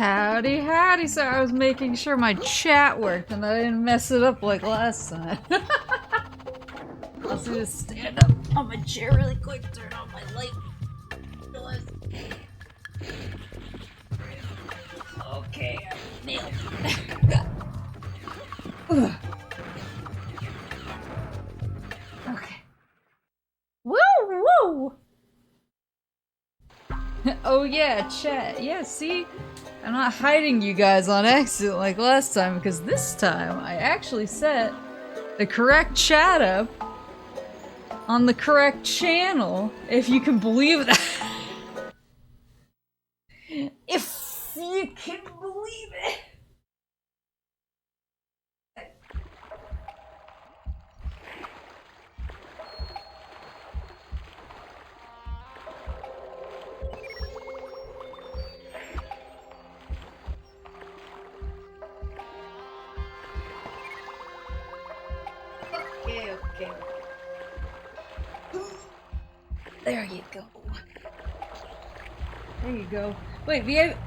Howdy, howdy. So I was making sure my chat worked and I didn't mess it up like last time. Let's just stand up on my chair really quick, turn on my light. Okay, I nailed it. Okay. Woo woo! Oh yeah, chat. Yeah, see? I'm not hiding you guys on accident like last time, because this time I actually set the correct chat up on the correct channel, if you can believe that. If you can believe it. Okay. There you go. There you go. Wait,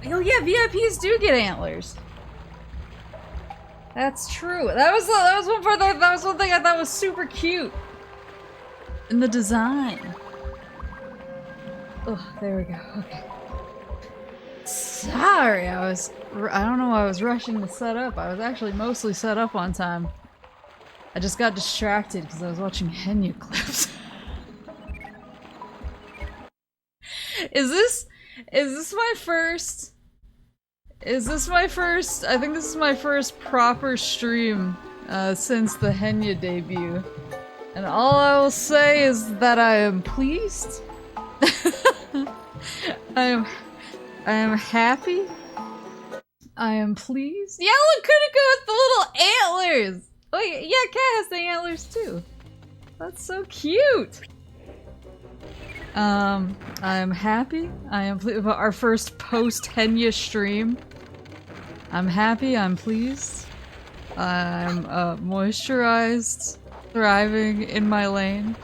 oh yeah, VIPs do get antlers. That's true. That was one part that was one thing I thought was super cute in the design. Oh, there we go. Okay. Sorry, I don't know why I was rushing to set up. I was actually mostly set up on time. I just got distracted because I was watching Henya clips. Is this my first? I think this is my first proper stream since the Henya debut. And all I will say is that I am pleased. I am happy. I am pleased. Yeah, look, Kuniko with the little antlers! Oh yeah, Cat has the antlers too. That's so cute! I'm happy. I am pleased about our first post-Henya stream. I'm happy, I'm pleased. I'm moisturized, thriving in my lane.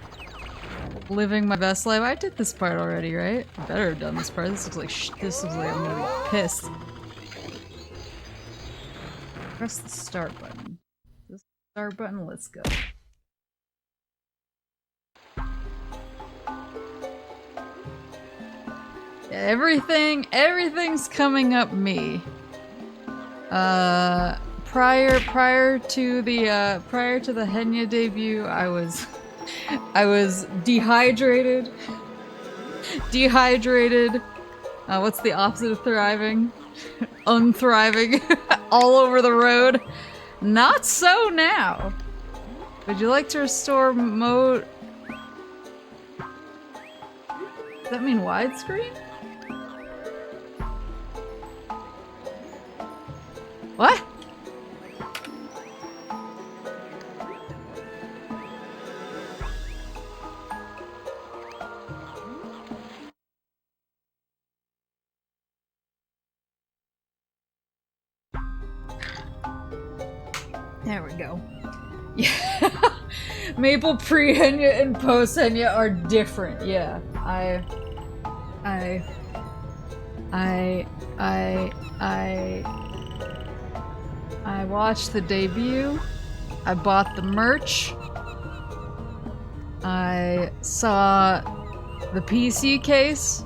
Living my best life. I did this part already, right? I better have done this part. This looks like I'm gonna be pissed. Press the start button. This start button, let's go. Yeah, everything's coming up me. Prior to the Henya debut, I was dehydrated. What's the opposite of thriving? Unthriving. All over the road. Not so now. Would you like to restore mode? Does that mean widescreen? What? There we go. Yeah. Maple pre-Henya and post-Henya are different. Yeah. I watched the debut. I bought the merch. I saw the PC case.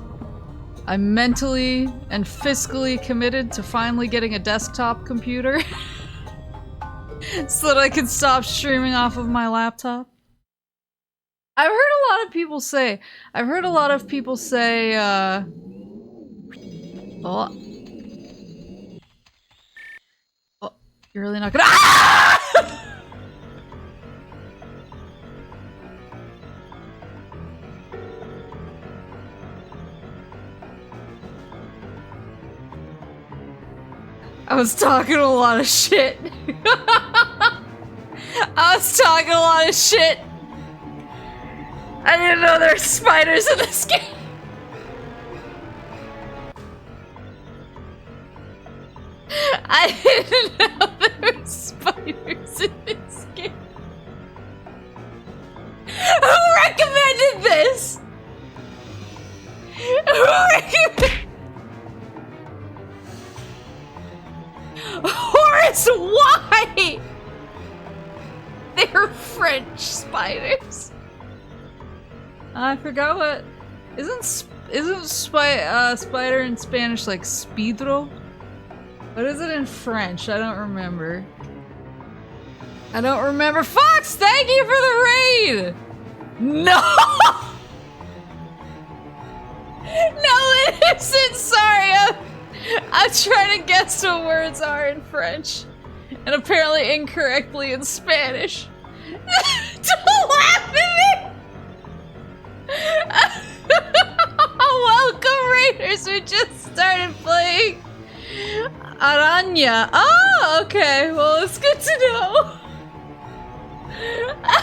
I'm mentally and fiscally committed to finally getting a desktop computer so that I can stop streaming off of my laptop. I've heard a lot of people say, oh, you're really not gonna— ah! I was talking a lot of shit. I didn't know there were spiders in this game. I didn't know there were spiders in this game. Who recommended this? Who recommended— I forgot what... Isn't spider in Spanish like spidro? What is it in French? I don't remember. I don't remember. Fox, thank you for the raid! No! No, it isn't! Sorry, I'm trying to guess what words are in French. And apparently incorrectly in Spanish. Don't laugh at me! Welcome, Raiders! We just started playing Araña. Oh, okay. Well, it's good to know. I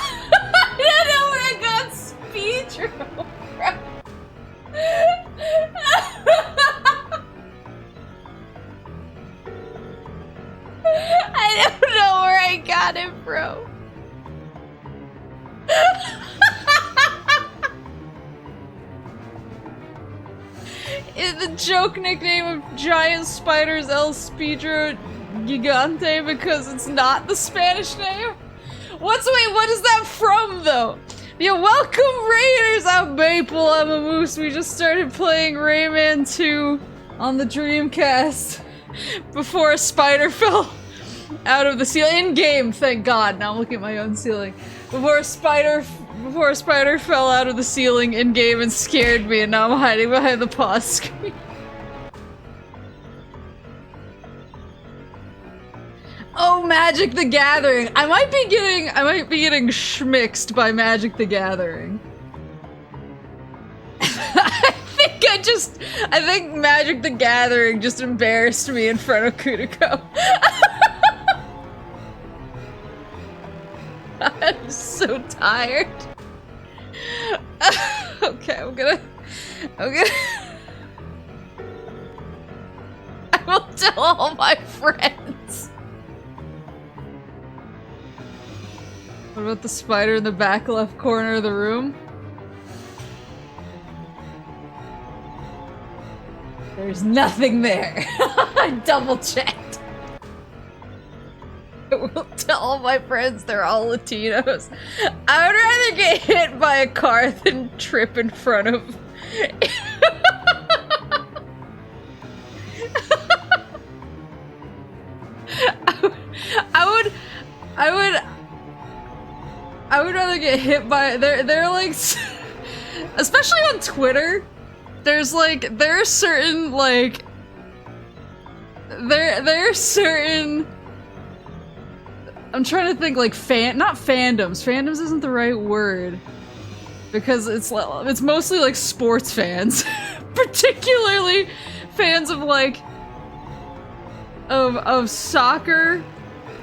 don't know where I got Speedro from. I don't know where I got it from. Is the joke nickname of giant spiders El Spidro Gigante because it's not the Spanish name? Wait, what is that from though? Yeah, welcome Raiders! I'm Maple, I'm a moose. We just started playing Rayman 2 on the Dreamcast before a spider fell out of the ceiling. In game, thank God. Now I'm looking at my own ceiling. Before a spider fell out of the ceiling in game and scared me, and now I'm hiding behind the pause screen. Oh, Magic the Gathering. I might be getting schmixed by Magic the Gathering. I think Magic the Gathering just embarrassed me in front of Kudiko. I'm so tired. Okay, I'm gonna I will tell all my friends. What about the spider in the back left corner of the room? There's nothing there. I double checked. I will tell all my friends they're all Latinos. I would rather get hit by a car than trip in front of. I would rather get hit by. They're like, especially on Twitter. There are certain like. There are certain. I'm trying to think like not fandoms. Fandoms isn't the right word. Because it's mostly like sports fans. Particularly fans of like of soccer,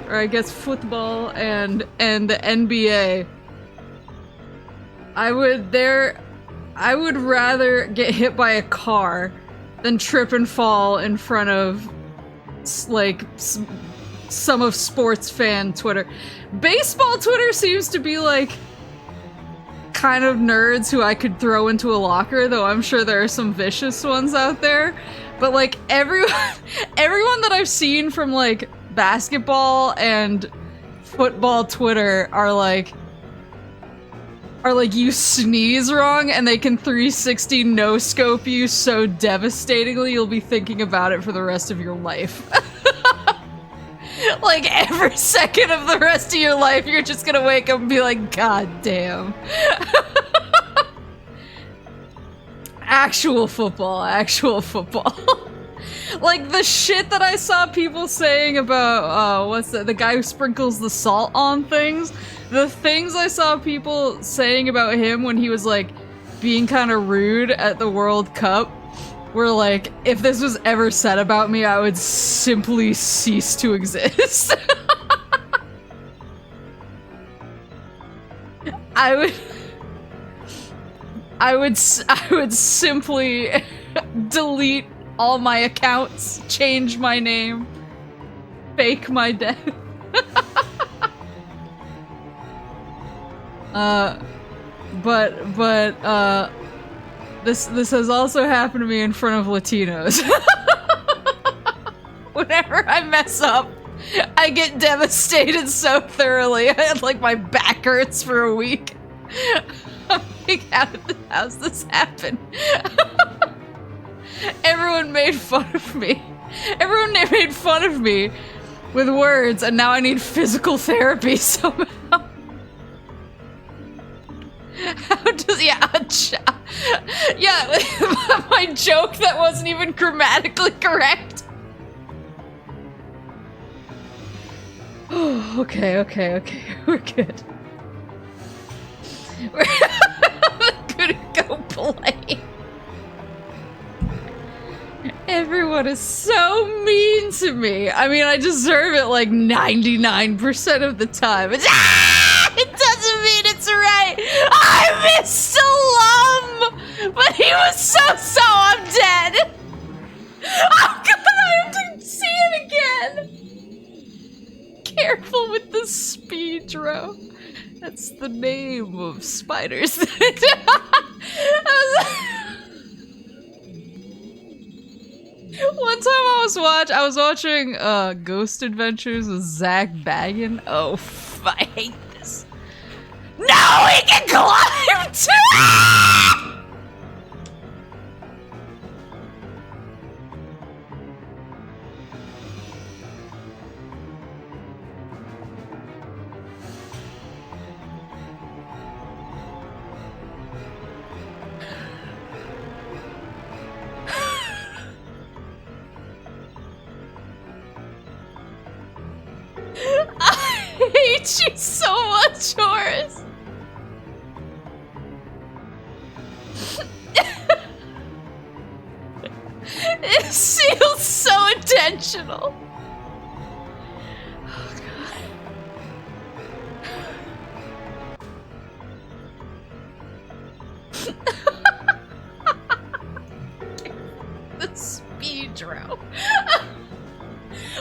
or I guess football and the NBA. I would rather get hit by a car than trip and fall in front of like some of sports fan Twitter. Baseball Twitter seems to be like kind of nerds who I could throw into a locker, though I'm sure there are some vicious ones out there. But like everyone that I've seen from like basketball and football Twitter are like you sneeze wrong and they can 360 no scope you so devastatingly you'll be thinking about it for the rest of your life. Like every second of the rest of your life, you're just gonna wake up and be like, God damn. Actual football. Like the shit that I saw people saying about, what's that, the guy who sprinkles the salt on things? The things I saw people saying about him when he was like being kind of rude at the World Cup were like, if this was ever said about me, I would simply cease to exist. I would simply delete all my accounts, change my name, fake my death. This has also happened to me in front of Latinos. Whenever I mess up, I get devastated so thoroughly. I had like my back hurts for a week. like, how's this happen? Everyone made fun of me. Everyone made fun of me with words, and now I need physical therapy somehow. How does my joke that wasn't even grammatically correct. Oh, okay, we're good. We're gonna go play. Everyone is so mean to me. I mean, I deserve it like 99% of the time. It doesn't mean it's right. I missed Salum, but he was so I'm dead. Oh god, I have to see it again. Careful with the speedro. That's the name of spiders. One time I was watching Ghost Adventures with Zach Baggin. Oh, I hate this. No, he can climb too! I hate you so much, Horace. It feels so intentional. Oh god. The speedro.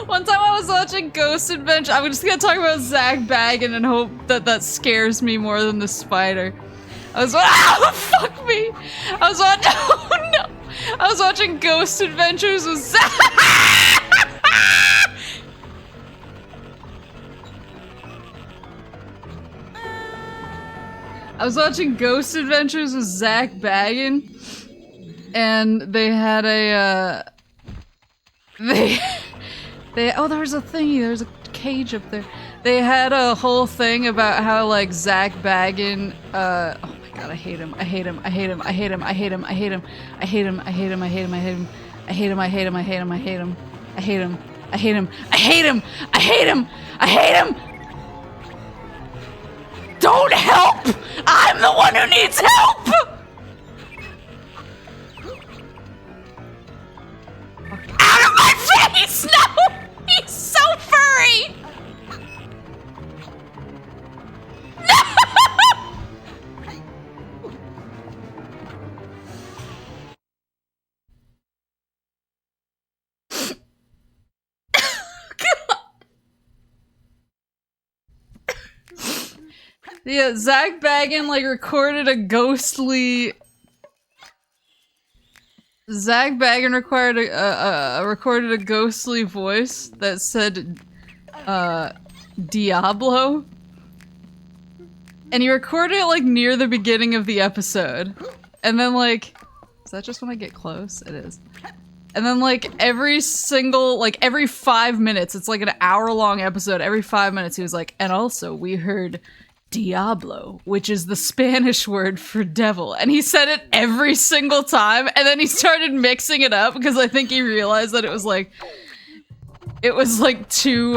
One time I was watching Ghost Adventure. I'm just gonna talk about Zach Baggin and hope that that scares me more than the spider. I was fuck me. I was watching. Oh no. I was watching Ghost Adventures with Zach. I was watching Ghost Adventures with Zach Baggin, and they had a oh, there was a thingy, there was a cage up there. They had a whole thing about how, like, Zach Baggin, oh my god, I hate him, I hate him, I hate him, I hate him, I hate him, I hate him, I hate him, I hate him, I hate him, I hate him, I hate him, I hate him, I hate him, I hate him, I hate him, I hate him, I hate him, I hate him, I hate him! Don't help! I'm the one who needs help! Out of my face! No! He's so furry! No! Yeah, Zach Baggin, like, recorded a ghostly... Zach Baggin recorded a ghostly voice that said, Diablo. And he recorded it, like, near the beginning of the episode. And then, like... Is that just when I get close? It is. And then, like, every 5 minutes, it's like an hour-long episode, every 5 minutes he was like, and also, we heard Diablo, which is the Spanish word for devil. And he said it every single time, and then he started mixing it up, because I think he realized that it was, like, too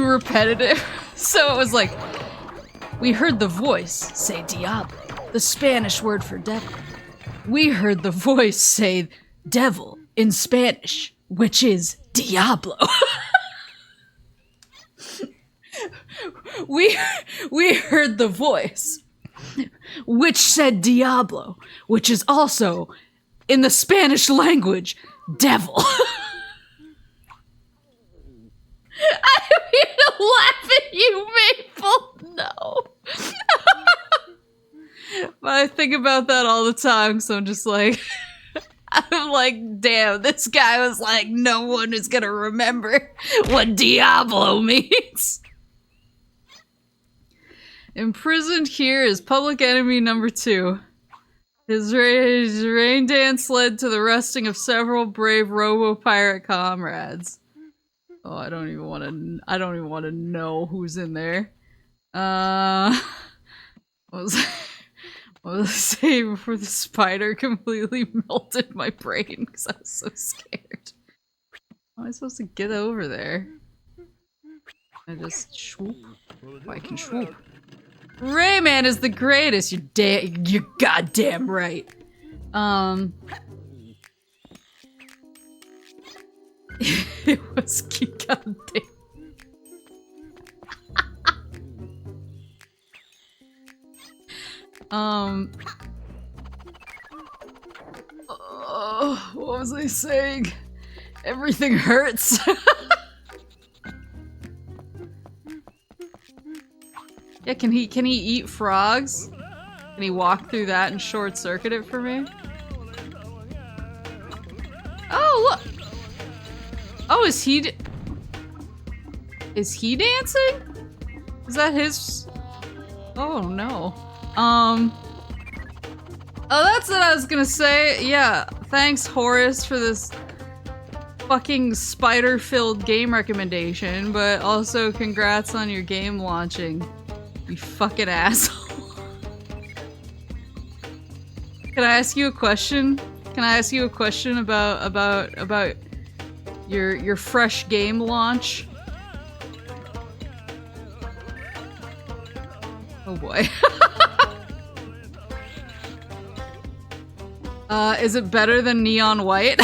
repetitive. So it was like, we heard the voice say Diablo, the Spanish word for devil. We heard the voice say devil in Spanish, which is Diablo. We heard the voice, which said Diablo, which is also, in the Spanish language, devil. I don't mean to laugh at you, Maple. No. But I think about that all the time, so I'm just like... I'm like, damn, this guy was like, no one is gonna remember what Diablo means. Imprisoned here is public enemy number 2. His rain dance led to the arresting of several brave robo-pirate comrades. Oh, I don't even want to know who's in there. What was I saying before the spider completely melted my brain because I was so scared? How am I supposed to get over there? I just swoop. Oh, I can swoop. Rayman is the greatest. You're goddamn right. It was goddamn. What was I saying? Everything hurts. Yeah, can he eat frogs? Can he walk through that and short circuit it for me? Oh, look! Oh, is he dancing? Is that his? Oh no. Oh, that's what I was gonna say. Yeah, thanks Horace for this fucking spider-filled game recommendation, but also congrats on your game launching. You fucking asshole. Can I ask you a question? Can I ask you a question about your fresh game launch? Oh boy. Is it better than Neon White?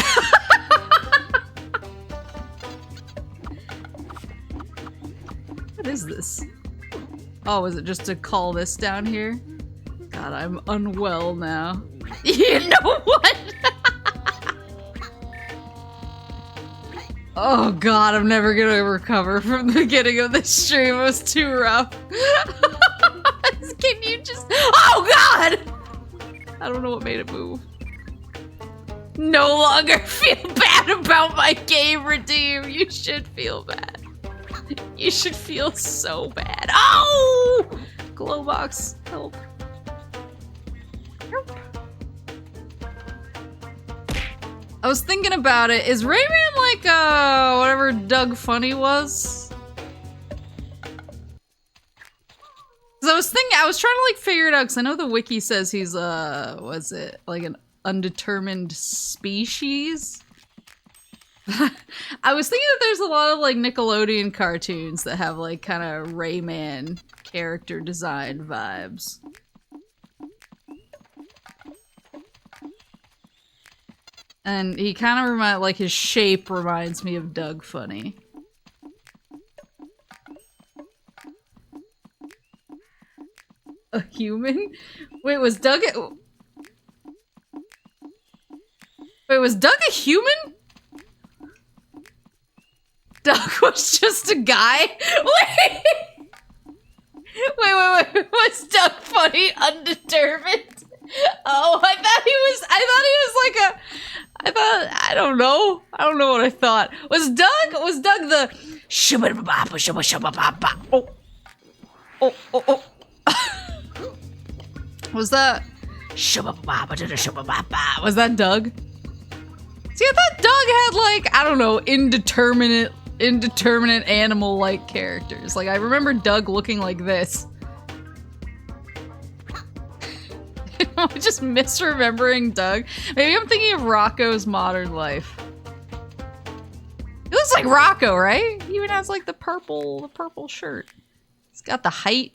What is this? Oh, is it just to call this down here? God, I'm unwell now. You know what? Oh god, I'm never gonna recover from the beginning of this stream. It was too rough. Can you just— oh god! I don't know what made it move. No longer feel bad about my game, Redeem. You should feel bad. You should feel so bad. Oh! Glowbox, help. Help. I was thinking about it. Is Rayman like, whatever Doug Funny was? Cause I was trying to like figure it out because I know the wiki says he's, was it like an undetermined species? I was thinking that there's a lot of like Nickelodeon cartoons that have like kind of Rayman character design vibes. And he kind of like his shape reminds me of Doug Funny. A human? Wait, was Doug a human? Doug was just a guy? Wait! Wait. Was Doug Funny undetermined? Oh, I thought he was like a— I don't know. I don't know what I thought. Was Doug the Oh. Was that Doug? See, I thought Doug had like, I don't know, indeterminate animal-like characters. Like, I remember Doug looking like this. I'm just misremembering Doug. Maybe I'm thinking of Rocco's Modern Life. He looks like Rocco, right? He even has like the purple shirt. He's got the height.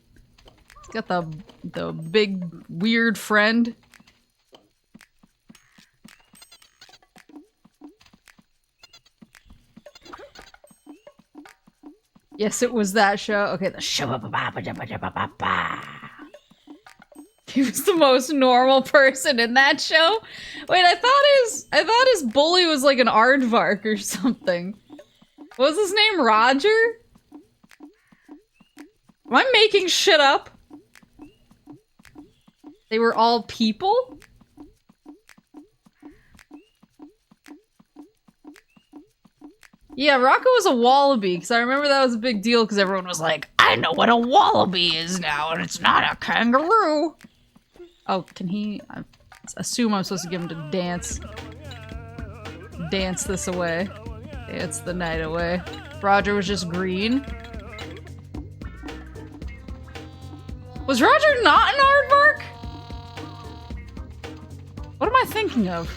He's got the big weird friend. Yes, it was that show. Okay, the show. He was the most normal person in that show. Wait, I thought his bully was like an aardvark or something. What was his name? Roger? Am I making shit up? They were all people? Yeah, Rocco was a wallaby, because I remember that was a big deal, because everyone was like, I know what a wallaby is now, and it's not a kangaroo! Oh, can he... I assume I'm supposed to give him to dance. Dance this away. Dance the night away. Roger was just green. Was Roger not an aardvark? What am I thinking of?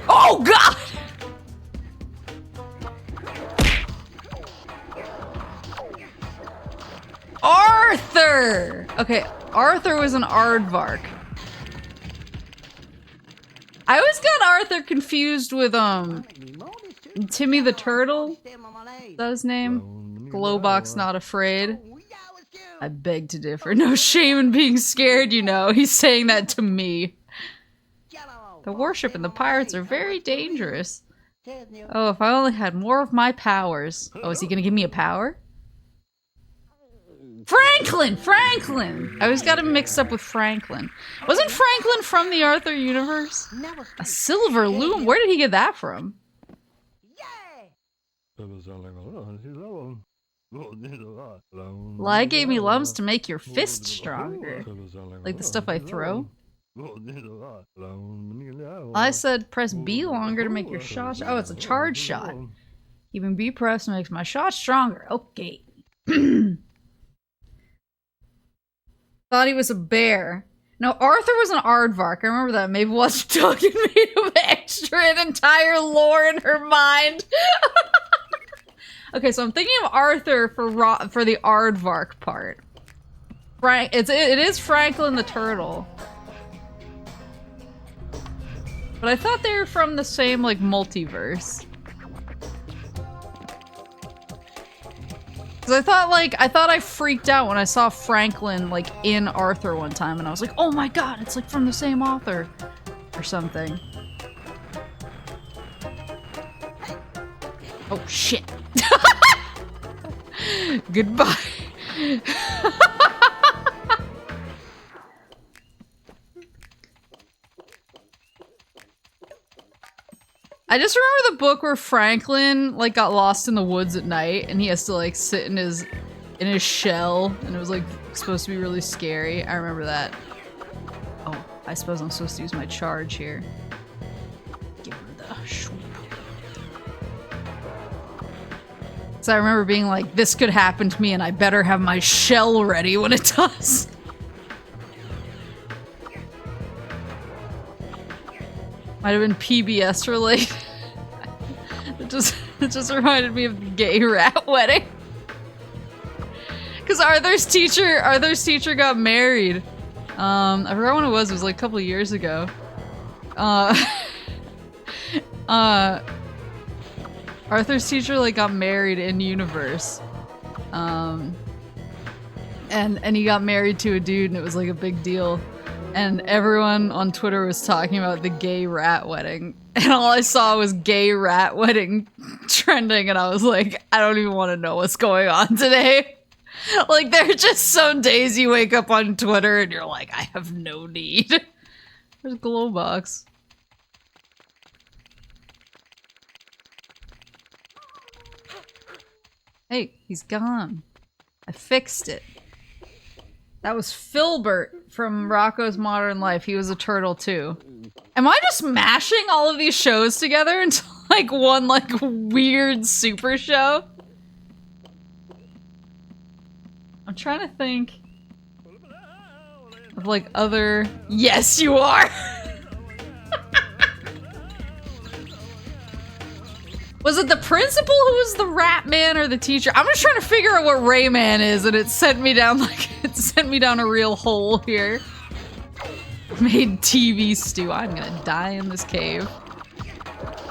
Oh god! Arthur! Okay, Arthur was an aardvark. I always got Arthur confused with, Timmy the Turtle? Is that his name? Glowbox Not Afraid. I beg to differ. No shame in being scared, you know. He's saying that to me. The warship and the pirates are very dangerous. Oh, if I only had more of my powers. Oh, is he gonna give me a power? Franklin! Franklin! I always got him mixed up with Franklin. Wasn't Franklin from the Arthur universe? A silver loom? Where did he get that from? Lie gave me lumps to make your fist stronger. Like the stuff I throw? I said press B longer to make your shot. Oh, it's a charge shot. Even B press makes my shot stronger. Okay. Thought he was a bear. No, Arthur was an aardvark. I remember that. Maybe wasn't talking me to extra an entire lore in her mind. Okay, so I'm thinking of Arthur for the aardvark part. It is Franklin the Turtle. But I thought they were from the same, like, multiverse. Cause I thought I freaked out when I saw Franklin, like, in Arthur one time, and I was like, oh my god, it's like from the same author. Or something. Oh shit. Goodbye. I just remember the book where Franklin, like, got lost in the woods at night and he has to, like, sit in his shell and it was, like, supposed to be really scary. I remember that. Oh, I suppose I'm supposed to use my charge here. Give her the swoop. So I remember being like, this could happen to me and I better have my shell ready when it does. Might have been PBS related. It just reminded me of the gay rat wedding. Cause Arthur's teacher got married. I forgot when it was like a couple of years ago. Arthur's teacher like got married in universe. And he got married to a dude and it was like a big deal. And everyone on Twitter was talking about the gay rat wedding. And all I saw was gay rat wedding trending and I was like, I don't even want to know what's going on today. Like, there are just some days you wake up on Twitter and you're like, I have no need. There's Glowbox. Hey, he's gone. I fixed it. That was Filbert from Rocko's Modern Life. He was a turtle too. Am I just mashing all of these shows together into like one like weird super show? I'm trying to think of like other... Yes, you are! Was it the principal who was the rat man or the teacher? I'm just trying to figure out what Rayman is and it sent me down like, it sent me down a real hole here. Made TV stew. I'm gonna die in this cave.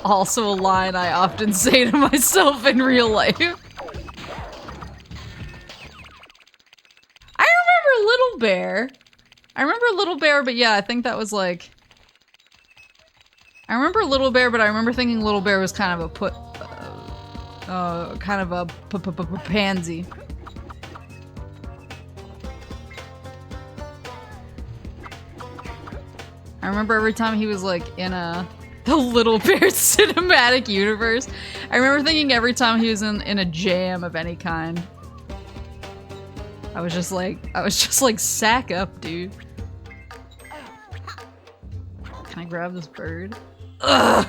Also a line I often say to myself in real life. I remember Little Bear. I remember Little Bear, but yeah, I think that was like... I remember Little Bear, but I remember thinking Little Bear was kind of a pansy. I remember every time he was like in a The Little Bear cinematic universe. I remember thinking every time he was in a jam of any kind. I was just like, sack up, dude. Can I grab this bird? Ugh!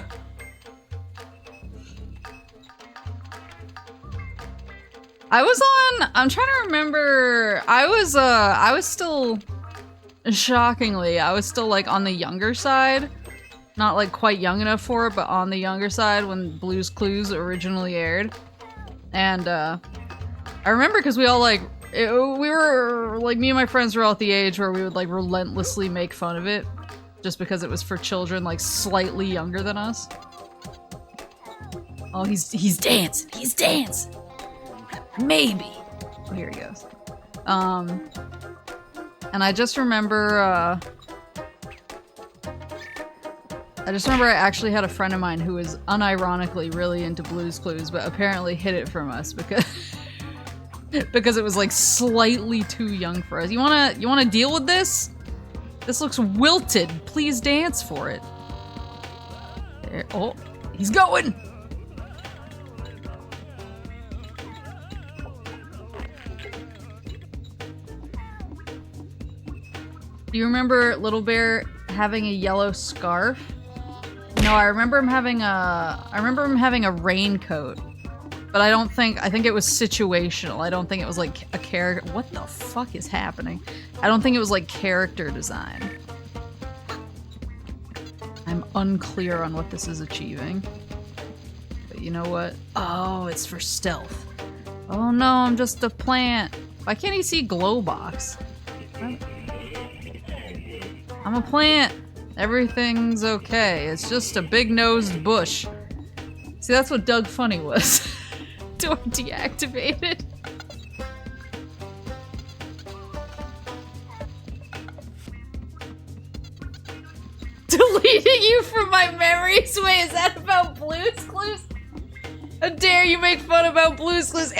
I'm trying to remember, I was still, shockingly, I was still like on the younger side. Not like quite young enough for it, but on the younger side when Blue's Clues originally aired. And I remember because we all like, we were, like me and my friends were all at the age where we would like relentlessly make fun of it. Just because it was for children like slightly younger than us. Oh, he's dancing, he's dancing. Maybe. Oh, here he goes. And I just remember, I actually had a friend of mine who was unironically really into Blue's Clues, but apparently hid it from us because because it was like slightly too young for us. You wanna deal with this? This looks wilted. Please dance for it. There. Oh, he's going! Do you remember Little Bear having a yellow scarf? No, I remember him having a raincoat. But I think it was situational. I don't think it was like a character. What the fuck is happening? I don't think it was like character design. I'm unclear on what this is achieving. But you know what? Oh, it's for stealth. Oh no, I'm just a plant. Why can't he see glow box? I'm a plant. Everything's okay. It's just a big-nosed bush. See, that's what Doug Funny was. Door deactivated. Deleting you from my memories? Wait, is that about Blue's Clues? How dare you make fun about Blue's Clues?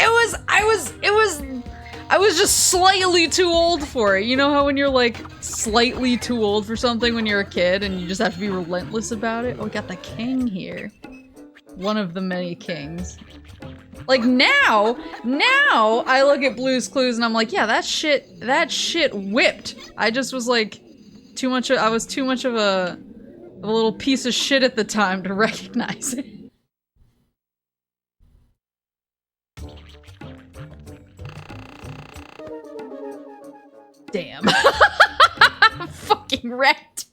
I was just slightly too old for it. You know how when you're like slightly too old for something when you're a kid and you just have to be relentless about it? Oh, we got the king here. One of the many kings. Like now I look at Blue's Clues and I'm like, yeah, that shit whipped. I just was like I was too much of a little piece of shit at the time to recognize it. Damn. Fucking wrecked.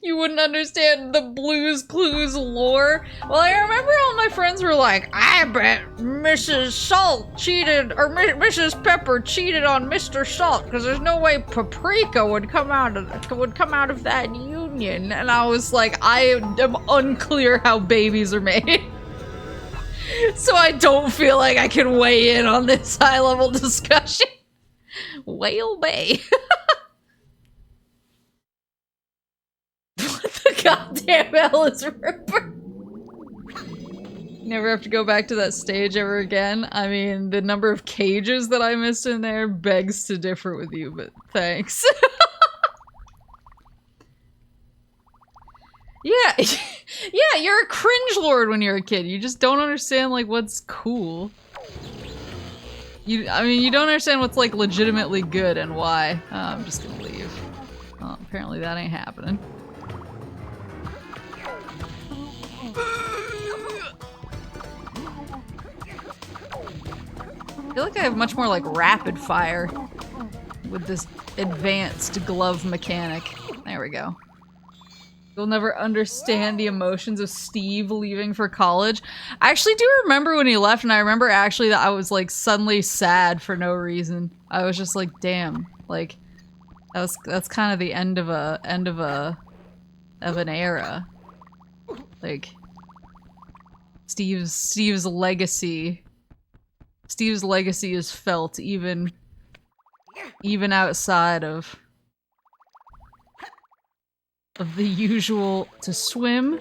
You wouldn't understand the Blue's Clues lore. Well, I remember all my friends were like, I bet Mrs. Salt cheated, or Mrs. Pepper cheated on Mr. Salt, because there's no way Paprika would come out of that union. And I was like, I am unclear how babies are made. So I don't feel like I can weigh in on this high-level discussion. Whale Bay. What the goddamn hell is Ripper? Never have to go back to that stage ever again. I mean, the number of cages that I missed in there begs to differ with you, but thanks. Yeah, yeah, you're a cringe lord when you're a kid. You just don't understand, like, what's cool. I mean, you don't understand what's, like, legitimately good and why. Oh, I'm just gonna leave. Well, apparently that ain't happening. I feel like I have much more, like, rapid fire with this advanced glove mechanic. There we go. You'll never understand the emotions of Steve leaving for college. I actually do remember when he left, and I remember actually that I was like suddenly sad for no reason. I was just like, damn, like that's kind of the end of an era. Like Steve's legacy is felt even outside of the usual. To swim,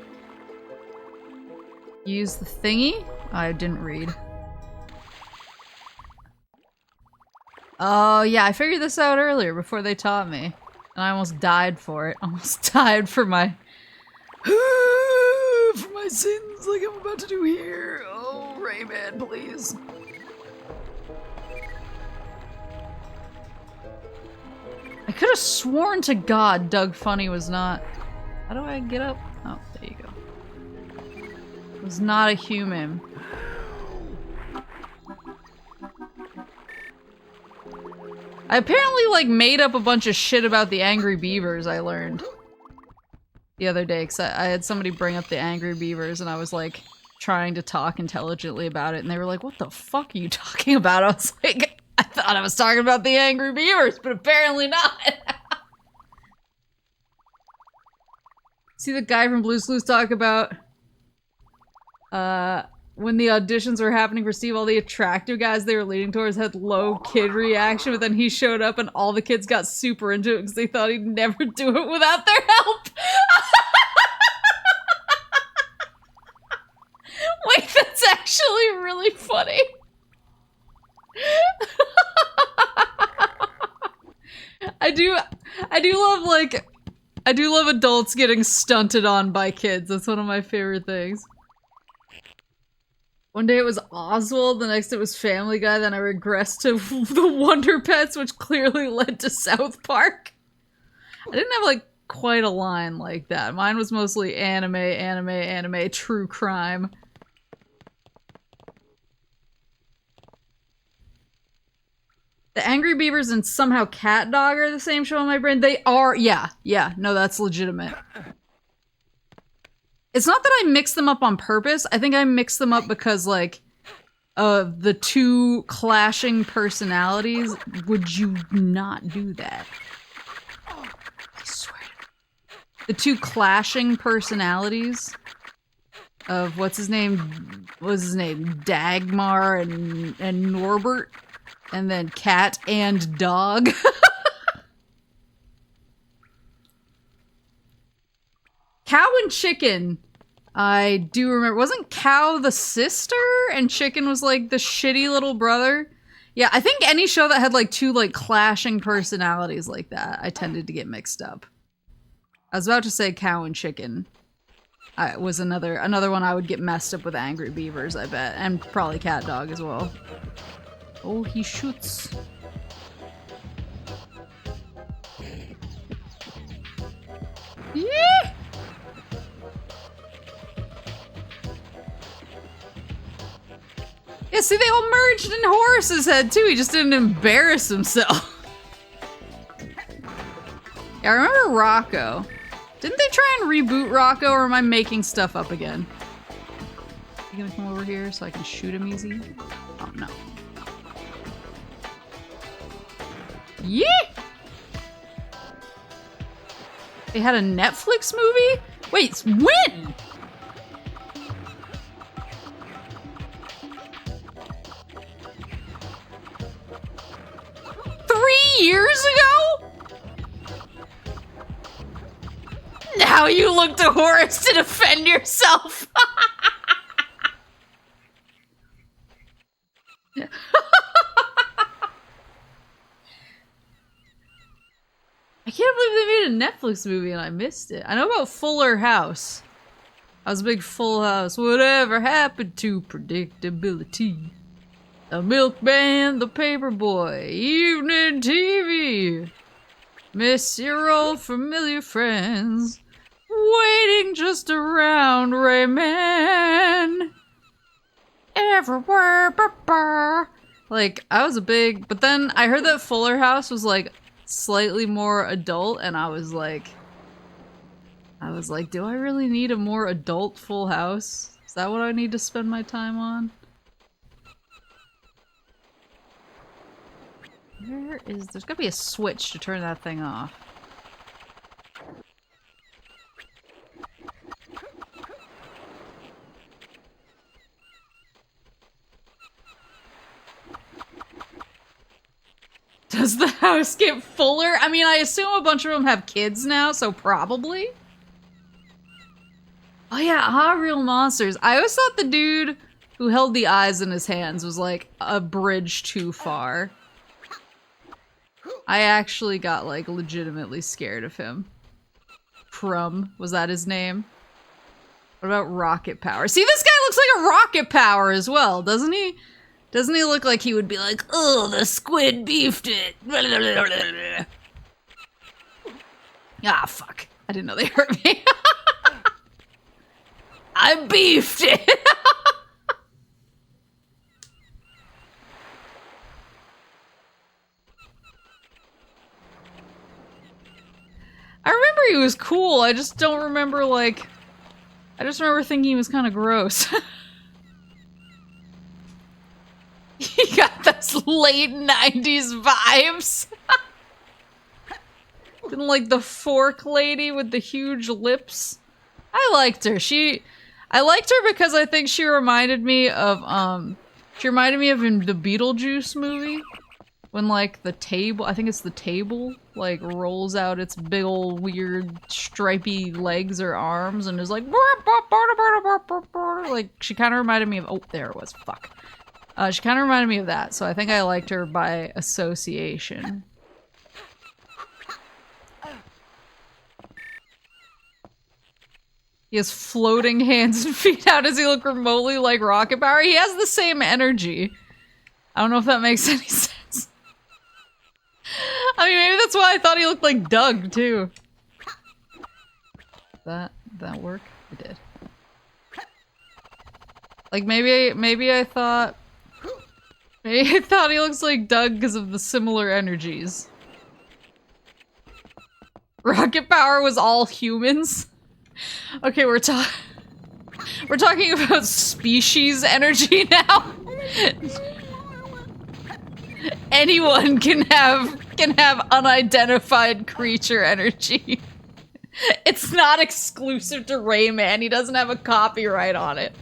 use the thingy. I didn't read. Oh yeah, I figured this out earlier before they taught me. And I almost died for it. Almost died for my For my sins, like I'm about to do here. Oh, Rayman, please. I could have sworn to God Doug Funny was not. How do I get up? Oh, there you go. Was not a human. I apparently, like, made up a bunch of shit about the Angry Beavers, I learned the other day, because I had somebody bring up the Angry Beavers, and I was, like, trying to talk intelligently about it, and they were like, what the fuck are you talking about? I was like, I thought I was talking about the Angry Beavers, but apparently not. See the guy from Blue's Clues talk about, when the auditions were happening for Steve, all the attractive guys they were leading towards had low kid reaction, but then he showed up and all the kids got super into it because they thought he'd never do it without their help. Wait, that's actually really funny. I do love, like, I do love adults getting stunted on by kids. That's one of my favorite things. One day it was Oswald, the next it was Family Guy, then I regressed to the Wonder Pets, which clearly led to South Park. I didn't have, like, quite a line like that. Mine was mostly anime, true crime. The Angry Beavers and somehow Cat Dog are the same show in my brain. They are, yeah, no, that's legitimate. It's not that I mix them up on purpose. I think I mix them up because, like, of the two clashing personalities. Would you not do that? I swear. The two clashing personalities of what's his name? Dagmar and Norbert, and then Cat and Dog. Cow and Chicken, I do remember. Wasn't Cow the sister and Chicken was like the shitty little brother? Yeah, I think any show that had like two like clashing personalities like that, I tended to get mixed up. I was about to say Cow and Chicken. Was another one I would get messed up with Angry Beavers, I bet. And probably Cat Dog as well. Oh, he shoots. Yeah! Yeah, see, they all merged in Horace's head, too. He just didn't embarrass himself. Yeah, I remember Rocco. Didn't they try and reboot Rocco, or am I making stuff up again? You gonna come over here so I can shoot him easy? Oh, no. Yeah! They had a Netflix movie? Wait, when? Years ago? Now you look to Horace to defend yourself. I can't believe they made a Netflix movie and I missed it. I know about Fuller House. I was a big Full House. Whatever happened to predictability? The milkman, the paperboy, evening TV. Miss your old familiar friends. Waiting just around, Rayman. Everywhere, ba-ba. Like, I was a big... But then I heard that Fuller House was, like, slightly more adult, and I was like, do I really need a more adult Full House? Is that what I need to spend my time on? Where is... There's gotta be a switch to turn that thing off. Does the house get fuller? I mean, I assume a bunch of them have kids now, so probably. Oh yeah, Real Monsters. I always thought the dude who held the eyes in his hands was like a bridge too far. I actually got like legitimately scared of him. Crumb, was that his name? What about rocket power? See, this guy looks like a rocket power as well, doesn't he? Doesn't he look like he would be like, oh, the squid beefed it. Ah, fuck. I didn't know they hurt me. I beefed it. I remember he was cool. I just don't remember, like... I just remember thinking he was kind of gross. He got those late 90s vibes. Didn't like the fork lady with the huge lips. I liked her. I liked her because I think she reminded me of, in the Beetlejuice movie. When, like, the table, I think it's the table, like, rolls out its big old weird stripy legs or arms and is like, like, she kind of reminded me of, oh, there it was, fuck. She kind of reminded me of that, so I think I liked her by association. He has floating hands and feet. How does he look remotely like Rocket Power? He has the same energy. I don't know if that makes any sense. I mean, maybe that's why I thought he looked like Doug, too. That work? It did. Like, maybe I thought... Maybe I thought he looks like Doug because of the similar energies. Rocket Power was all humans? Okay, we're talking about species energy now. Anyone can have unidentified creature energy. It's not exclusive to Rayman. He doesn't have a copyright on it.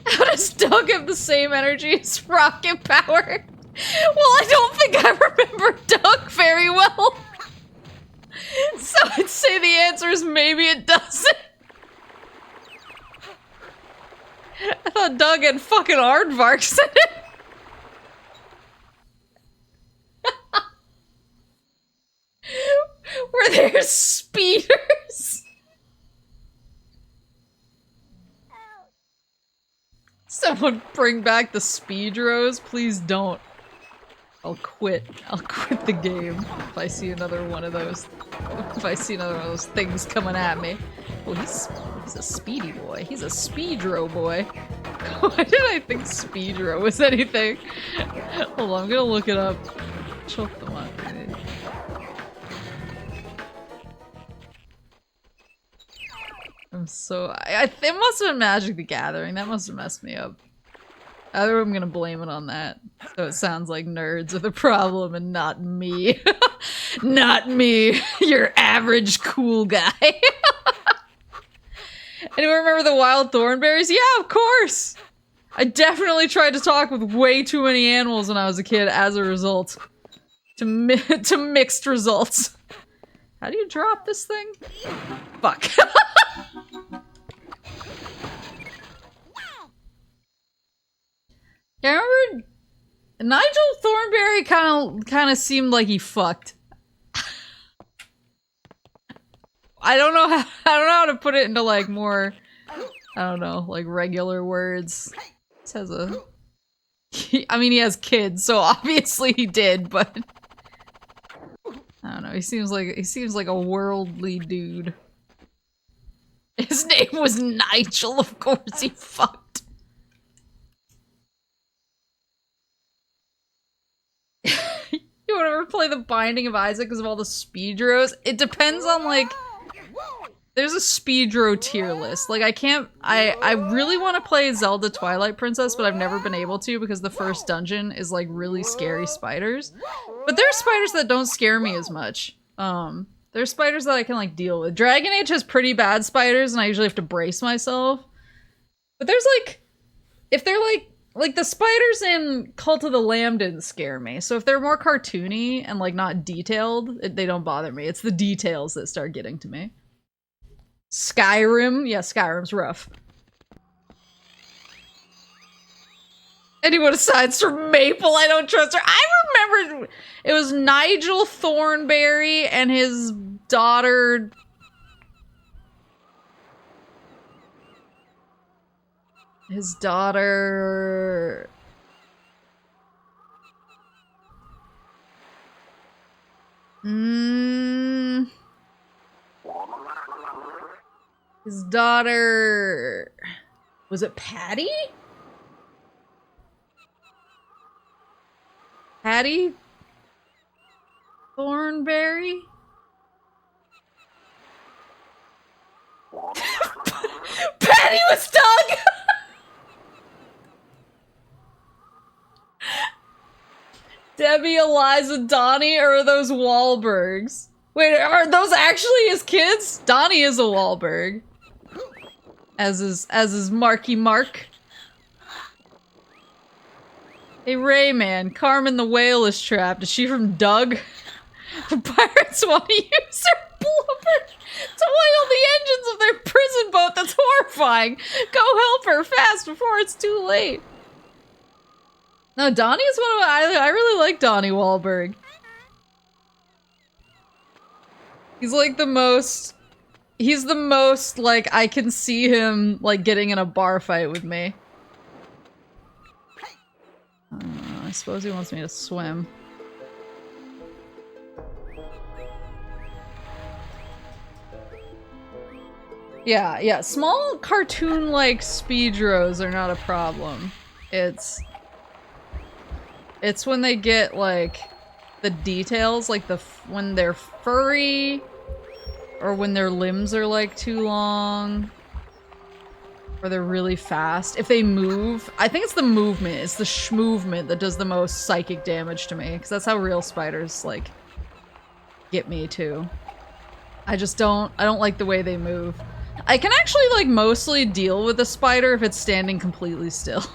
How does Doug have the same energy as Rocket Power? Well, I don't think I remember Doug very well. So I'd say the answer is maybe it doesn't. I thought Doug had fucking aardvarks in it. Were there speeders? Someone bring back the speedros? Please don't. I'll quit. I'll quit the game if I see another one of those. If I see another one of those things coming at me. Oh, he's a speedy boy. He's a speedro boy. Why did I think speedro was anything? Hold on, I'm gonna look it up. Choke them up. I'm so... it must have been Magic the Gathering. That must have messed me up. Either I'm gonna blame it on that. So it sounds like nerds are the problem and not me. Not me, your average cool guy. Anyone remember the wild Thornberrys? Yeah, of course! I definitely tried to talk with way too many animals when I was a kid as a result. To mixed results. How do you drop this thing? Fuck. I remember Nigel Thornberry kind of seemed like he fucked. I don't know how to put it into like more, I don't know, like regular words. This has a, I mean he has kids, so obviously he did, but I don't know. He seems like a worldly dude. His name was Nigel, of course he fucked. You want to ever play The Binding of Isaac because of all the speedros? It depends on like... There's a speedro tier list. Like I really want to play Zelda Twilight Princess, but I've never been able to because the first dungeon is like really scary spiders. But there's spiders that don't scare me as much. There's spiders that I can like deal with. Dragon Age has pretty bad spiders and I usually have to brace myself. But there's like... If they're like the spiders in Cult of the Lamb didn't scare me. So if they're more cartoony and like not detailed, they don't bother me. It's the details that start getting to me. Skyrim? Yeah, Skyrim's rough. Anyone aside from Maple, I don't trust her. I remember it was Nigel Thornberry and his daughter His daughter... His daughter... Was it Patty? Patty Thornberry? Patty was Doug! Debbie, Eliza, Donnie, or are those Wahlbergs? Wait, are those actually his kids? Donnie is a Wahlberg. As is Marky Mark. Hey Rayman, Carmen the whale is trapped. Is she from Doug? The pirates want to use her blubber to oil the engines of their prison boat. That's horrifying. Go help her fast before it's too late. No, Donnie is one of I really like Donnie Wahlberg. He's like the most... He's the most, like, I can see him, like, getting in a bar fight with me. I suppose he wants me to swim. Yeah, small cartoon-like speedros are not a problem. It's when they get, like, the details, like when they're furry, or when their limbs are, like, too long, or they're really fast. If they move, I think it's the movement, it's the schmovement that does the most psychic damage to me, because that's how real spiders, like, get me, too. I don't like the way they move. I can actually, like, mostly deal with a spider if it's standing completely still.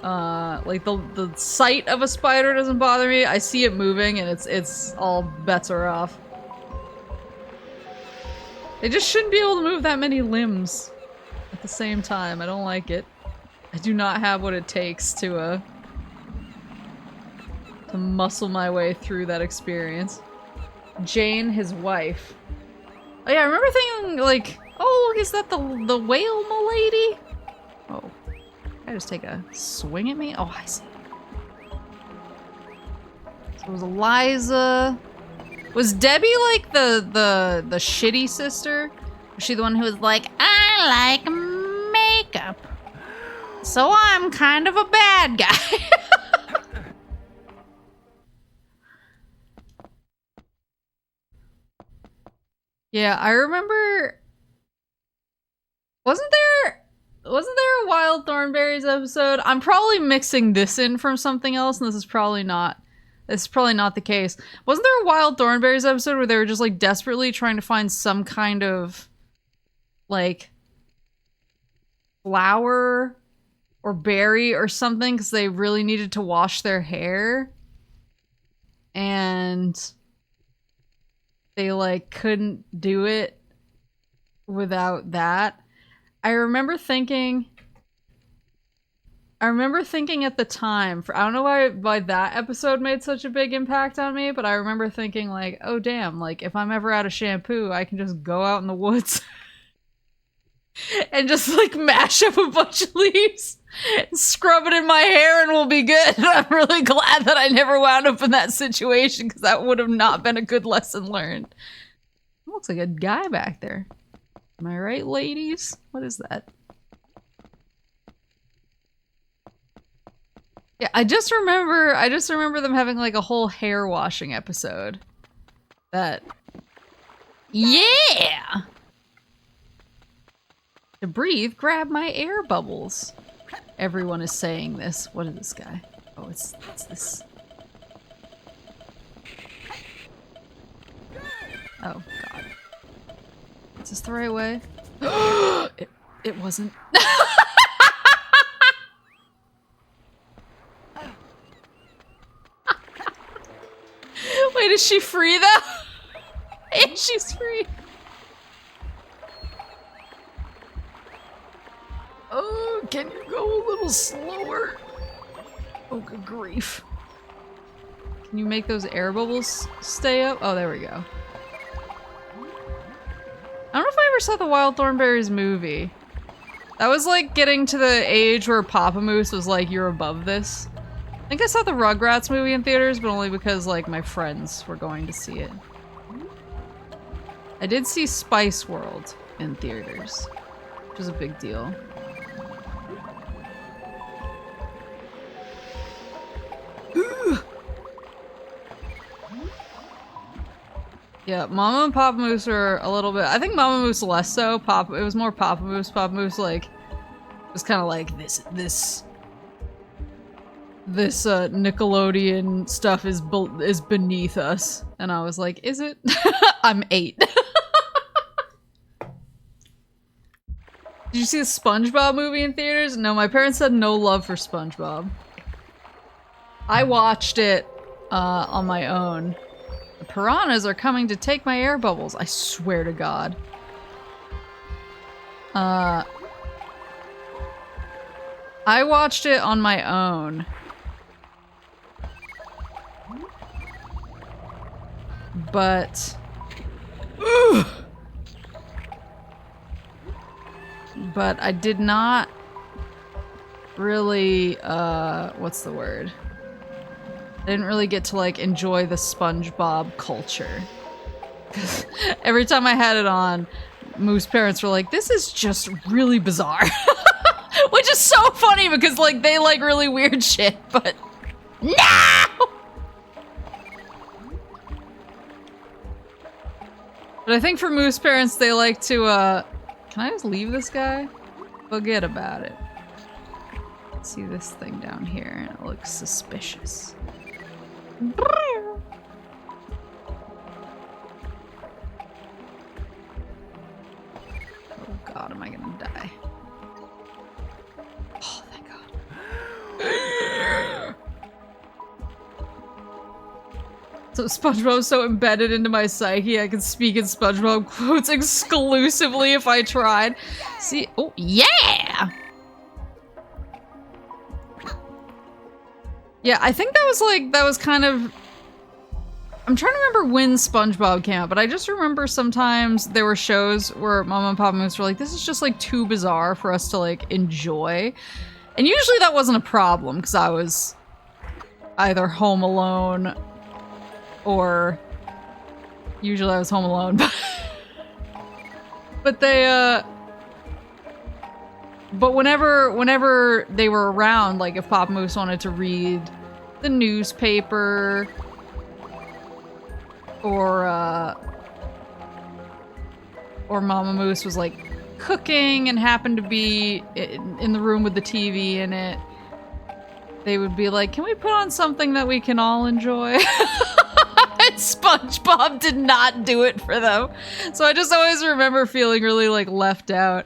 Like, the sight of a spider doesn't bother me. I see it moving and it's all bets are off. They just shouldn't be able to move that many limbs at the same time. I don't like it. I do not have what it takes to muscle my way through that experience. Jane, his wife. Oh yeah, I remember thinking, like, oh, is that the whale milady? Oh. Can I just take a swing at me? Oh, I see. So it was Eliza. Was Debbie like the shitty sister? Was she the one who was like, I like makeup, so I'm kind of a bad guy? Yeah, I remember. Wasn't there a Wild Thornberrys episode? I'm probably mixing this in from something else, and this is probably not the case. Wasn't there a Wild Thornberrys episode where they were just, like, desperately trying to find some kind of, like, flower or berry or something because they really needed to wash their hair? And they, like, couldn't do it without that. I remember thinking at the time, I don't know why that episode made such a big impact on me, but I remember thinking, like, oh damn, like, if I'm ever out of shampoo, I can just go out in the woods and just, like, mash up a bunch of leaves and scrub it in my hair and we'll be good. I'm really glad that I never wound up in that situation because that would have not been a good lesson learned. Looks like a guy back there. Am I right, ladies? What is that? Yeah, I just remember them having, like, a whole hair washing episode. That... Yeah! To breathe, grab my air bubbles. Everyone is saying this. What is this guy? Oh, it's this. Oh, God. Is this the right way? It wasn't. Wait, is she free though? Yeah, she's free. Oh, can you go a little slower? Oh, good grief. Can you make those air bubbles stay up? Oh, there we go. I don't know if I ever saw the Wild Thornberrys movie. That was like getting to the age where Papa Moose was like, you're above this. I think I saw the Rugrats movie in theaters, but only because like my friends were going to see it. I did see Spice World in theaters, which was a big deal. Yeah, Mama and Papa Moose were a little bit. I think Mama Moose less so. It was more Papa Moose. Papa Moose like was kind of like this Nickelodeon stuff is beneath us, and I was like, is it? I'm 8. Did you see the SpongeBob movie in theaters? No, my parents had no love for SpongeBob. I watched it on my own. The piranhas are coming to take my air bubbles. I swear to God. I watched it on my own. But... But I did not really, what's the word? I didn't really get to, like, enjoy the SpongeBob culture. Every time I had it on, Moose parents were like, this is just really bizarre. Which is so funny because, like, they like really weird shit, but... No! But I think for Moose parents, they like to, can I just leave this guy? Forget about it. See this thing down here, and it looks suspicious. Oh God, am I gonna die? Oh, thank God. So SpongeBob's so embedded into my psyche, I can speak in SpongeBob quotes exclusively if I tried. See, oh, yeah! Yeah, I think that was kind of... I'm trying to remember when SpongeBob came out, but I just remember sometimes there were shows where Mama and Papa Moose were like, this is just like too bizarre for us to like enjoy. And usually that wasn't a problem because I was either home alone or usually I was home alone. But they, but whenever they were around, like if Papa Moose wanted to read the newspaper or Mama Moose was like cooking and happened to be in the room with the TV in it, they would be like, can we put on something that we can all enjoy? And SpongeBob did not do it for them. So I just always remember feeling really like left out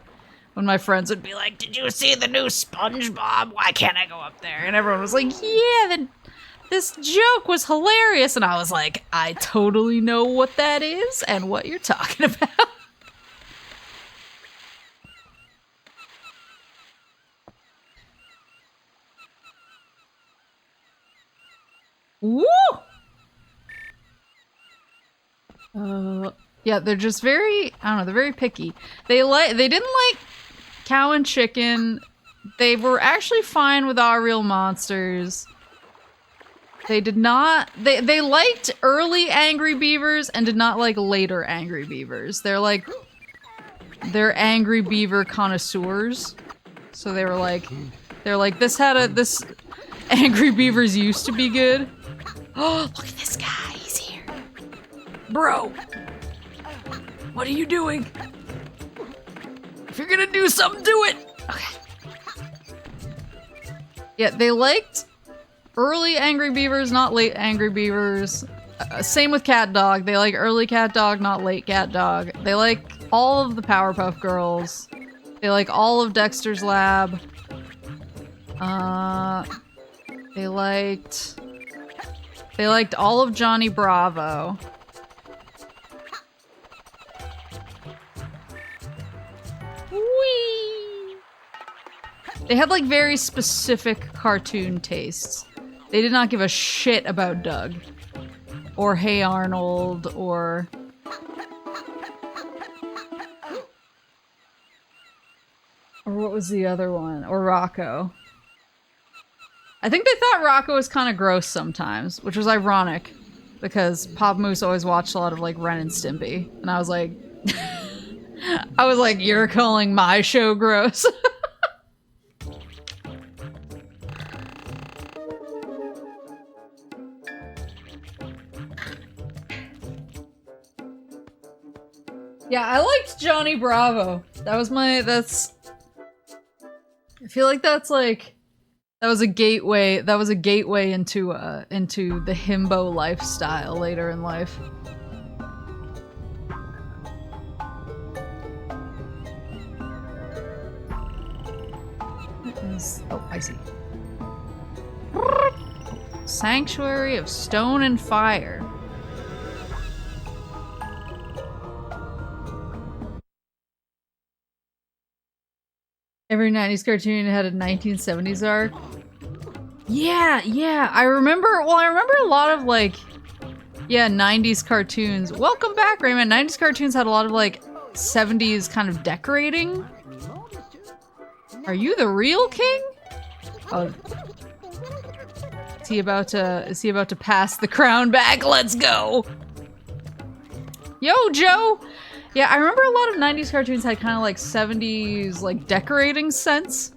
when my friends would be like, did you see the new SpongeBob? Why can't I go up there? And everyone was like, yeah, this joke was hilarious. And I was like, I totally know what that is and what you're talking about. Woo! Yeah, they're just very, I don't know, they're very picky. They didn't like cow and chicken. They were actually fine with Our Real Monsters. They did not, they liked early Angry Beavers and did not like later Angry Beavers. They're Angry Beaver connoisseurs. So they're like, this Angry Beavers used to be good. Oh, look at this guy, he's here. Bro, what are you doing? If you're gonna do something, do it! Okay. Yeah, they liked early Angry Beavers, not late Angry Beavers. Same with Cat Dog. They like early Cat Dog, not late Cat Dog. They like all of the Powerpuff Girls. They like all of Dexter's Lab. They liked all of Johnny Bravo. Whee! They had like very specific cartoon tastes. They did not give a shit about Doug. Or Hey Arnold, or... Or what was the other one? Or Rocco. I think they thought Rocco was kind of gross sometimes, which was ironic because Pop Moose always watched a lot of like Ren and Stimpy, and I was like, you're calling my show gross. Yeah, I liked Johnny Bravo. That was my, I feel like that's like, that was a gateway into the himbo lifestyle later in life. Oh, I see. Sanctuary of Stone and Fire. Every 90s cartoon had a 1970s arc. Yeah, I remember a lot of like, 90s cartoons. Welcome back, Rayman. 90s cartoons had a lot of like 70s kind of decorating. Are you the real king? Oh. Is he about to pass the crown back? Let's go! Yo, Joe! Yeah, I remember a lot of 90s cartoons had kind of like 70s like decorating sense.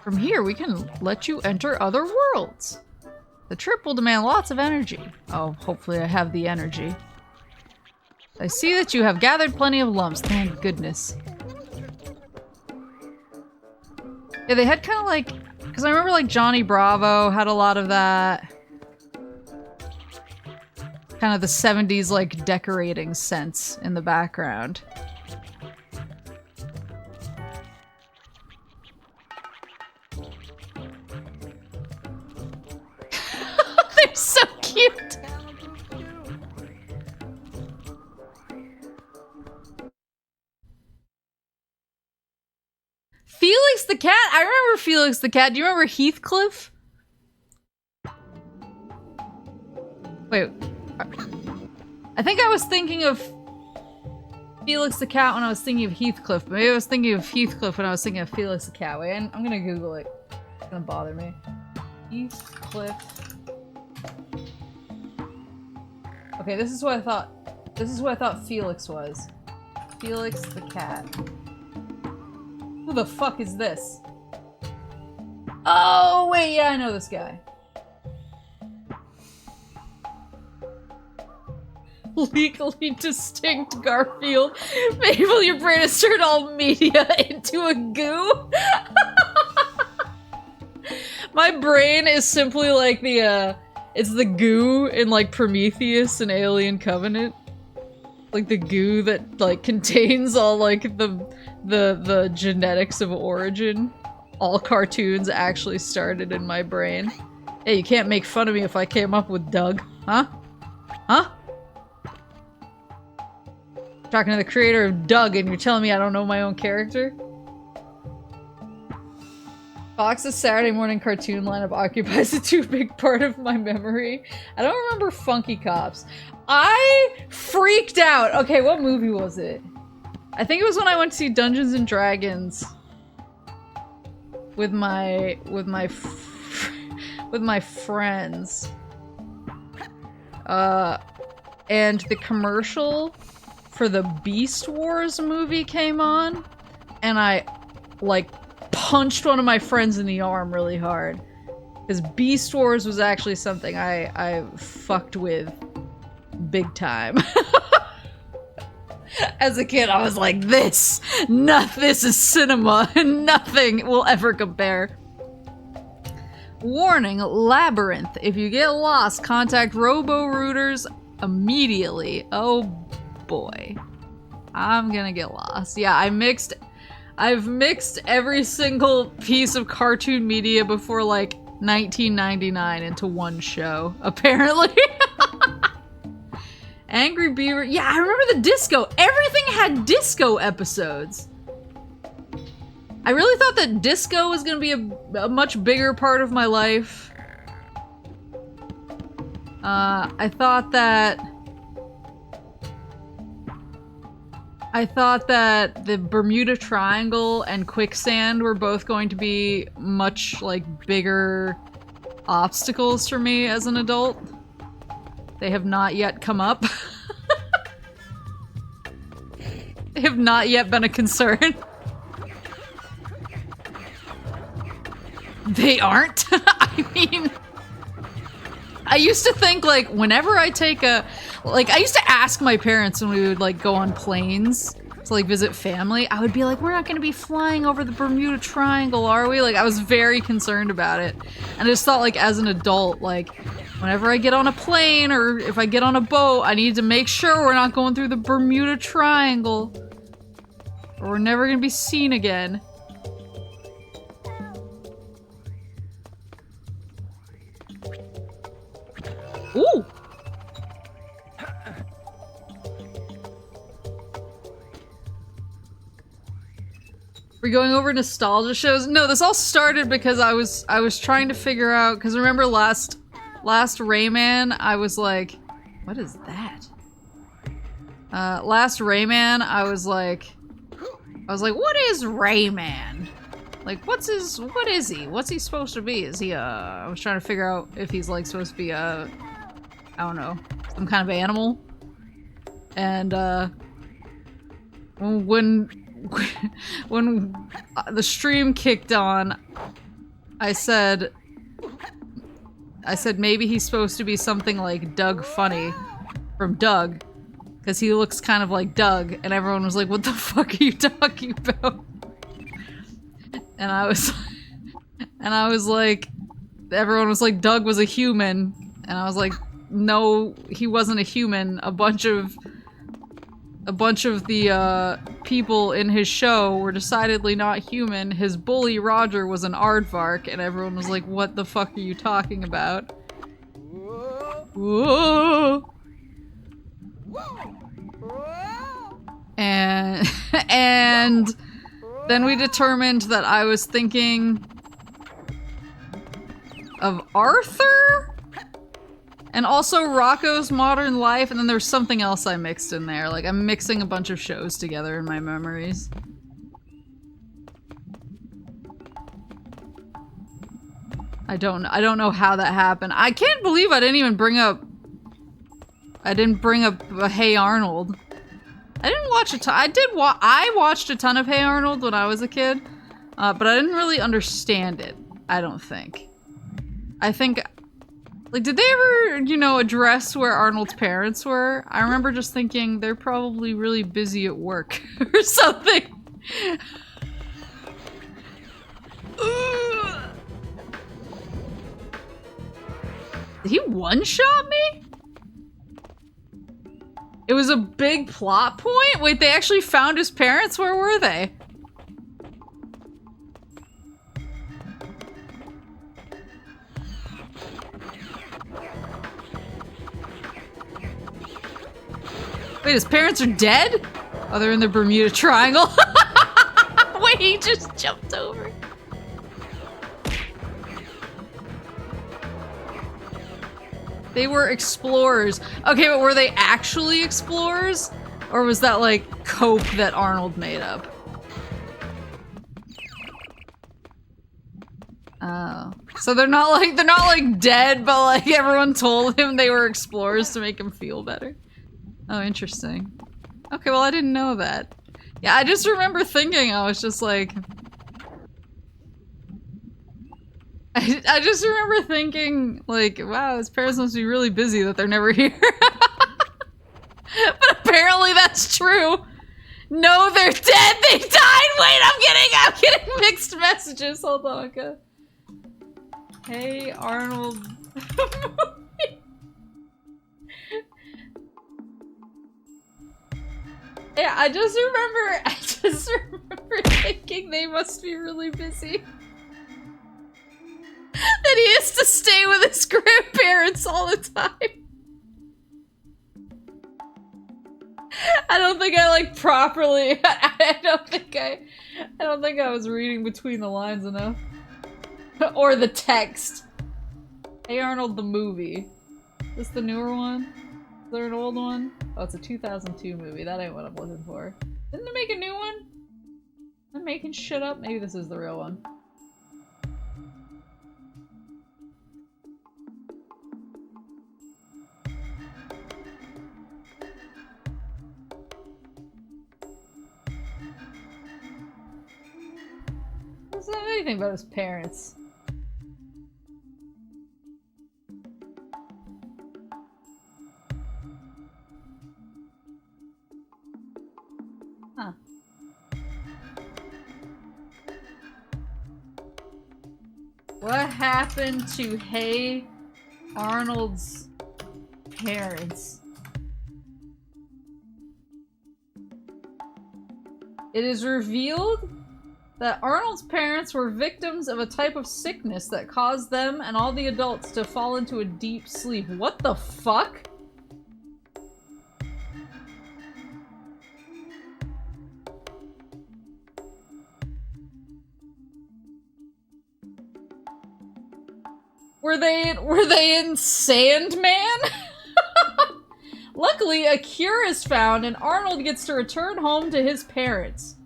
From here, we can let you enter other worlds. The trip will demand lots of energy. Oh, hopefully I have the energy. I see that you have gathered plenty of lumps, thank goodness. Yeah, they had kind of like, because I remember like Johnny Bravo had a lot of that. Kind of the 70s like decorating sense in the background. They're so cute! Felix the cat? I remember Felix the cat. Do you remember Heathcliff? Wait. I think I was thinking of Felix the cat when I was thinking of Heathcliff. Maybe I was thinking of Heathcliff when I was thinking of Felix the cat. Wait, I'm gonna Google it. It's gonna bother me. Heathcliff. Okay, this is what I thought. This is what I thought Felix was. Felix the cat. Who the fuck is this? Oh, wait, yeah, I know this guy. Legally distinct Garfield. Mabel, your brain has turned all media into a goo. My brain is simply like the, it's the goo in like Prometheus and Alien Covenant. Like the goo that like contains all like the genetics of origin. All cartoons actually started in my brain. Hey, you can't make fun of me if I came up with Doug. Huh? Huh? Talking to the creator of Doug and you're telling me I don't know my own character? Fox's Saturday morning cartoon lineup occupies a too big part of my memory. I don't remember Funky Cops. I freaked out! Okay, what movie was it? I think it was when I went to see Dungeons and Dragons with my friends. And the commercial for the Beast Wars movie came on, and I like punched one of my friends in the arm really hard. Because Beast Wars was actually something I fucked with big time. As a kid, I was like, this is cinema, and nothing will ever compare. Warning, Labyrinth. If you get lost, contact Robo-Rooters immediately. Oh boy. I'm gonna get lost. Yeah, I've mixed every single piece of cartoon media before like 1999 into one show, apparently. Angry Beaver. Yeah, I remember the disco. Everything had disco episodes. I really thought that disco was gonna be a much bigger part of my life. I thought that I thought that the Bermuda Triangle and quicksand were both going to be much, like, bigger obstacles for me as an adult. They have not yet come up. They have not yet been a concern. They aren't? I mean... I used to think, like, whenever I take a... Like, I used to ask my parents when we would, like, go on planes to, like, visit family. I would be like, we're not gonna be flying over the Bermuda Triangle, are we? Like, I was very concerned about it. And I just thought, like, as an adult, like, whenever I get on a plane or if I get on a boat, I need to make sure we're not going through the Bermuda Triangle. Or we're never gonna be seen again. Ooh! We're going over nostalgia shows? No, this all started because I was trying to figure out, because remember last Rayman, I was like, what is that? Last Rayman, I was like, what is Rayman? Like, what is he? What's he supposed to be? Is he I was trying to figure out if he's like supposed to be I don't know, some kind of animal. And when the stream kicked on, I said maybe he's supposed to be something like Doug Funny from Doug, because he looks kind of like Doug, and everyone was like, what the fuck are you talking about? And I was like, everyone was like, Doug was a human, and I was like, no, he wasn't a human. A bunch of the people in his show were decidedly not human. His bully Roger was an aardvark, and everyone was like, what the fuck are you talking about? Whoa. And then we determined that I was thinking of Arthur? And also Rocco's Modern Life, and then there's something else I mixed in there. Like, I'm mixing a bunch of shows together in my memories. I don't know how that happened. I can't believe I didn't even bring up... I didn't bring up Hey Arnold. I didn't watch a ton. I watched a ton of Hey Arnold when I was a kid, but I didn't really understand it, I don't think. I think... Like, did they ever, you know, address where Arnold's parents were? I remember just thinking they're probably really busy at work or something. Did he one-shot me? It was a big plot point? Wait, they actually found his parents? Where were they? Wait, his parents are dead? Oh, they're in the Bermuda Triangle. Wait, he just jumped over. They were explorers. Okay, but were they actually explorers? Or was that like cope that Arnold made up? Oh. So they're not like dead, but like everyone told him they were explorers to make him feel better. Oh, interesting. Okay, well I didn't know that. Yeah, I just remember thinking, I was just like... I just remember thinking, like, wow, his parents must be really busy that they're never here. But apparently that's true. No, they're dead! They died! Wait, I'm getting mixed messages. Hold on, okay. Hey, Arnold. Yeah, I just remember thinking they must be really busy. That he has to stay with his grandparents all the time. I don't think I like properly. I don't think I was reading between the lines enough. Or the text. Hey Arnold the movie. Is this the newer one? Is there an old one? Oh, it's a 2002 movie. That ain't what I'm looking for. Didn't they make a new one? I'm making shit up? Maybe this is the real one. Doesn't have anything about his parents. Huh. What happened to Hey Arnold's parents? It is revealed that Arnold's parents were victims of a type of sickness that caused them and all the adults to fall into a deep sleep. What the fuck? Were they in Sandman? Luckily, a cure is found and Arnold gets to return home to his parents.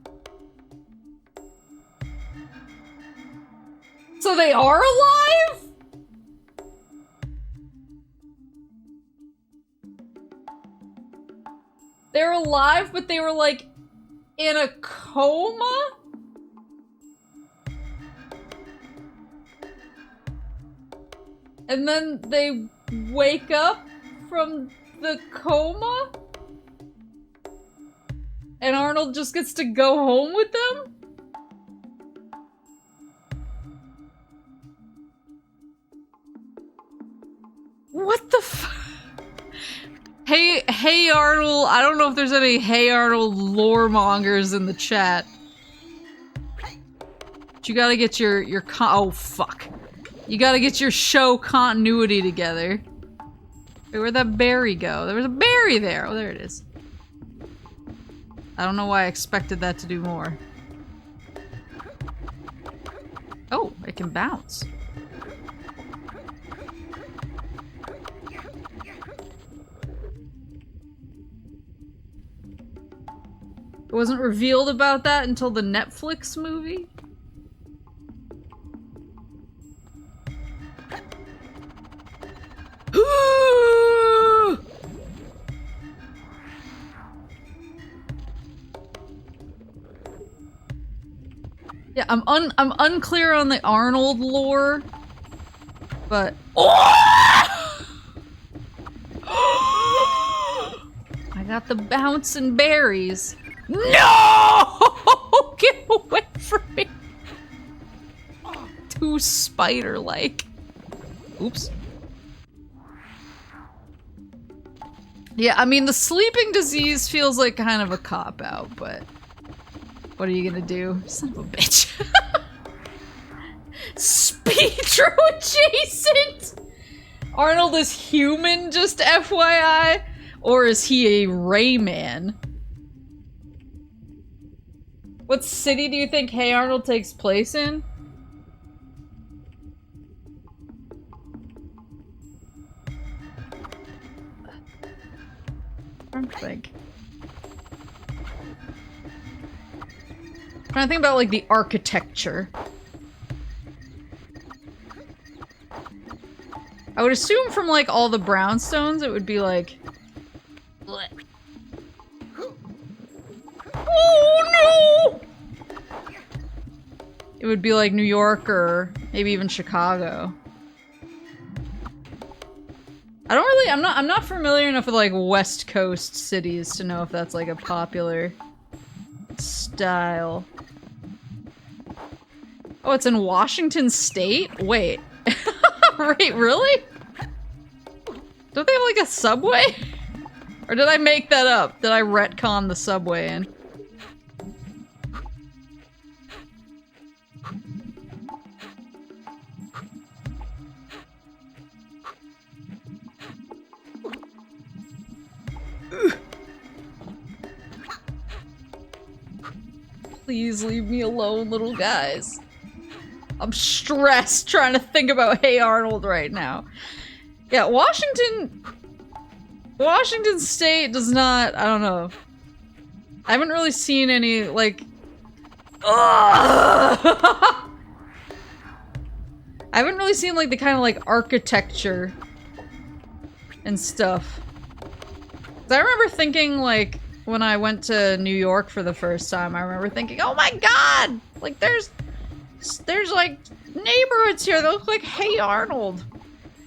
So they are alive? They're alive, but they were like in a coma? And then they wake up from the coma? And Arnold just gets to go home with them? What the f- Hey Arnold, I don't know if there's any Hey Arnold lore mongers in the chat. But you gotta get your oh fuck. You gotta get your show continuity together. Wait, where'd that berry go? There was a berry there! Oh, there it is. I don't know why I expected that to do more. Oh, it can bounce. It wasn't revealed about that until the Netflix movie? Yeah, I'm unclear on the Arnold lore, but I got the bouncing berries. No! Get away from me! Too spider-like. Oops. Yeah, I mean, the sleeping disease feels like kind of a cop-out, but what are you gonna do? Son of a bitch. Speedro adjacent! Arnold is human, just FYI? Or is he a Rayman? What city do you think Hey Arnold takes place in? I don't think. I'm trying to think about like the architecture. I would assume from like all the brownstones it would be like... Oh no! It would be like New York or maybe even Chicago. I don't really- I'm not familiar enough with like West Coast cities to know if that's like a popular style. Oh, it's in Washington State? Wait. Wait, really? Don't they have like a subway? Or did I make that up? Did I retcon the subway in? Please leave me alone, little guys. I'm stressed trying to think about Hey Arnold right now. Yeah, Washington State does not, I don't know. I haven't really seen any, like... I haven't really seen, like, the kind of, like, architecture and stuff. 'Cause I remember thinking, like, when I went to New York for the first time, I remember thinking, oh my god! Like, there's like, neighborhoods here that look like Hey Arnold!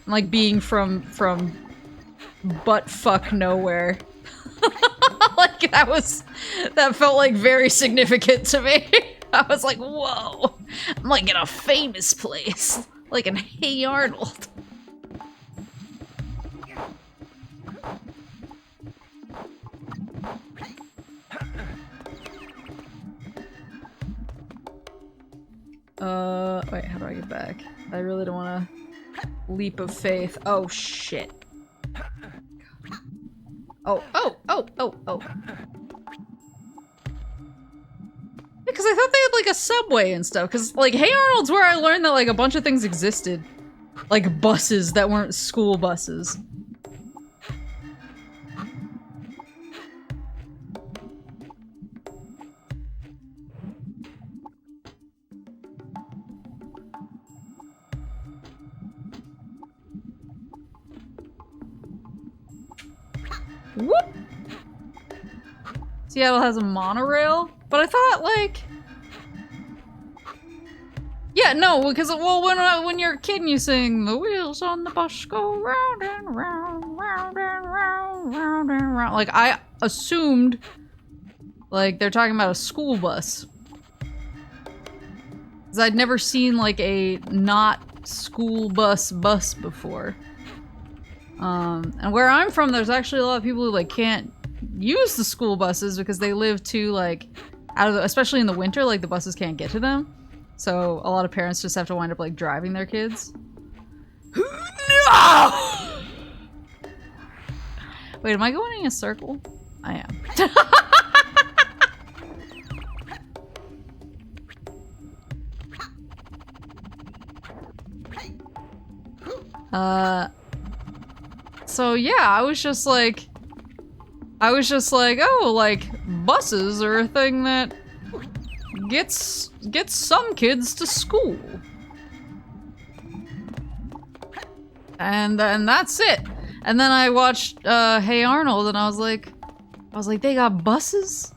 And, like, being from buttfuck nowhere. Like, that felt, like, very significant to me. I was like, whoa! I'm, like, in a famous place. Like in Hey Arnold. Wait, how do I get back? I really don't want to leap of faith. Oh, shit. Oh. Because I thought they had, like, a subway and stuff. Because, like, Hey Arnold's where I learned that, like, a bunch of things existed. Like, buses that weren't school buses. Whoop! Seattle has a monorail, but I thought, like... Yeah, no, because, well, when you're a kid and you sing, the wheels on the bus go round and round, round and round, round and round. Like, I assumed, like, they're talking about a school bus. Because I'd never seen, like, a not school bus before. And where I'm from, there's actually a lot of people who, like, can't use the school buses because they live too, like, out of the, especially in the winter, like, the buses can't get to them. So a lot of parents just have to wind up, like, driving their kids. No! Wait, am I going in a circle? I am. So yeah, I was just like, oh, like, buses are a thing that gets some kids to school. And that's it. And then I watched Hey Arnold and I was like, they got buses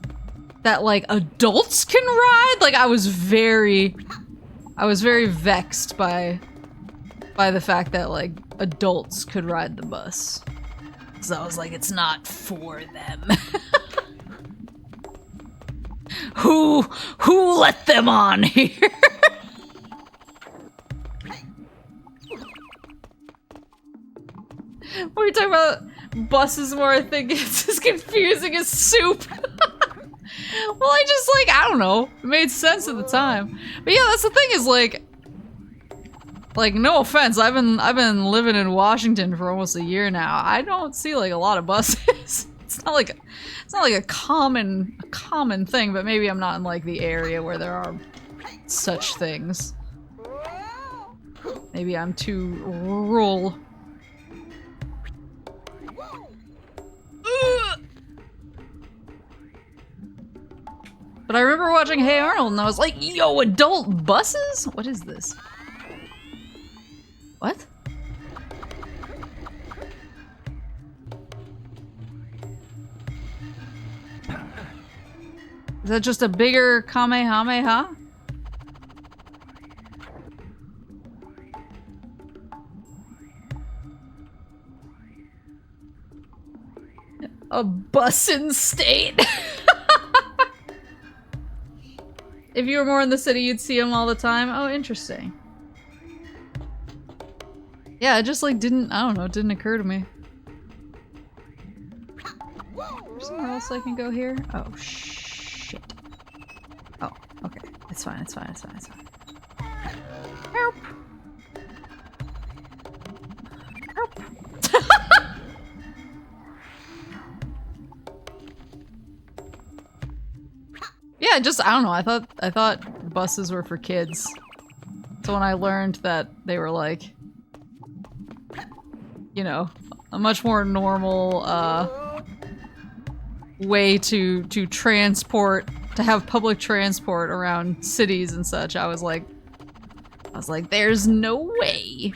that, like, adults can ride? Like, I was very vexed by the fact that, like, adults could ride the bus. So I was like, it's not for them. Who let them on here? When we talk about buses more, I think it's as confusing as soup. Well, I just, like, I don't know. It made sense at the time. But yeah, that's the thing is, like, no offense, I've been living in Washington for almost a year now. I don't see, like, a lot of buses. It's not like a common thing, but maybe I'm not in, like, the area where there are such things. Maybe I'm too rural. But I remember watching Hey Arnold and I was like, yo, adult buses? What is this? What? Is that just a bigger Kamehameha? A bussin' state. If you were more in the city, you'd see them all the time. Oh, interesting. Yeah, it just, like, didn't, I don't know, it didn't occur to me. Is somewhere else I can go here? Oh, shit. Oh, okay. It's fine, it's fine, it's fine, it's fine. Help! Help! Yeah, just, I don't know, I thought buses were for kids. So when I learned that they were, like, you know, a much more normal, way to transport, to have public transport around cities and such, I was like, there's no way.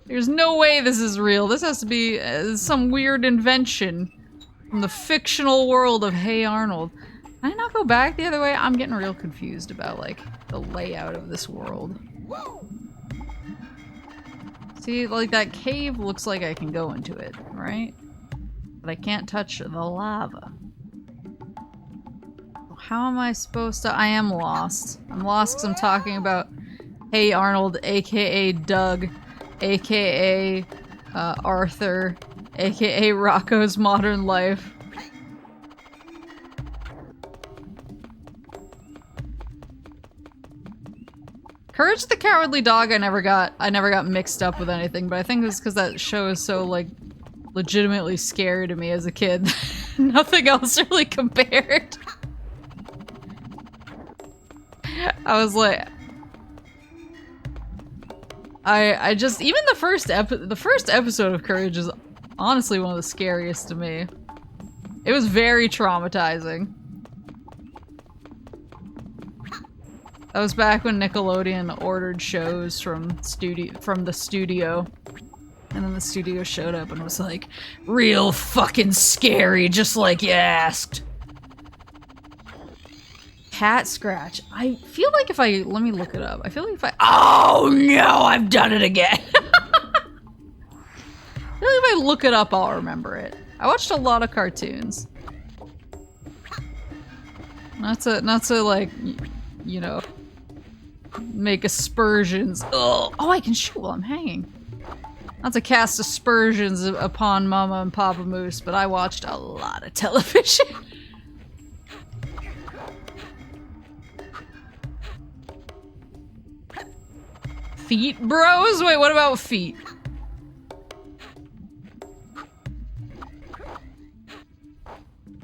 There's no way this is real. This has to be some weird invention from the fictional world of Hey Arnold. Can I not go back the other way? I'm getting real confused about, like, the layout of this world. See, like, that cave looks like I can go into it, right? But I can't touch the lava. How am I supposed to— I am lost. I'm lost because I'm talking about Hey Arnold, aka Doug, aka Arthur, aka Rocco's Modern Life. Courage the Cowardly Dog I never got mixed up with anything, but I think it's because that show is so, like, legitimately scary to me as a kid. Nothing else really compared. I was like, I just— even the first episode of Courage is honestly one of the scariest to me. It was very traumatizing. That was back when Nickelodeon ordered shows from the studio. And then the studio showed up and was like, real fucking scary, just like you asked. Cat scratch. I feel like if I— let me look it up. I feel like if I— oh no, I've done it again! I feel like if I look it up, I'll remember it. I watched a lot of cartoons. Not to like, you know, make aspersions. Ugh. Oh, I can shoot while I'm hanging. Not to cast aspersions upon Mama and Papa Moose, but I watched a lot of television. Feet bros? Wait, what about feet?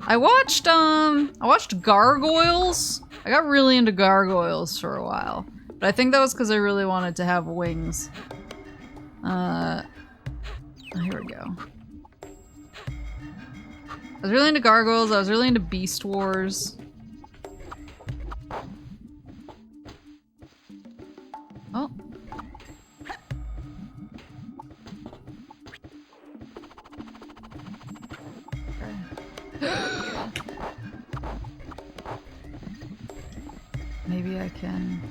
I watched Gargoyles. I got really into Gargoyles for a while. But I think that was because I really wanted to have wings. Here we go. I was really into Gargoyles, I was really into Beast Wars. Oh. Maybe I can...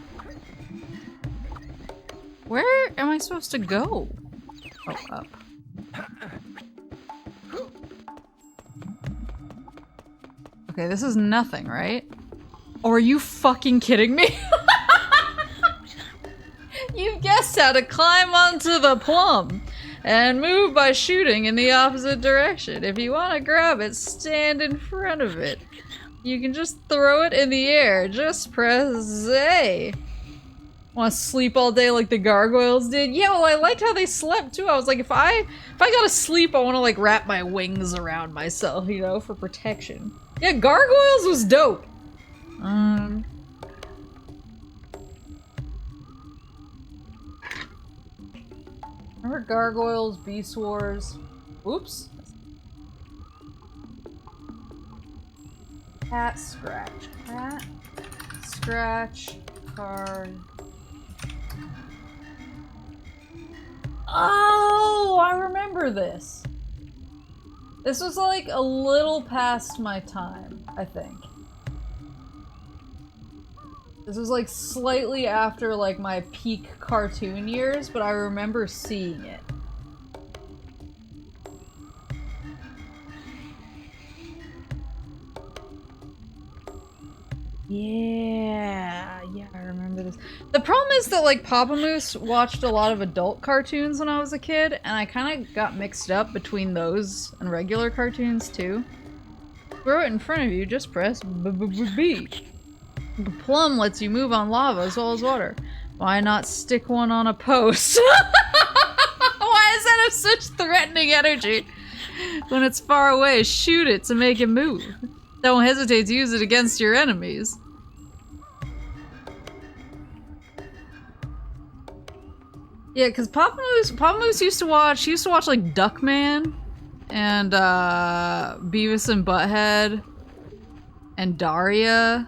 Where am I supposed to go? Oh, up. Okay, this is nothing, right? Or are you fucking kidding me? You guessed how to climb onto the plum and move by shooting in the opposite direction. If you want to grab it, stand in front of it. You can just throw it in the air. Just press A. Want to sleep all day like the Gargoyles did? Yeah, well, I liked how they slept too. I was like, if I gotta sleep, I want to like wrap my wings around myself, you know, for protection. Yeah, Gargoyles was dope. Remember Gargoyles, Beast Wars? Oops. Cat scratch. Cat scratch card. Oh, I remember this. This was like a little past my time, I think. This was like slightly after like my peak cartoon years, but I remember seeing it. Yeah, I remember this. The problem is that like Papa Moose watched a lot of adult cartoons when I was a kid, and I kind of got mixed up between those and regular cartoons too. Throw it in front of you, just press B. The plum lets you move on lava as well as water. Why not stick one on a post? Why does that have such threatening energy? When it's far away, shoot it to make it move. Don't hesitate to use it against your enemies. Yeah, because Papa Moose used to watch like Duckman and Beavis and Butthead and Daria.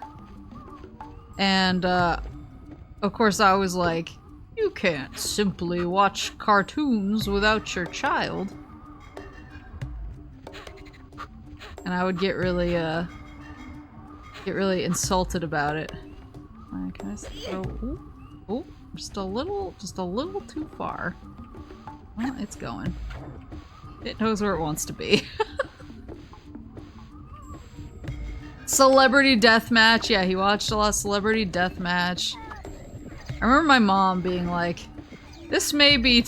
And of course I was like, you can't simply watch cartoons without your child. And I would get really insulted about it. Can I throw? Oh, just a little too far. Well, it's going. It knows where it wants to be. Celebrity Deathmatch. Yeah, he watched a lot of Celebrity Deathmatch. I remember my mom being like, this may be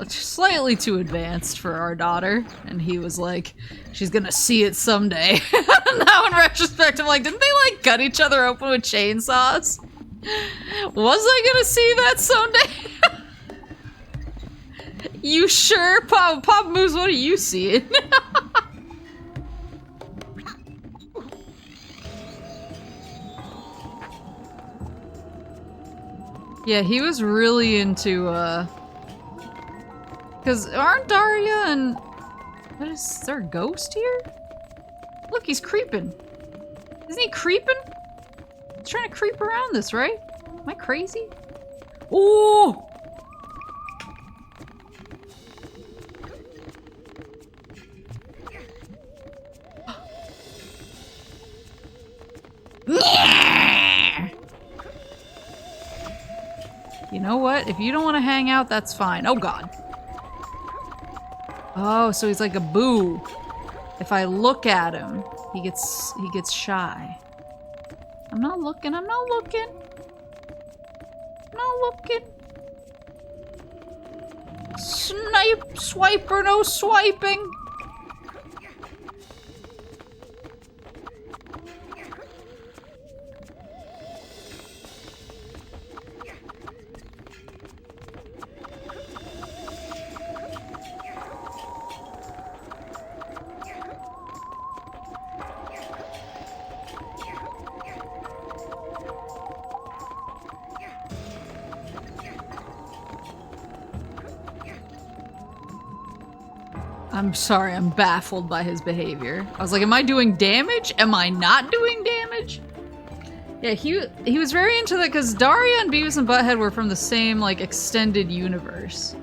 slightly too advanced for our daughter. And he was like, she's gonna see it someday. Now in retrospect, I'm like, didn't they like cut each other open with chainsaws? Was I gonna see that someday? You sure? Pop Moves, what are you seeing? Yeah, he was really into, cause aren't Daria and... is there a ghost here? Look, he's creeping. Isn't he creeping? He's trying to creep around this, right? Am I crazy? Ooh! You know what? If you don't want to hang out, that's fine. Oh god. Oh, so he's like a boo. If I look at him, he gets shy. I'm not looking, I'm not looking. I'm not looking. Snipe, swipe or no swiping. I'm sorry, I'm baffled by his behavior. I was like, am I doing damage? Am I not doing damage? Yeah, he was very into that because Daria and Beavis and Butthead were from the same, like, extended universe.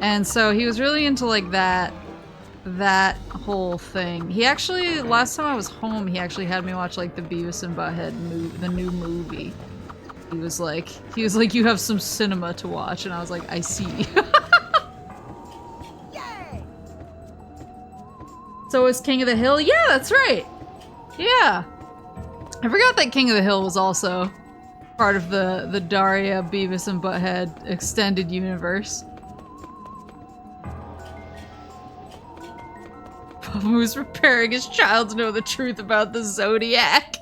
And so he was really into, like, that whole thing. He actually, last time I was home, he actually had me watch, like, the Beavis and Butthead the new movie. He was like, you have some cinema to watch, and I was like, I see. So is King of the Hill? Yeah, that's right! Yeah! I forgot that King of the Hill was also part of the Daria, Beavis and Butthead extended universe. Who's preparing his child to know the truth about the Zodiac?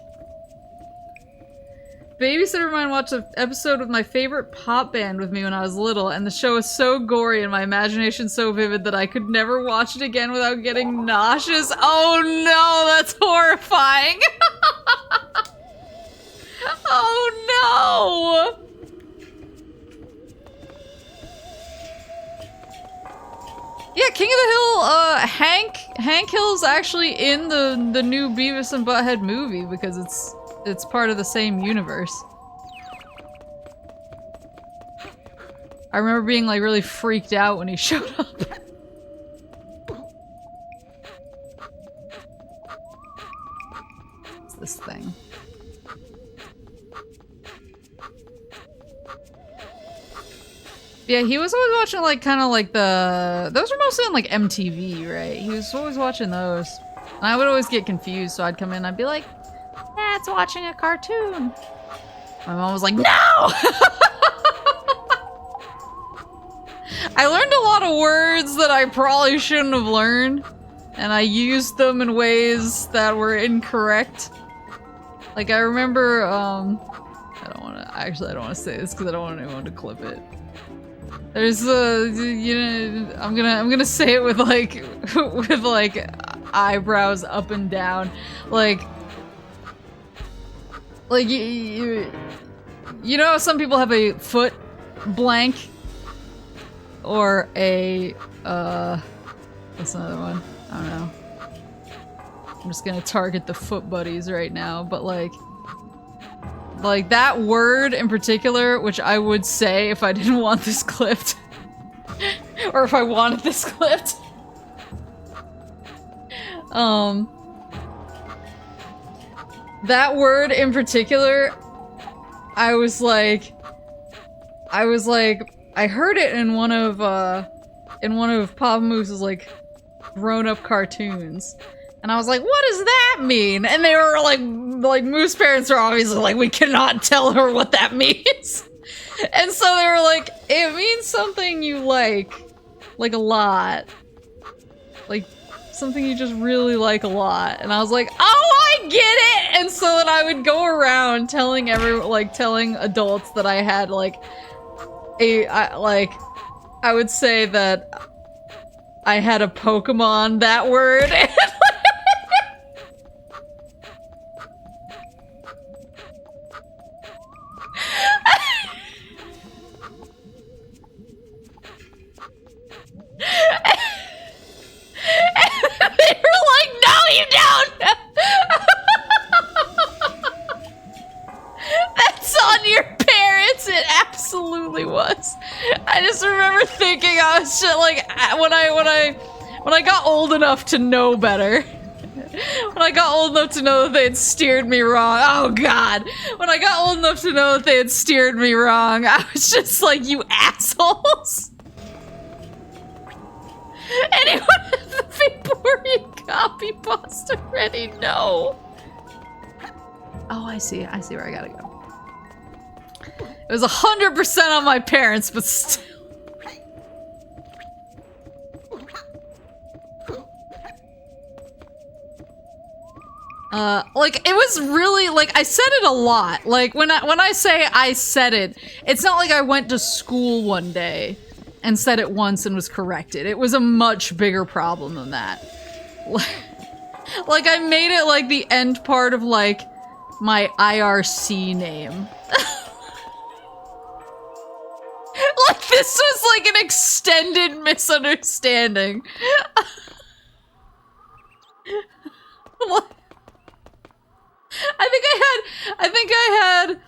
Babysitter of mine watched an episode with my favorite pop band with me when I was little, and the show is so gory and my imagination so vivid that I could never watch it again without getting nauseous. Oh no, that's horrifying! Oh no! Yeah, King of the Hill, Hank Hill's actually in the new Beavis and Butthead movie because it's part of the same universe. I remember being like really freaked out when he showed up. What's this thing? Yeah, he was always watching like kind of like those were mostly on like MTV, right? He was always watching those. And I would always get confused, so I'd come in and I'd be like, Dad's watching a cartoon. My mom was like, no! I learned a lot of words that I probably shouldn't have learned, and I used them in ways that were incorrect. Like I remember, I don't want to say this because I don't want anyone to clip it. There's you know, I'm gonna say it with like, eyebrows up and down, like you know how some people have a foot blank? or a, what's another one? I don't know. I'm just gonna target the foot buddies right now, but like that word in particular, which I would say if I didn't want this clipped. Or if I wanted this clipped. That word in particular, I was like, I heard it in one of Papa Moose's like grown-up cartoons. And I was like, what does that mean? And they were like Moose parents are obviously like, we cannot tell her what that means. And so they were like, it means something you like a lot. Like, something you just really like a lot. And I was like, oh, I get it! And so then I would go around telling telling adults that I had like, I would say that I had a Pokemon that word. They were like, no, you don't! That's on your parents. It absolutely was. I just remember thinking I was just like, when I got old enough to know better. When I got old enough to know that they had steered me wrong. Oh god. When I got old enough to know that they had steered me wrong, I was just like, you assholes. Anyone have the Vaporeon copy post already? No. Oh, I see where I gotta go. It was 100% on my parents, but still. Like, it was really, like, I said it a lot. Like, when I say I said it, it's not like I went to school one day and said it once and was corrected. It was a much bigger problem than that. Like, I made it, like, the end part of, like, my IRC name. Like, this was, like, an extended misunderstanding. I think I had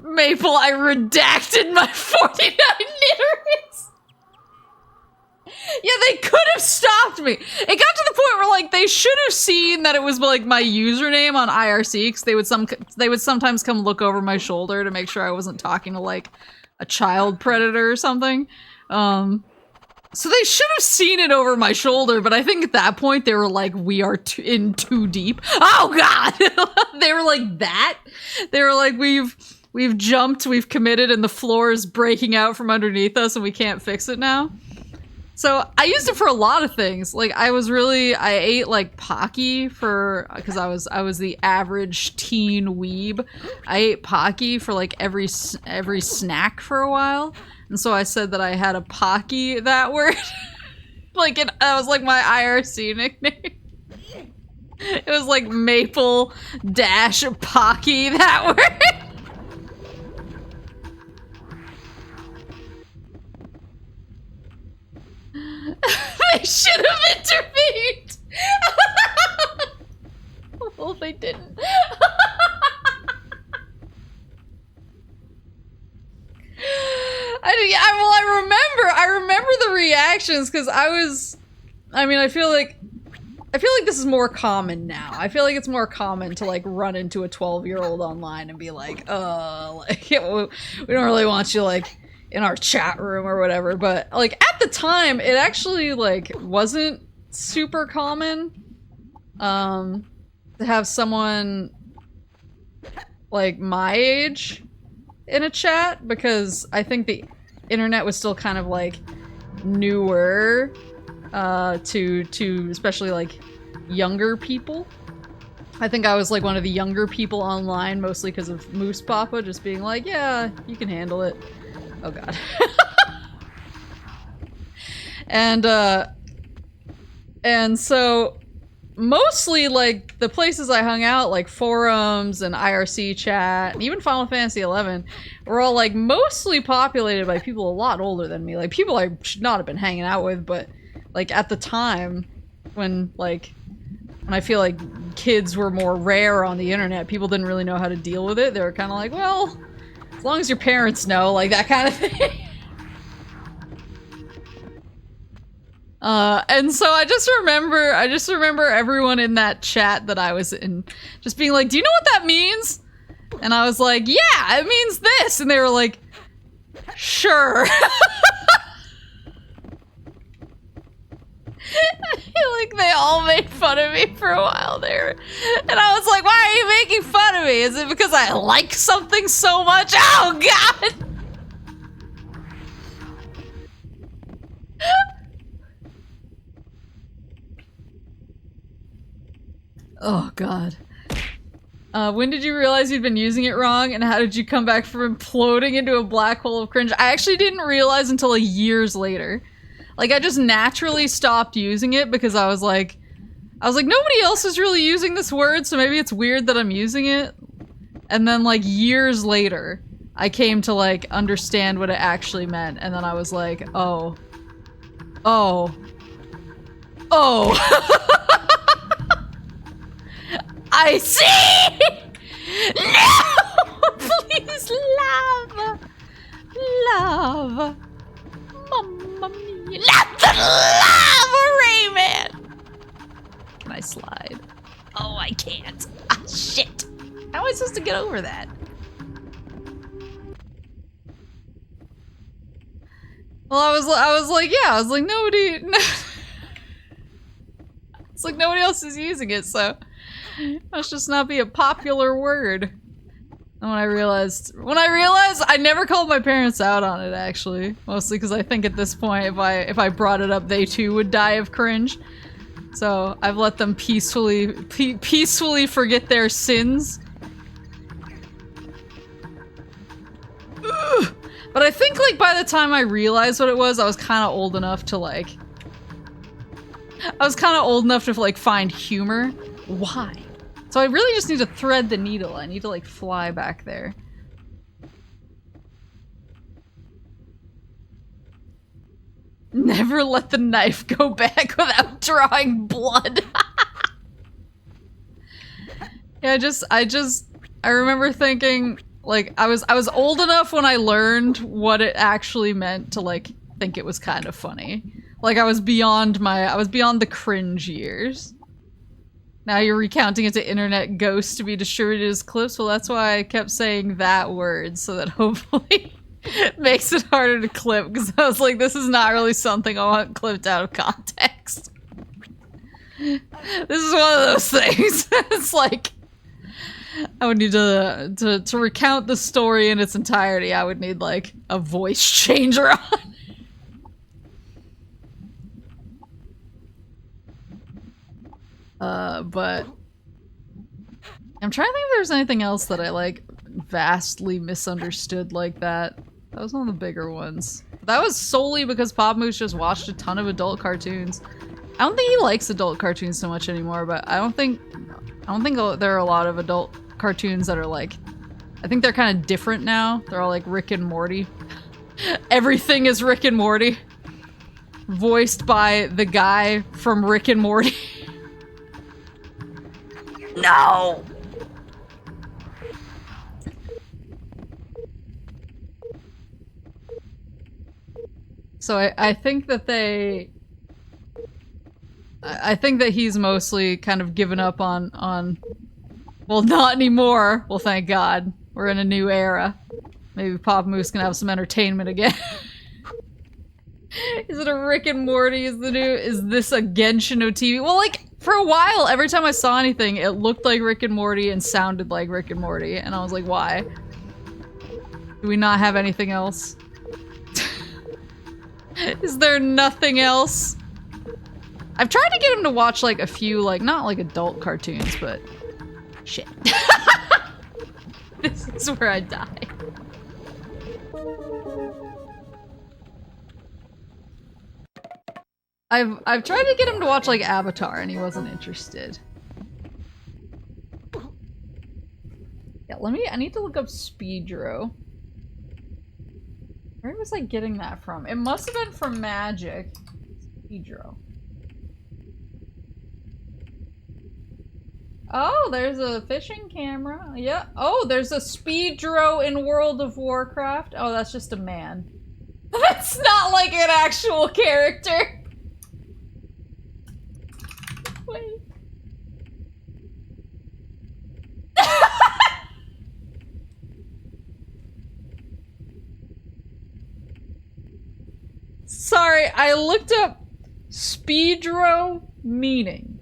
Maple, I redacted my 49 nitteries. Yeah, they could have stopped me. It got to the point where, like, they should have seen that it was, like, my username on IRC, because they would sometimes come look over my shoulder to make sure I wasn't talking to, like, a child predator or something. So they should have seen it over my shoulder, but I think at that point they were like, we are in too deep. Oh god! They were like that? They were like, we've jumped, we've committed, and the floor is breaking out from underneath us and we can't fix it now. So I used it for a lot of things. Like, I ate like Pocky because I was the average teen weeb. I ate Pocky for like every snack for a while. And so I said that I had a Pocky that word. Like, that was like my IRC nickname. It was like Maple dash Pocky that word. They should have intervened. Well, they didn't. I remember the reactions because I feel like this is more common now. I feel like it's more common to like run into a 12-year-old online and be like, like, we don't really want you like in our chat room or whatever. But like at the time, it actually like wasn't super common to have someone like my age in a chat, because I think the internet was still kind of like newer to especially like younger people. I think I was like one of the younger people online, mostly because of Moose Papa just being like, yeah, you can handle it. Oh god. And so mostly, like, the places I hung out, like forums and IRC chat, and even Final Fantasy XI, were all, like, mostly populated by people a lot older than me. Like, people I should not have been hanging out with, but, like, at the time, when I feel like kids were more rare on the internet, people didn't really know how to deal with it. They were kind of like, well, as long as your parents know, like, that kind of thing. And so I just remember everyone in that chat that I was in just being like, do you know what that means? And I was like, yeah, it means this. And they were like, sure. Like, they all made fun of me for a while there. And I was like, why are you making fun of me? Is it because I like something so much? Oh, God! Oh, God. When did you realize you'd been using it wrong, and how did you come back from imploding into a black hole of cringe? I actually didn't realize until like years later. Like, I just naturally stopped using it because I was like, nobody else is really using this word, so maybe it's weird that I'm using it. And then, like, years later, I came to, like, understand what it actually meant, and then I was like, oh. Oh. Oh. I see! No! Please, love! Love! Mamma mia! Not the lava, Rayman! Can I slide? Oh, I can't. Ah, shit. How am I supposed to get over that? Well, I was like, yeah, I was like, nobody... No. It's like nobody else is using it, so... Must just not be a popular word. And when I realized I never called my parents out on it, actually. Mostly because I think at this point, if I brought it up, they too would die of cringe. So I've let them peacefully forget their sins. Ugh. But I think, like, by the time I realized what it was, I was kind of old enough to, like... find humor. Why? So I really just need to thread the needle. I need to, like, fly back there. Never let the knife go back without drawing blood. Yeah, I remember thinking, like, I was old enough when I learned what it actually meant to, like, think it was kind of funny. Like, I was beyond the cringe years. Now you're recounting it to internet ghosts to be distributed as clips? Well, that's why I kept saying that word, so that hopefully it makes it harder to clip, because I was like, this is not really something I want clipped out of context. This is one of those things. It's like, I would need to recount the story in its entirety, I would need, like, a voice changer on. But I'm trying to think if there's anything else that I, like, vastly misunderstood like that. That was one of the bigger ones. That was solely because Pop Moose just watched a ton of adult cartoons. I don't think he likes adult cartoons so much anymore, but I don't think there are a lot of adult cartoons that are, like, I think they're kind of different now. They're all like Rick and Morty. Everything is Rick and Morty. Voiced by the guy from Rick and Morty. No! So I think that I think that he's mostly kind of given up on well, not anymore. Well, thank God. We're in a new era. Maybe Pop Moose can have some entertainment again. Is it a Rick and Morty? Is this a Genshin no TV? Well, like, for a while, every time I saw anything, it looked like Rick and Morty and sounded like Rick and Morty, and I was like, why? Do we not have anything else? Is there nothing else? I've tried to get him to watch, like, a few, like, not like adult cartoons, but shit. This is where I die. I've tried to get him to watch like Avatar and he wasn't interested. Yeah, I need to look up Speedro. Where was I getting that from? It must have been from Magic. Speedro. Oh, there's a fishing camera. Yeah. Oh, there's a Speedro in World of Warcraft. Oh, that's just a man. That's not like an actual character. Wait. Sorry, I looked up Speedro meaning.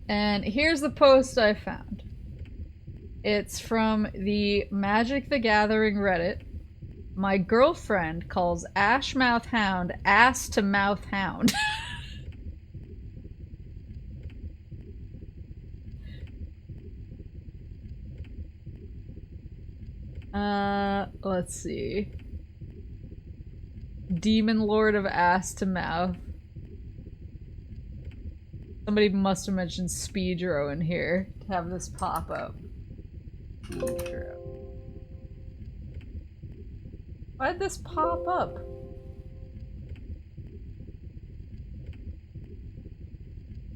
And here's the post I found. It's from the Magic the Gathering Reddit. My girlfriend calls Ashmouth Hound ass to mouth hound. Let's see. Demon Lord of Ass to Mouth. Somebody must have mentioned Speedro in here to have this pop up. Speedro. Why'd this pop up?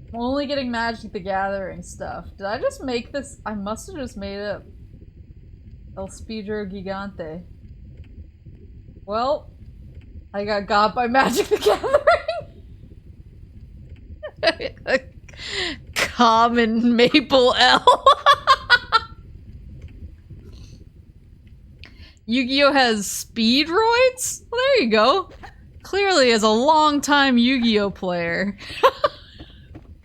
I'm only getting Magic the Gathering stuff. Did I just make this? I must have just made it up. El Speedro Gigante. Well, I got by Magic the Gathering. Common Maple L. Yu-Gi-Oh has speedroids? Well, there you go. Clearly, as a long-time Yu-Gi-Oh player,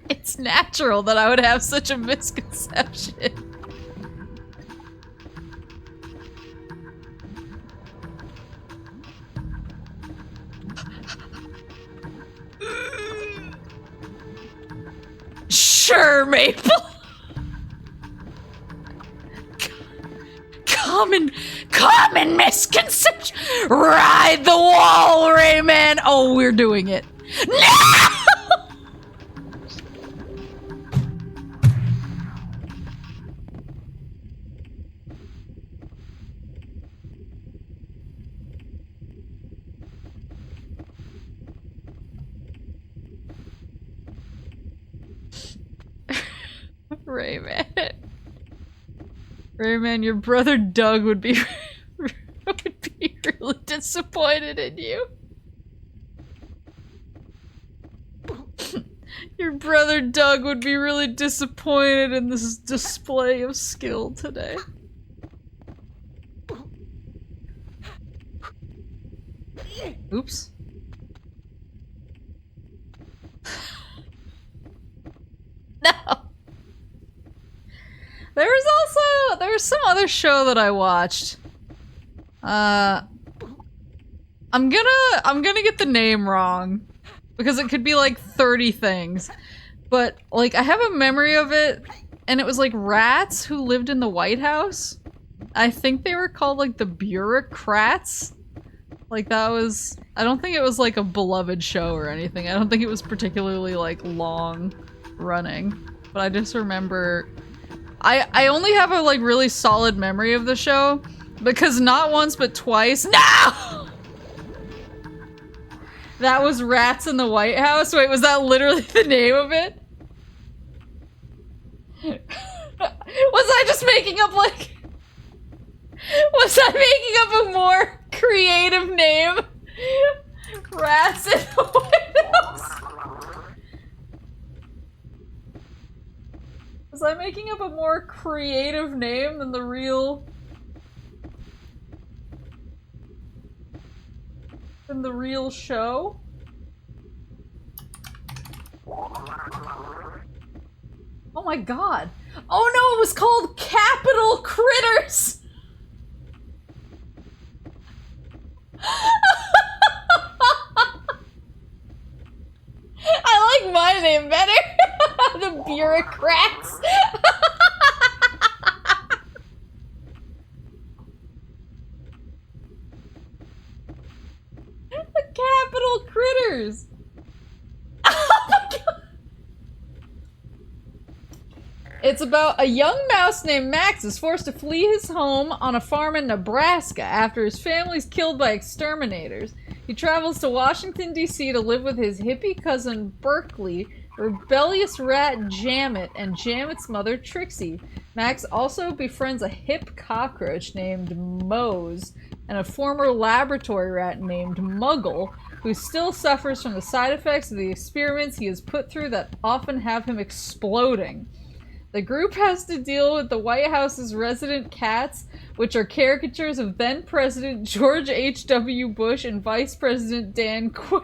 it's natural that I would have such a misconception. Sure, Maple. Common misconception. Ride the wall, Rayman. Oh, we're doing it. No! Rayman. Rayman, your brother Doug would be really disappointed in you. Your brother Doug would be really disappointed in this display of skill today. Oops. No. There was some other show that I watched. I'm gonna get the name wrong because it could be like 30 things. But like I have a memory of it and it was like rats who lived in the White House. I think they were called like the bureaucrats. Like that was, I don't think it was like a beloved show or anything. I don't think it was particularly like long running, but I just remember I only have a like really solid memory of the show because not once but twice. No! That was Rats in the White House? Wait, was that literally the name of it? Was I just making up like... Was I making up a more creative name? Rats in the White House? Was I making up a more creative name than the real... than the real show? Oh my god. Oh no, it was called Capital Critters! I like my name better. The bureaucrats. The Capital Critters. It's about a young mouse named Max is forced to flee his home on a farm in Nebraska after his family's killed by exterminators. He travels to Washington, D.C. to live with his hippie cousin Berkeley, rebellious rat Jamet, and Jamet's mother Trixie. Max also befriends a hip cockroach named Mose and a former laboratory rat named Muggle, who still suffers from the side effects of the experiments he is put through that often have him exploding. The group has to deal with the White House's resident cats, which are caricatures of then-President George H.W. Bush and Vice President Dan Quayle.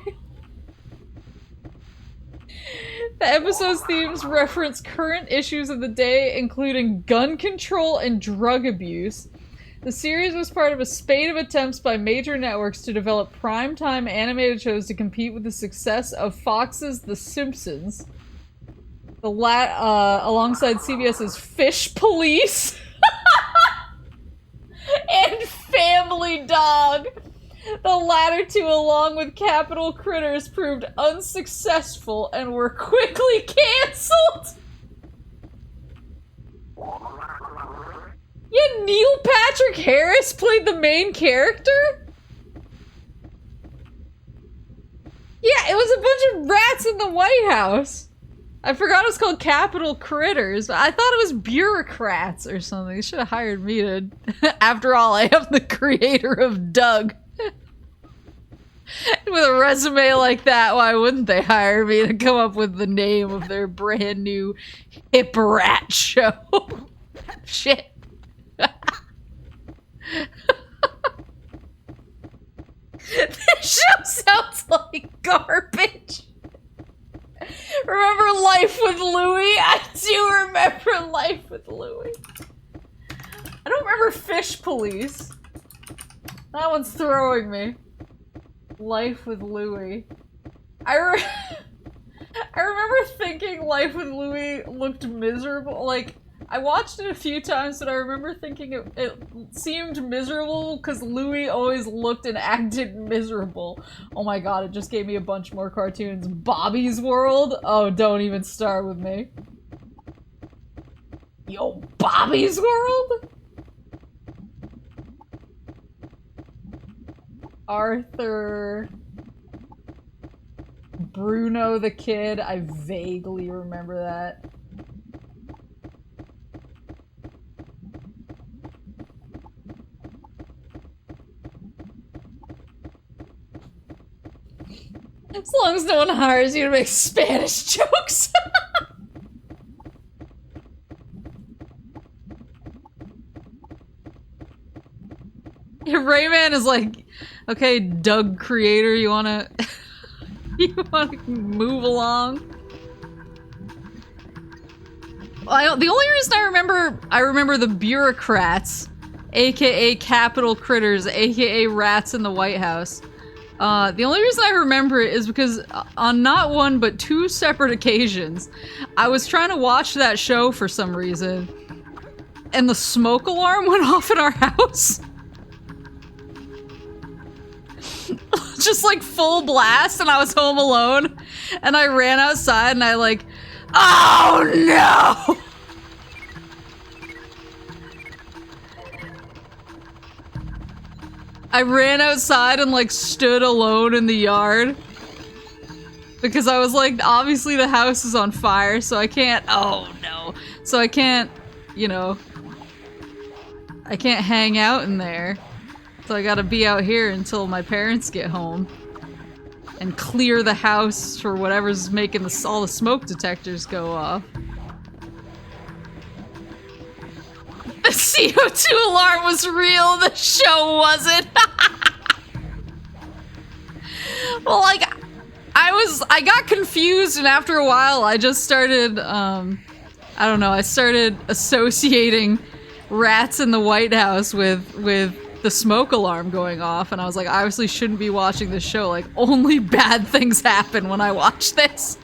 The episode's themes reference current issues of the day, including gun control and drug abuse. The series was part of a spate of attempts by major networks to develop primetime animated shows to compete with the success of Fox's The Simpsons. Alongside CBS's Fish Police and Family Dog. The latter two, along with Capital Critters, proved unsuccessful and were quickly cancelled. Yeah, Neil Patrick Harris played the main character? Yeah, it was a bunch of rats in the White House. I forgot it was called Capital Critters. I thought it was bureaucrats or something. They should have hired me to... After all, I am the creator of Doug. With a resume like that, why wouldn't they hire me to come up with the name of their brand new hip rat show? Shit. This show sounds like garbage. Remember Life with Louie? I do remember Life with Louie. I don't remember Fish Police. That one's throwing me. Life with Louie. I remember thinking Life with Louie looked miserable. Like, I watched it a few times, but I remember thinking it seemed miserable because Louie always looked and acted miserable. Oh my god, it just gave me a bunch more cartoons. Bobby's World? Oh, don't even start with me. Yo, Bobby's World? Arthur... Bruno the Kid. I vaguely remember that. As long as no one hires you to make Spanish jokes. Yeah, Rayman is like, okay, Doug creator, you wanna you wanna move along? Well, the only reason I remember the bureaucrats, aka Capital Critters, aka rats in the White House. The only reason I remember it is because on not one but two separate occasions, I was trying to watch that show for some reason, and the smoke alarm went off in our house. Just like full blast, and I was home alone, and I ran outside and I like, oh no! I ran outside and like stood alone in the yard because I was like, obviously the house is on fire, so I can't, oh no. So I can't, you know, I can't hang out in there. So I gotta be out here until my parents get home and clear the house for whatever's making all the smoke detectors go off. The CO2 alarm was real, the show wasn't. Well, like, I got confused, and after a while I just started, I don't know, I started associating rats in the White House with the smoke alarm going off, and I was like, I obviously shouldn't be watching this show, like, only bad things happen when I watch this.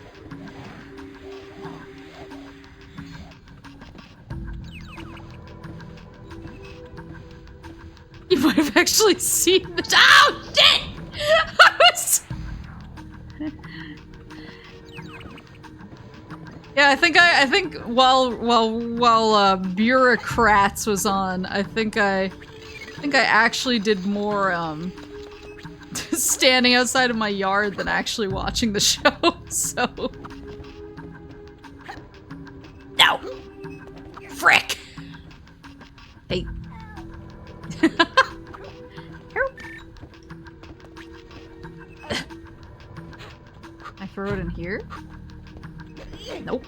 You might have actually seen the- oh, shit! I was- Yeah, Yeah, I think while Bureaucrats was on, I think I actually did more standing outside of my yard than actually watching the show. So no, frick. Hey. I throw it in here? Nope.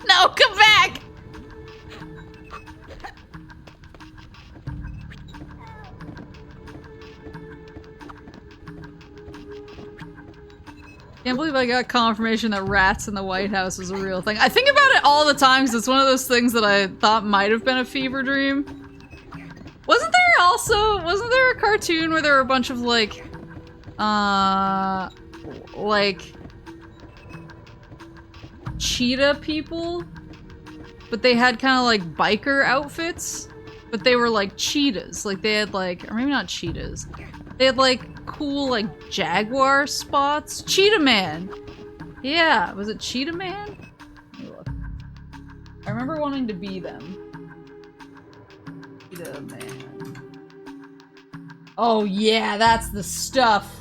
No, come back! Can't believe I got confirmation that rats in the White House was a real thing. I think about it all the time because it's one of those things that I thought might have been a fever dream. Wasn't there a cartoon where there were a bunch of like cheetah people? But they had kind of like biker outfits? But they were like cheetahs. Like they had like, or maybe not cheetahs. They had like cool like jaguar spots. Cheetah Man! Yeah, was it Cheetah Man? Let me look. I remember wanting to be them. Cheetah Man. Oh yeah, that's the stuff.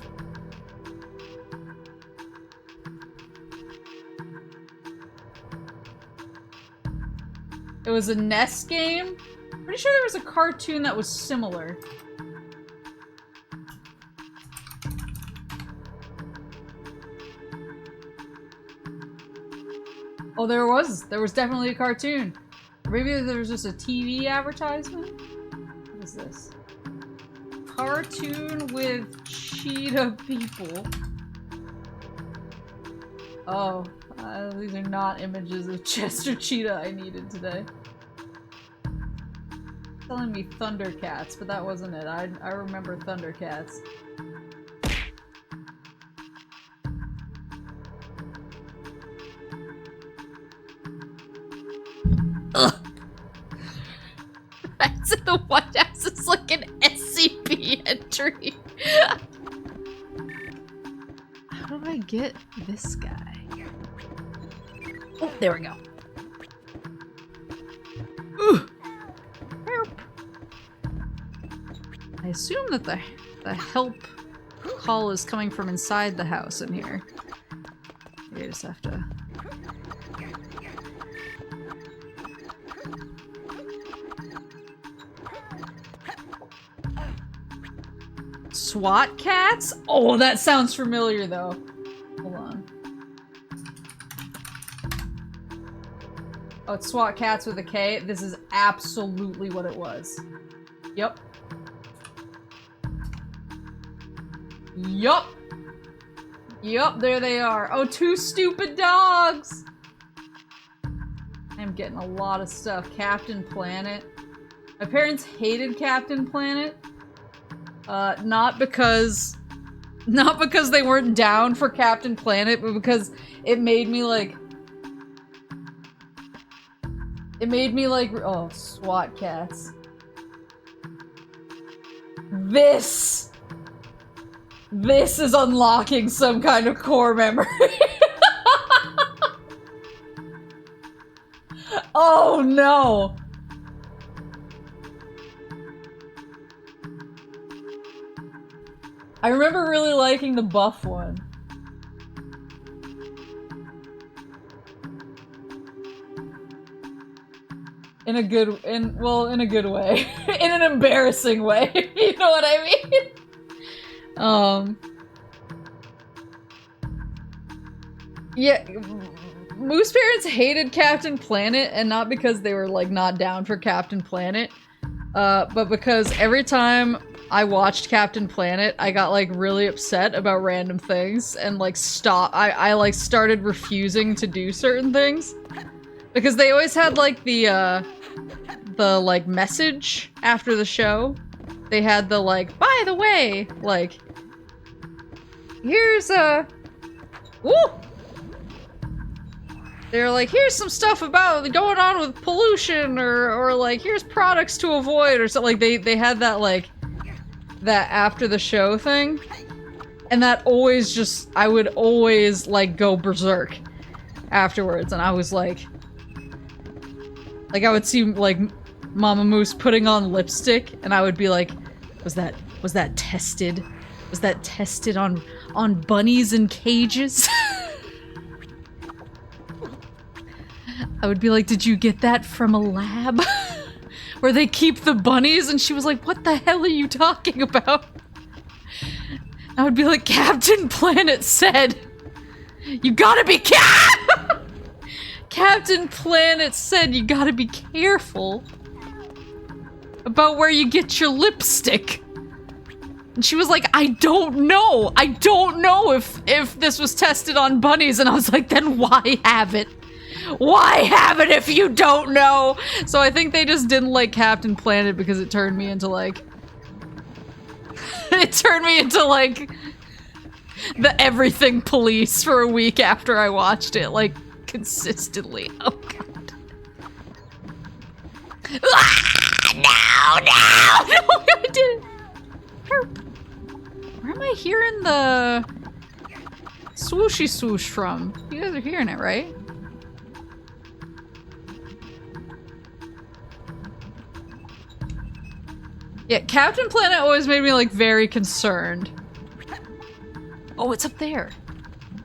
It was a NES game? Pretty sure there was a cartoon that was similar. Oh, there was definitely a cartoon. Or maybe there was just a TV advertisement? What is this? Cartoon with cheetah people. Oh, these are not images of Chester Cheetah I needed today. Telling me Thundercats, but that wasn't it. I remember Thundercats. Ugh. Rats in the White House is like an SCP entry. How do I get this guy? Oh, there we go. Ooh. Help. I assume that the help call is coming from inside the house in here. You just have to... SWAT cats? Oh, that sounds familiar though. Hold on. Oh, it's SWAT cats with a K. This is absolutely what it was. Yep. Yup. Yup, there they are. Oh, two stupid dogs! I'm getting a lot of stuff. Captain Planet. My parents hated Captain Planet. Not because they weren't down for Captain Planet, but because it made me like, oh, SWAT cats. This is unlocking some kind of core memory. Oh no! I remember really liking the buff one. In a good way. In an embarrassing way. You know what I mean? Yeah, Moose parents hated Captain Planet, and not because they were like not down for Captain Planet, but because every time I watched Captain Planet, I got like really upset about random things and like I like started refusing to do certain things because they always had like the like message after the show. They had the like, by the way, like, here's woo! They're like, here's some stuff about going on with pollution or like here's products to avoid or something. Like they had that like that after the show thing, and that always just, I would always like go berserk afterwards, and I was like I would see like Mama Moose putting on lipstick, and I would be like, was that tested? Was that tested on bunnies in cages? I would be like, did you get that from a lab? Where they keep the bunnies? And she was like, what the hell are you talking about? I would be like, Captain Planet said, you gotta be Captain Planet said you gotta be careful about where you get your lipstick. And she was like, I don't know. I don't know if this was tested on bunnies. And I was like, then why have it? Why have it if you don't know? So I think they just didn't like Captain Planet because it turned me into like... it turned me into like... the everything police for a week after I watched it, like, consistently. Oh god. Ah, no! No, I didn't! Herp. Where am I hearing the... swooshy swoosh from? You guys are hearing it, right? Yeah, Captain Planet always made me, like, very concerned. Oh, it's up there.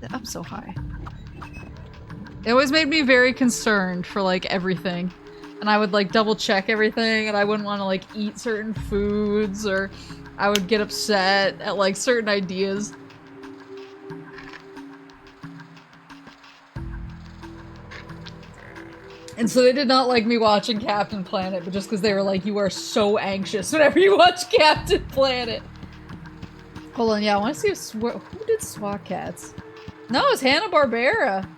It's up so high. It always made me very concerned for, like, everything. And I would, like, double check everything, and I wouldn't want to, like, eat certain foods, or I would get upset at, like, certain ideas. And so they did not like me watching Captain Planet, but just because they were like, you are so anxious whenever you watch Captain Planet. Hold on, yeah, I want to see if who did SWAT Cats? No, it's Hanna-Barbera.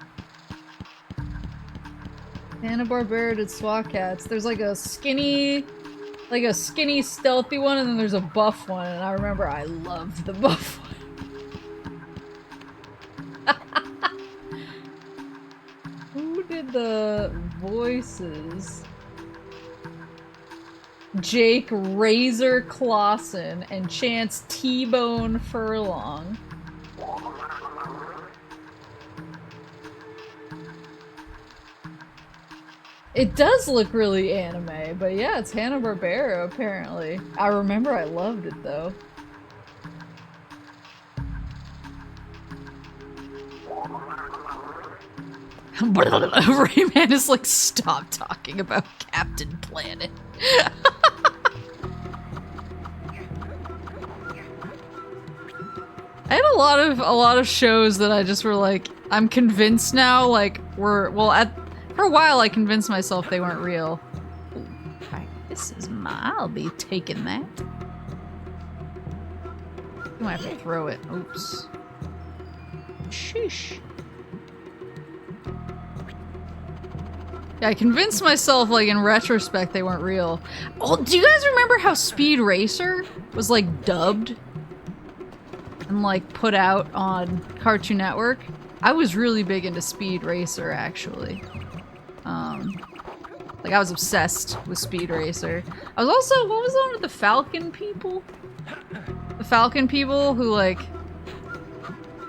Hanna-Barbera did SWAT Cats. There's like a skinny, stealthy one, and then there's a buff one, and I remember I loved the buff one. Who did the voices? Jake Razor Clausen and Chance T-Bone Furlong. It does look really anime, but yeah, it's Hanna-Barbera apparently. I remember I loved it though. Rayman is like, stop talking about Captain Planet. I had a lot of shows that I just were like, I'm convinced now, like, for a while I convinced myself they weren't real. Ooh, right, I'll be taking that. I might have to throw it. Oops. Sheesh. Yeah, I convinced myself, like, in retrospect, they weren't real. Oh, do you guys remember how Speed Racer was, like, dubbed? And, like, put out on Cartoon Network? I was really big into Speed Racer, actually. Like, I was obsessed with Speed Racer. I was also, what was the one with the Falcon people? The Falcon people who, like,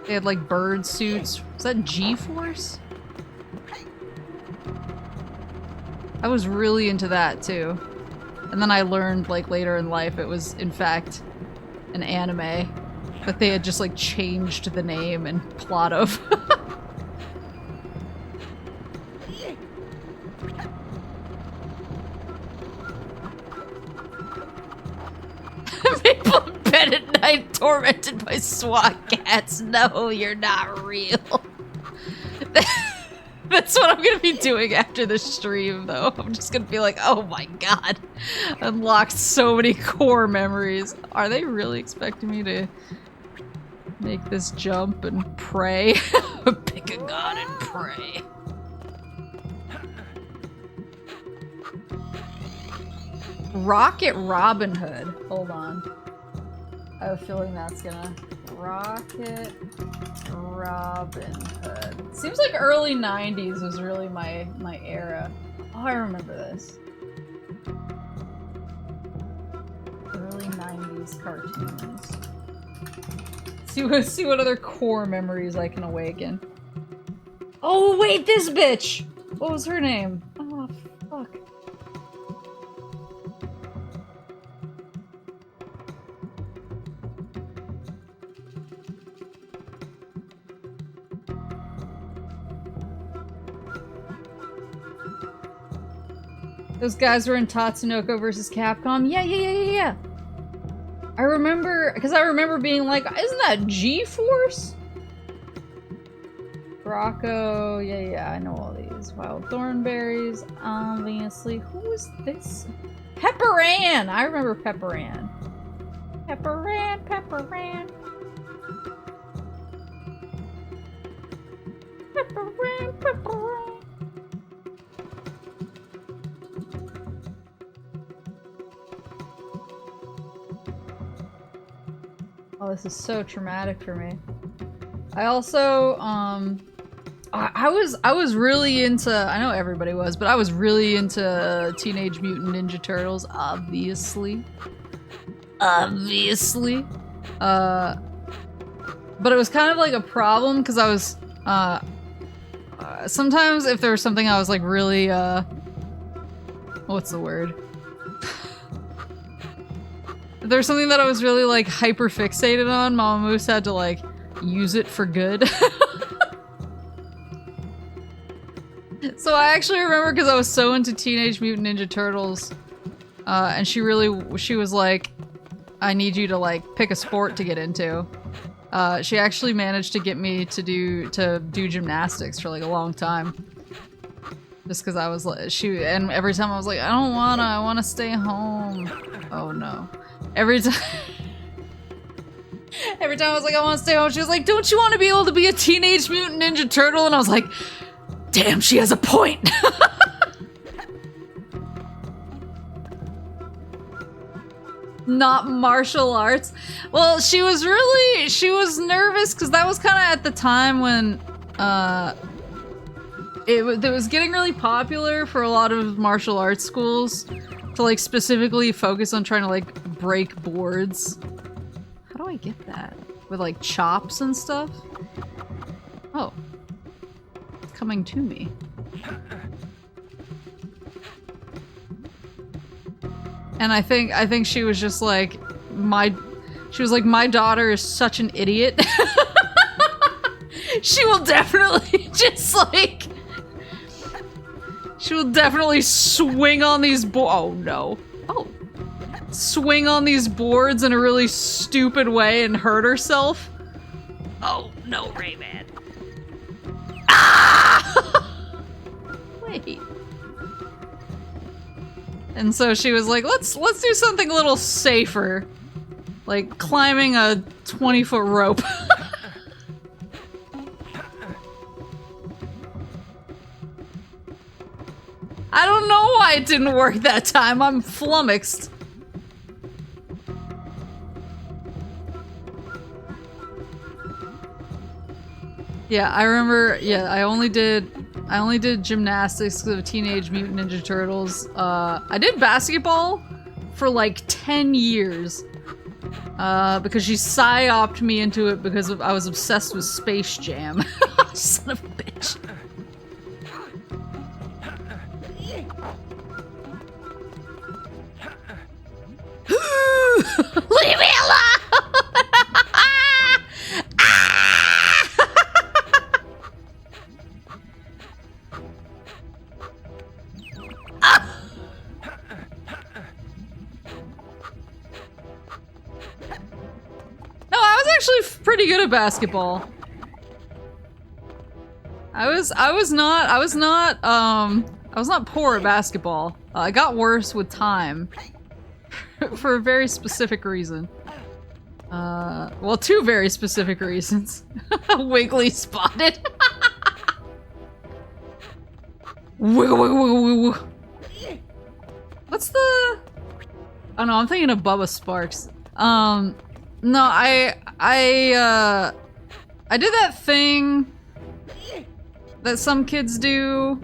they had, like, bird suits. Was that G-Force? I was really into that, too. And then I learned, like, later in life it was, in fact, an anime. But they had just, like, changed the name and plot of. Maple in bed at night tormented by SWAT cats. No, you're not real. That's what I'm gonna be doing after this stream, though. I'm just gonna be like, oh my god. Unlocked so many core memories. Are they really expecting me to make this jump and pray? Pick a god and pray. Rocket Robin Hood. Hold on. I have a feeling that's gonna... Rocket Robin Hood. Seems like early 90s was really my era. Oh, I remember this. Early 90s cartoons. See what other core memories I can awaken. Oh, wait, this bitch! What was her name? Oh, fuck. Those guys were in Tatsunoko versus Capcom? Yeah. I remember, because I remember being like, isn't that G-Force? Rocco, yeah, I know all these. Wild Thornberrys, obviously. Who is this? Pepper Ann! I remember Pepper Ann. Pepper Ann. Pepper Ann. Oh, this is so traumatic for me. I also, I was really into, I know everybody was, but I was really into Teenage Mutant Ninja Turtles, obviously. Obviously. But it was kind of like a problem, because I was, sometimes if there was something I was like really, what's the word? If there's something that I was really like hyper fixated on, Mama Moose had to like use it for good. So I actually remember because I was so into Teenage Mutant Ninja Turtles, and she was like, I need you to like pick a sport to get into. She actually managed to get me to do gymnastics for like a long time. Just because I was like, and every time I was like, I wanna stay home. Oh no. Every time I was like, I want to stay home, she was like, don't you want to be able to be a Teenage Mutant Ninja Turtle? And I was like, damn, she has a point. Not martial arts. Well, she was nervous because that was kind of at the time when it was getting really popular for a lot of martial arts schools to like specifically focus on trying to like break boards. How do I get that? With like chops and stuff? Oh. It's coming to me. And I think she was just like, my daughter is such an idiot. She will definitely just like, she will definitely swing on these oh no. Oh. Swing on these boards in a really stupid way and hurt herself. Oh no, Rayman. Ah! Wait. And so she was like, let's do something a little safer. Like climbing a 20-foot rope. I don't know why it didn't work that time. I'm flummoxed. Yeah, I remember, I only did gymnastics of Teenage Mutant Ninja Turtles. I did basketball for like 10 years. Because she psyoped me into it because I was obsessed with Space Jam. Son of a bitch. Leave me alone! No, I was actually pretty good at basketball. I was not poor at basketball. I got worse with time. For a very specific reason. Well, two very specific reasons. Wiggly spotted. Wiggle, wiggle, wiggle, wiggle. What's the... Oh no, I'm thinking of Bubba Sparks. No, I did that thing that some kids do.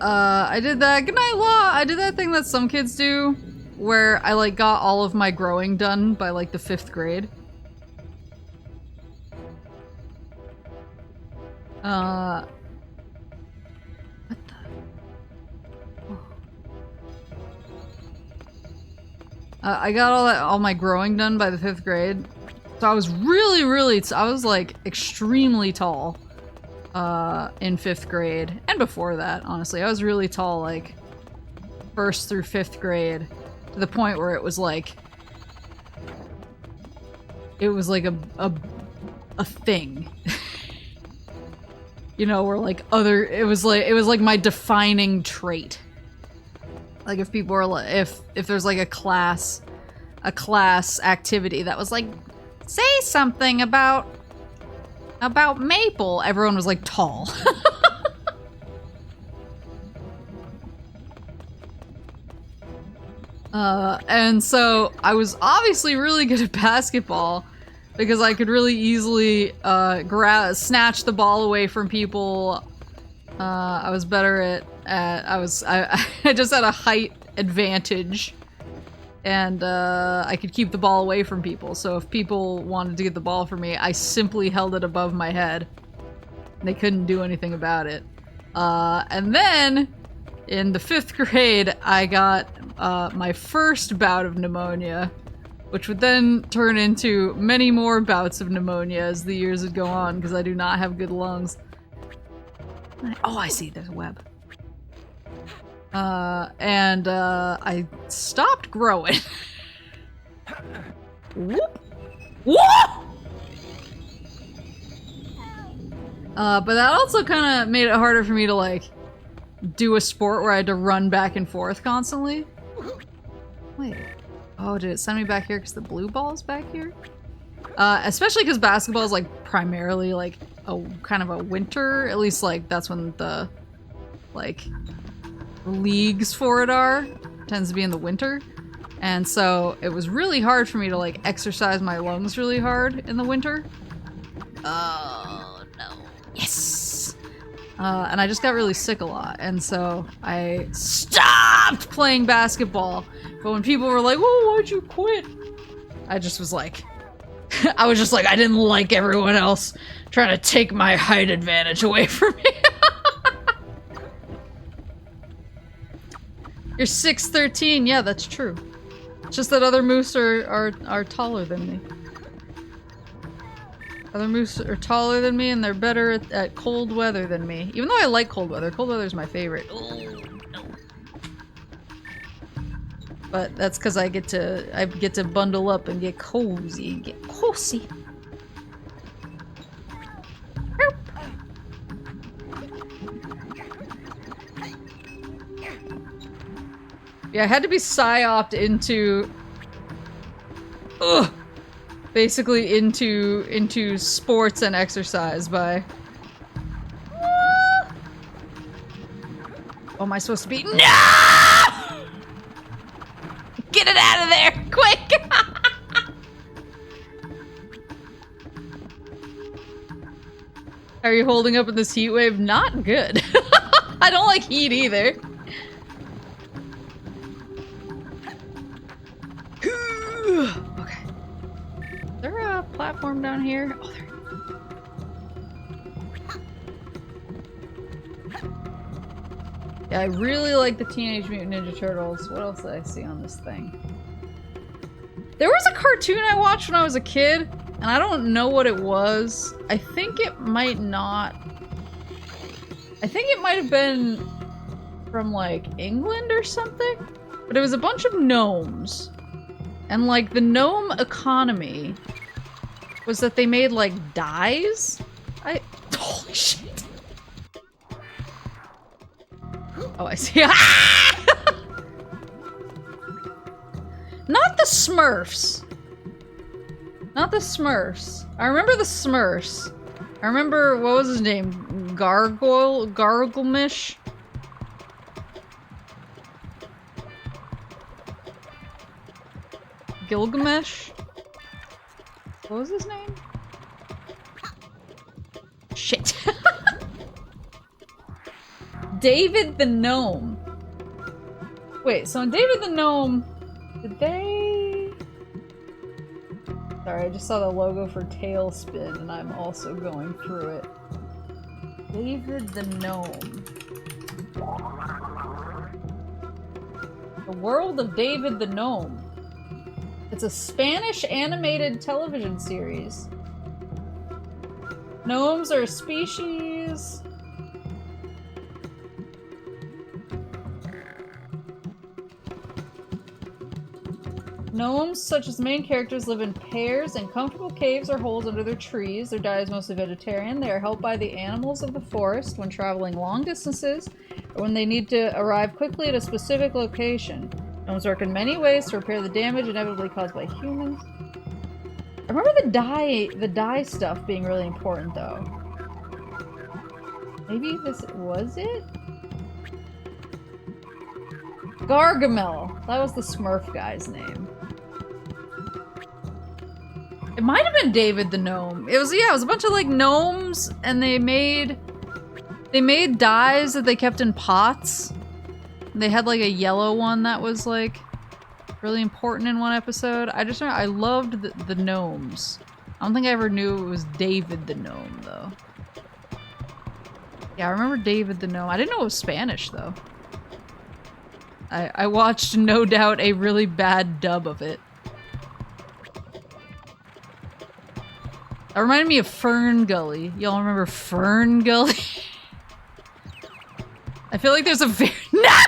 I did that. Good night, Law. I did that thing that some kids do, where I like got all of my growing done by like the 5th grade. What the? Oh. I got all my growing done by the 5th grade. So I was I was like extremely tall in 5th grade. And before that, honestly. I was really tall like 1st through 5th grade. To the point where it was like a thing. You know, where like it was like my defining trait. Like if people were like, if there's like a class activity that was like, say something about Maple, everyone was like tall. And so I was obviously really good at basketball because I could really easily snatch the ball away from people. I was better at I just had a height advantage, and I could keep the ball away from people. So if people wanted to get the ball from me, I simply held it above my head. They couldn't do anything about it. And then in the 5th grade, I got my first bout of pneumonia, which would then turn into many more bouts of pneumonia as the years would go on, because I do not have good lungs. Oh, I see, there's a web. And I stopped growing. Whoop! Whoop! But that also kind of made it harder for me to, like, do a sport where I had to run back and forth constantly. Wait. Oh, did it send me back here because the blue ball's back here? Especially because basketball is, like, primarily, like, a kind of a winter. At least, like, that's when the, like, leagues for it are. It tends to be in the winter. And so it was really hard for me to, like, exercise my lungs really hard in the winter. Oh, no. Yes! And I just got really sick a lot, and so I stopped playing basketball. But when people were like, "Whoa, why'd you quit?" I just was like, I was just like, I didn't like everyone else trying to take my height advantage away from me. You're 6'13", yeah, that's true. It's just that other moose are taller than me. Other moose are taller than me, and they're better at cold weather than me. Even though I like cold weather. Cold weather's my favorite. Oh, no. But that's because I get to bundle up and get cozy. Get cozy. Yeah, I had to be psyoped into... Ugh! Basically into sports and exercise by... Oh, am I supposed to be? No! Get it out of there, quick! How are you holding up in this heat wave? Not good. I don't like heat either. Okay. Is there a platform down here? Oh, there. Yeah, I really like the Teenage Mutant Ninja Turtles. What else did I see on this thing? There was a cartoon I watched when I was a kid, and I don't know what it was. I think it might not... I think it might have been from, like, England or something? But it was a bunch of gnomes. And, like, the gnome economy was that they made, like, dyes? Holy shit. Oh, I see. Not the Smurfs. Not the Smurfs. I remember the Smurfs. I remember, what was his name? Garglemish? Gilgamesh? What was his name? Shit. David the Gnome. Wait, so in David the Gnome, did they... Sorry, I just saw the logo for Tailspin and I'm also going through it. David the Gnome. The World of David the Gnome. It's a Spanish animated television series. Gnomes are a species. Gnomes, such as the main characters, live in pairs in comfortable caves or holes under their trees. Their diet is mostly vegetarian. They are helped by the animals of the forest when traveling long distances or when they need to arrive quickly at a specific location. Gnomes work in many ways to repair the damage inevitably caused by humans. I remember the dye stuff being really important, though. Maybe this was it? Gargamel. That was the Smurf guy's name. It might have been David the Gnome. It was, yeah, it was a bunch of like gnomes, and they made dyes that they kept in pots. They had like a yellow one that was like really important in one episode. I just remember I loved the gnomes. I don't think I ever knew it was David the Gnome though. Yeah, I remember David the Gnome. I didn't know it was Spanish though. I watched, no doubt, a really bad dub of it. That reminded me of Fern Gully. Y'all remember Fern Gully? I feel like there's a very no! I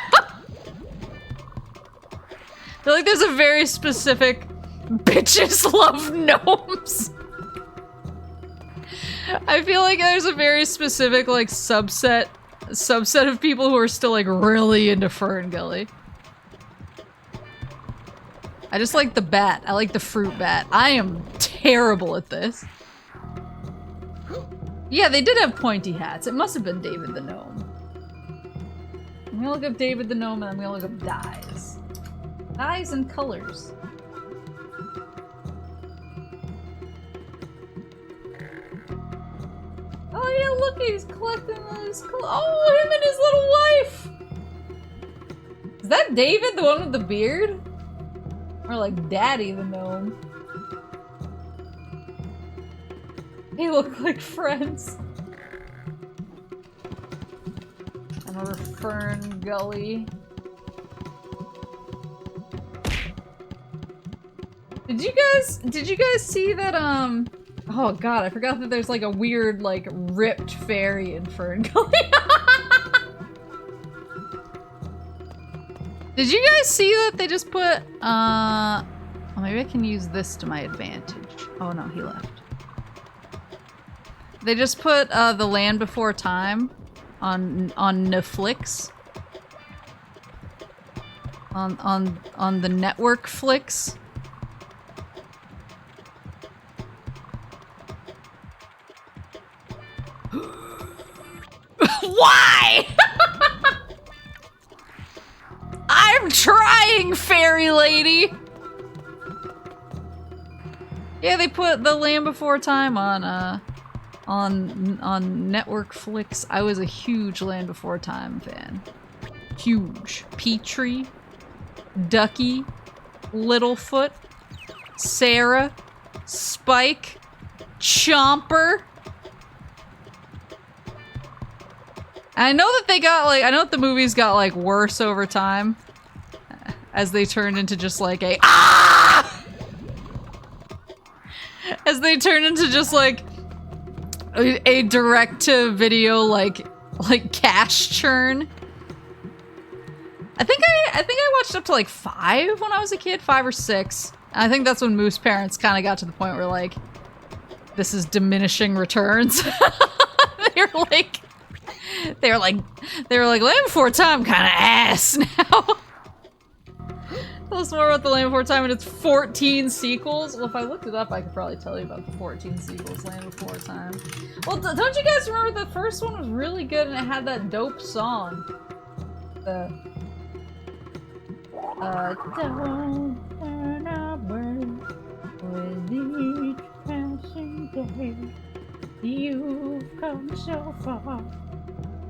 feel like there's a very specific bitches love gnomes. I feel like there's a very specific like subset of people who are still like really into Fern Gully. I just like the bat. I like the fruit bat. I am terrible at this. Yeah, they did have pointy hats. It must have been David the Gnome. I'm gonna look up David the Gnome and I'm gonna look up dyes. Dyes and colors. Oh yeah, look, he's collecting his oh, him and his little wife! Is that David, the one with the beard? Or like Daddy the Gnome? They look like friends. Another Fern Gully. Did you guys see that, oh god, I forgot that there's like a weird, like, ripped fairy in Fern Gully. Did you guys see that they just put, oh, maybe I can use this to my advantage. Oh no, he left. They just put, The Land Before Time on Netflix. On the network flicks. Why? I'm trying, fairy lady! Yeah, they put The Land Before Time on network flicks. I was a huge Land Before Time fan. Huge. Petrie, Ducky, Littlefoot, Sarah, Spike, Chomper. And I know that they got like, I know that the movies got like worse over time as they turned into just like a as they turned into just like a direct-to-video like cash churn. I think I watched up to like 5 when I was a kid, 5 or 6. And I think that's when Moose parents kind of got to the point where like, this is diminishing returns. They were like, Land Before Time kind of ass now. Tell us more about The Land Before Time and its 14 sequels. Well, if I looked it up, I could probably tell you about the 14 sequels, Land Before Time. Well, don't you guys remember the first one was really good and it had that dope song? Don't turn away with each passing day. You've come so far.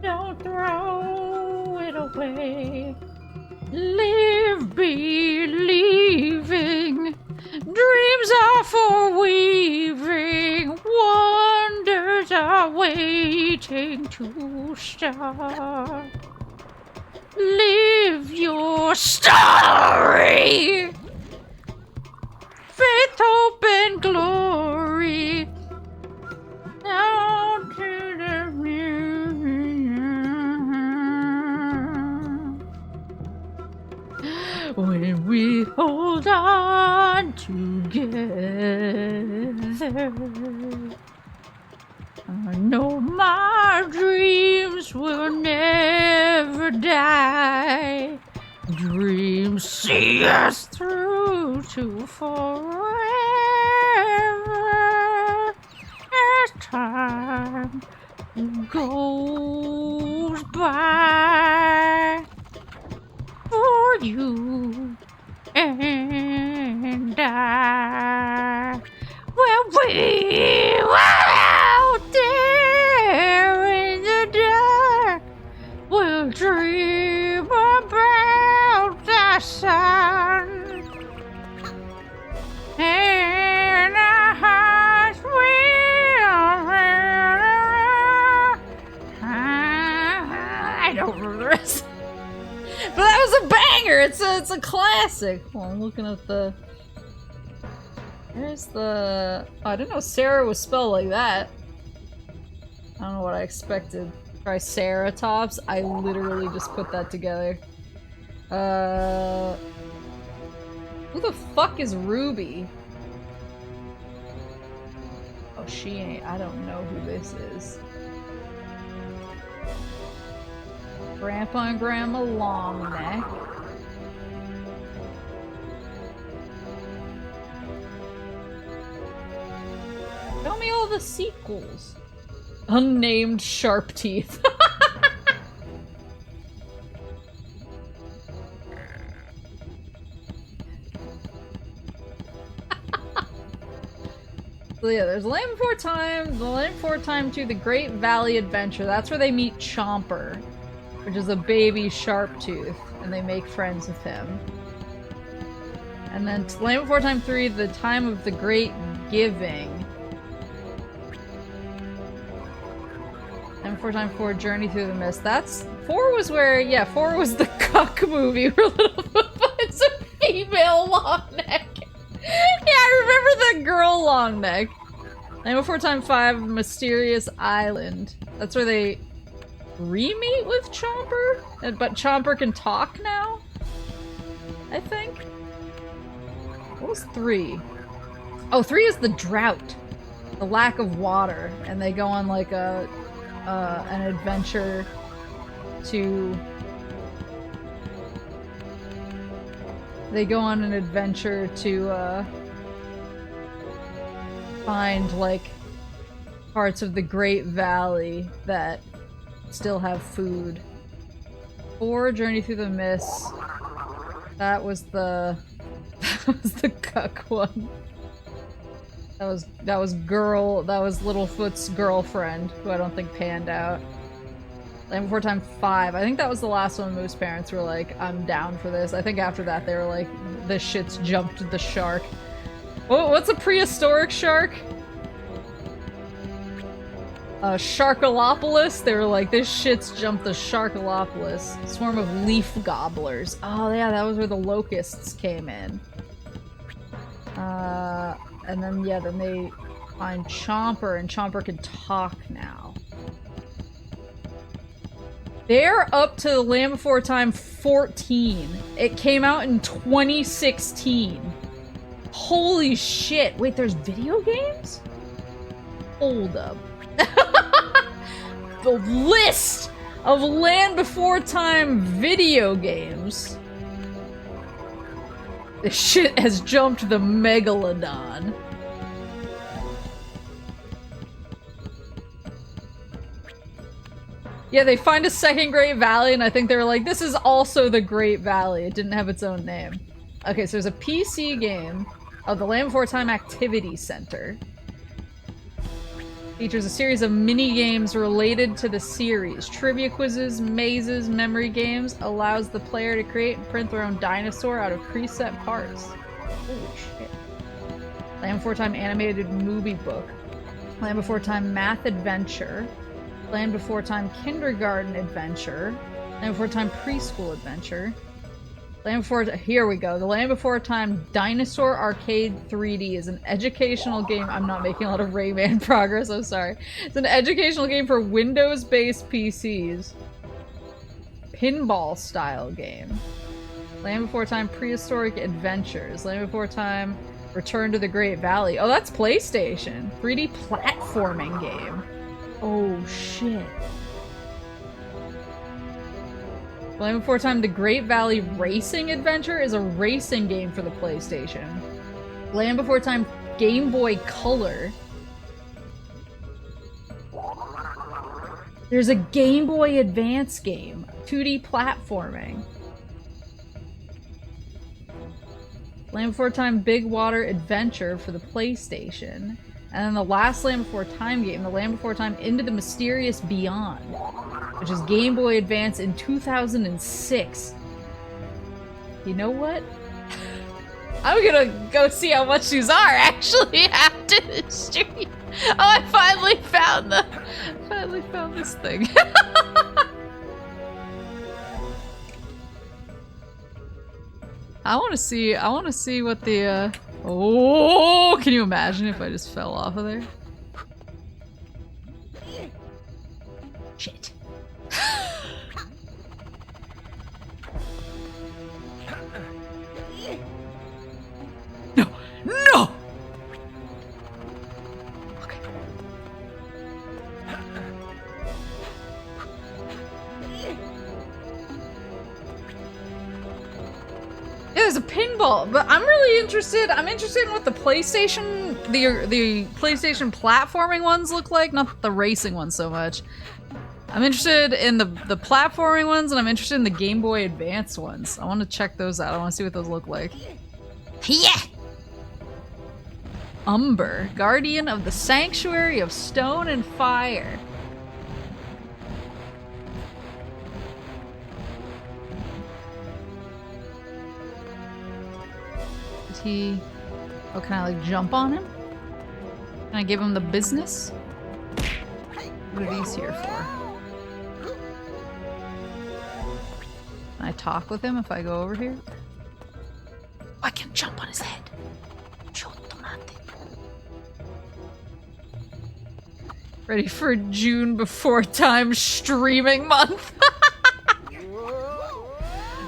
Don't throw it away. Live believing. Dreams are for weaving. Wonders are waiting. going to start. Live your story. Faith, hope, and glory. Down to the when we hold on together. I know my dreams will never die. Dreams see us through to forever. As time goes by for you and I. Well, we were out there in the dark. We'll dream about the sun. And our hearts will. I don't remember the rest. But that was a banger! It's a classic. Well, I'm looking at the... There's the... Oh, I didn't know Sarah was spelled like that. I don't know what I expected. Triceratops? I literally just put that together. Who the fuck is Ruby? Oh, she ain't. I don't know who this is. Grandpa and Grandma Longneck. Tell me all the sequels. Unnamed Sharp Teeth. So yeah, there's Land Before Time, the Land Before Time 2, The Great Valley Adventure. That's where they meet Chomper, which is a baby sharp tooth, and they make friends with him. And then Land Before Time 3, The Time of the Great Giving. Land Before Time 4, Journey Through the Mist. That's... 4 was where... Yeah, 4 was the cuck movie where Littlefoot finds a female long neck. Yeah, I remember the girl long neck. Land Before Time 5, Mysterious Island. That's where they re-meet with Chomper? But Chomper can talk now? I think? What was 3? Oh, 3 is the drought. The lack of water. And they go on like a... an adventure to... They go on an adventure to, find, like, parts of the Great Valley that still have food. 4, Journey Through the Mist. That was the... That was the cuck one. That was Littlefoot's girlfriend, who I don't think panned out. Land Before Time 5. I think that was the last one Moose parents were like, I'm down for this. I think after that they were like, this shit's jumped the shark. What's a prehistoric shark? Sharkalopolis? They were like, this shit's jumped the Sharkalopolis. Swarm of leaf gobblers. Oh yeah, that was where the locusts came in. And then, yeah, then they find Chomper, and Chomper can talk now. They're up to Land Before Time 14. It came out in 2016. Holy shit. Wait, there's video games? Hold up. The list of Land Before Time video games. This shit has jumped the megalodon. Yeah, they find a second Great Valley, and I think they were like, this is also the Great Valley. It didn't have its own name. Okay, so there's a PC game of the Land Before Time Activity Center. Features a series of mini-games related to the series. Trivia quizzes, mazes, memory games. Allows the player to create and print their own dinosaur out of preset parts. Holy shit. Land Before Time Animated Movie Book. Land Before Time Math Adventure. Land Before Time Kindergarten Adventure. Land Before Time Preschool Adventure. Land Before... Here we go. The Land Before Time Dinosaur Arcade 3D is an educational game. I'm not making a lot of Rayman progress, I'm sorry. It's an educational game for Windows-based PCs. Pinball style game. Land Before Time Prehistoric Adventures. Land Before Time Return to the Great Valley. Oh, that's PlayStation. 3D platforming game. Oh, shit. Land Before Time The Great Valley Racing Adventure is a racing game for the PlayStation. Land Before Time Game Boy Color. There's a Game Boy Advance game. 2D platforming. Land Before Time Big Water Adventure for the PlayStation. And then the last Land Before Time game, the Land Before Time Into the Mysterious Beyond, which is Game Boy Advance in 2006. You know what? I'm gonna go see how much these are actually after the stream. Oh, I finally found this thing. I want to see what the, oh, can you imagine if I just fell off of there? Shit. No! No! Okay. Yeah, there's a pinball, but I'm really interested. I'm interested in what the PlayStation, the PlayStation platforming ones look like, not the racing ones so much. I'm interested in the platforming ones, and I'm interested in the Game Boy Advance ones. I want to check those out. I want to see what those look like. Yeah. Umber, Guardian of the Sanctuary of Stone and Fire. Oh, can I like jump on him? Can I give him the business? What are these here for? Can I talk with him if I go over here? I can jump on his head. Ready for June Before Time streaming month.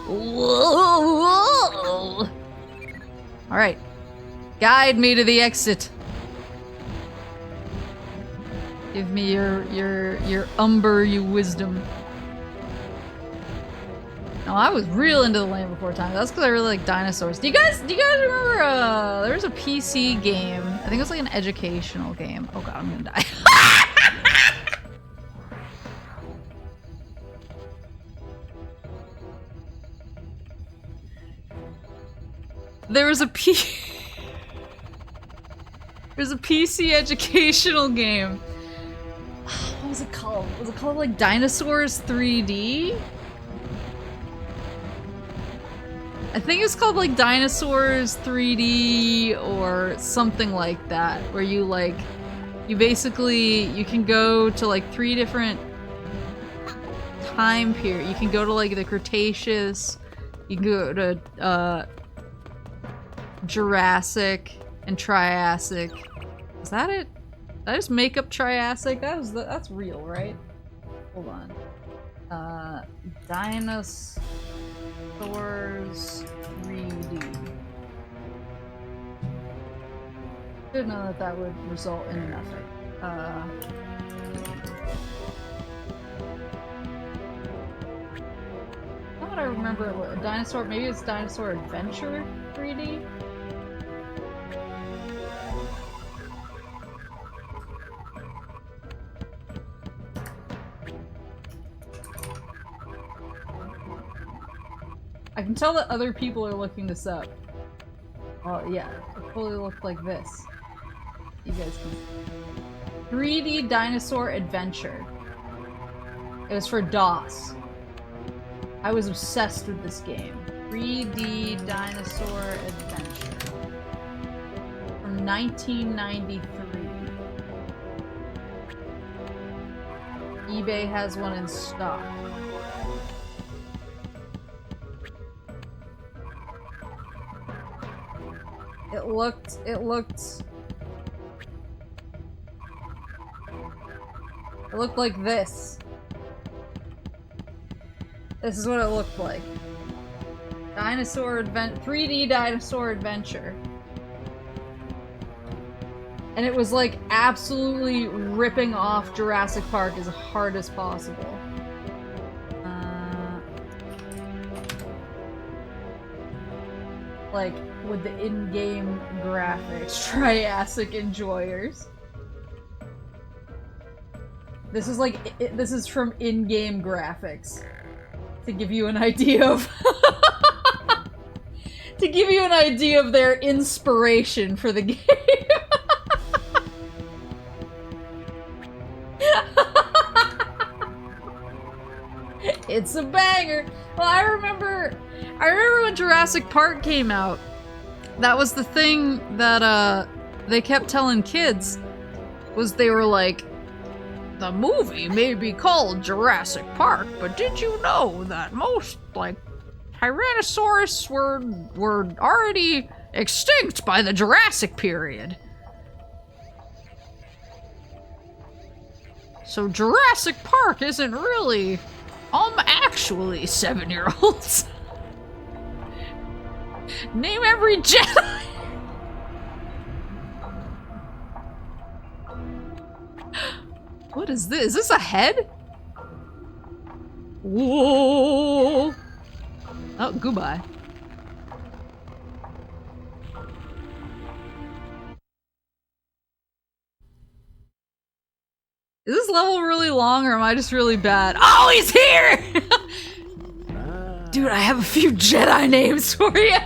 Whoa. All right, guide me to the exit. Give me your umber, you wisdom. No, I was real into the Land Before Time. That's because I really like dinosaurs. Do you guys remember? There was a PC game. I think it was like an educational game. Oh god, I'm gonna die. There's a PC educational game. What was it called? Was it called like Dinosaurs 3D? I think it's called like Dinosaurs 3D or something like that, where you basically, you can go to like 3 different time periods. You can go to like the Cretaceous, you can go to Jurassic and Triassic. Is that it? Did I just make up Triassic? That's real, right? Hold on. Dinosaurs 3D. Didn't know that would result in nothing. Not what I remember. A dinosaur. Maybe it's Dinosaur Adventure 3D. I can tell that other people are looking this up. Well, yeah, it totally looked like this. You guys can. 3D Dinosaur Adventure. It was for DOS. I was obsessed with this game. 3D Dinosaur Adventure. From 1993. eBay has one in stock. It looked like this. This is what it looked like. 3D dinosaur adventure. And it was like absolutely ripping off Jurassic Park as hard as possible. Like with the in-game graphics, Triassic enjoyers. This is like, this is from in-game graphics. To give you an idea of to give you an idea of their inspiration for the game. It's a banger. Well, I remember when Jurassic Park came out. That was the thing that they kept telling kids, was they were like, the movie may be called Jurassic Park, but did you know that most, like, Tyrannosaurus were already extinct by the Jurassic period? So Jurassic Park isn't really, actually 7-year-olds. Name every Jedi! What is this? Is this a head? Whoa! Oh, goodbye. Is this level really long, or am I just really bad? Oh, he's here! Dude, I have a few Jedi names for you!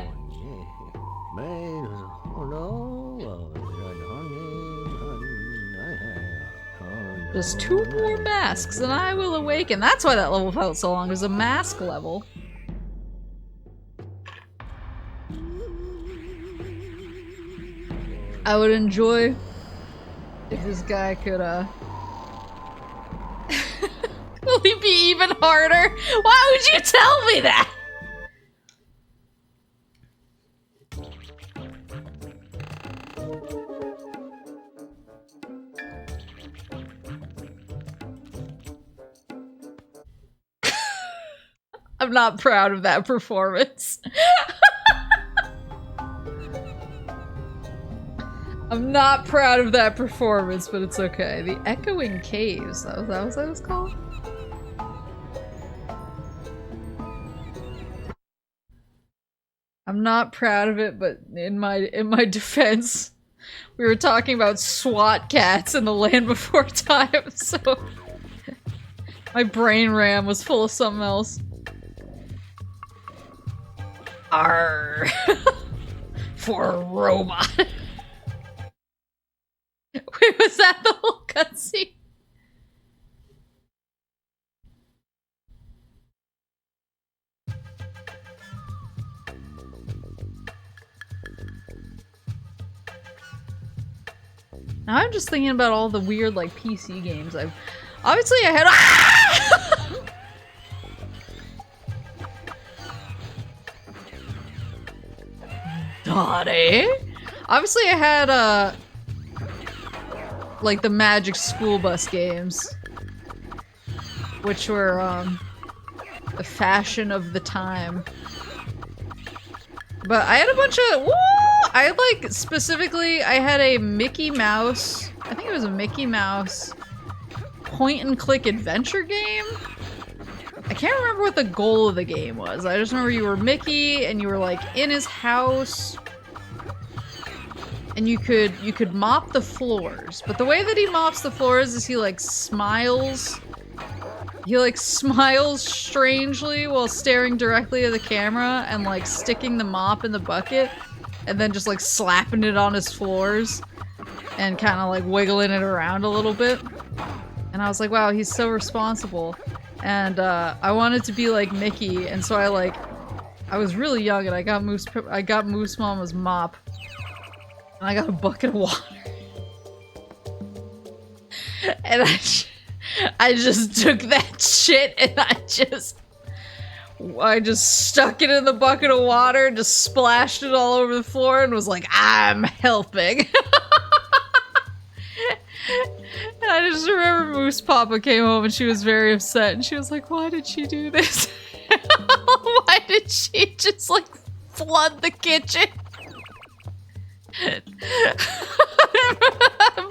Just 2 more masks and I will awaken. That's why that level felt so long. It was a mask level. I would enjoy if this guy could, will he be even harder? Why would you tell me that? I'm not proud of that performance. I'm not proud of that performance, but it's okay. The Echoing Caves, that was what it was called? I'm not proud of it, but in my defense, we were talking about SWAT cats in the Land Before Time, so my brain RAM was full of something else. Arr! For a robot. Wait, was that the whole cutscene? Now I'm just thinking about all the weird, like, PC games I've... Obviously I had- ah! Dottie? Obviously I had, like the Magic School Bus games. Which were, the fashion of the time. But I had a bunch of- woo! I had, like, specifically, I had a Mickey Mouse- I think it was a Mickey Mouse point-and-click adventure game? I can't remember what the goal of the game was. I just remember you were Mickey and you were like in his house and you could mop the floors. But the way that he mops the floors is he like smiles. He like smiles strangely while staring directly at the camera and like sticking the mop in the bucket and then just like slapping it on his floors and kind of like wiggling it around a little bit. And I was like, wow, he's so responsible. And I wanted to be like Mickey, and so I was really young and I got Moose Mama's mop. And I got a bucket of water. And I just took that shit and I just stuck it in the bucket of water, just splashed it all over the floor and was like, I'm helping. And I just remember Moose Papa came home and she was very upset and she was like, why did she do this? Why did she just like flood the kitchen?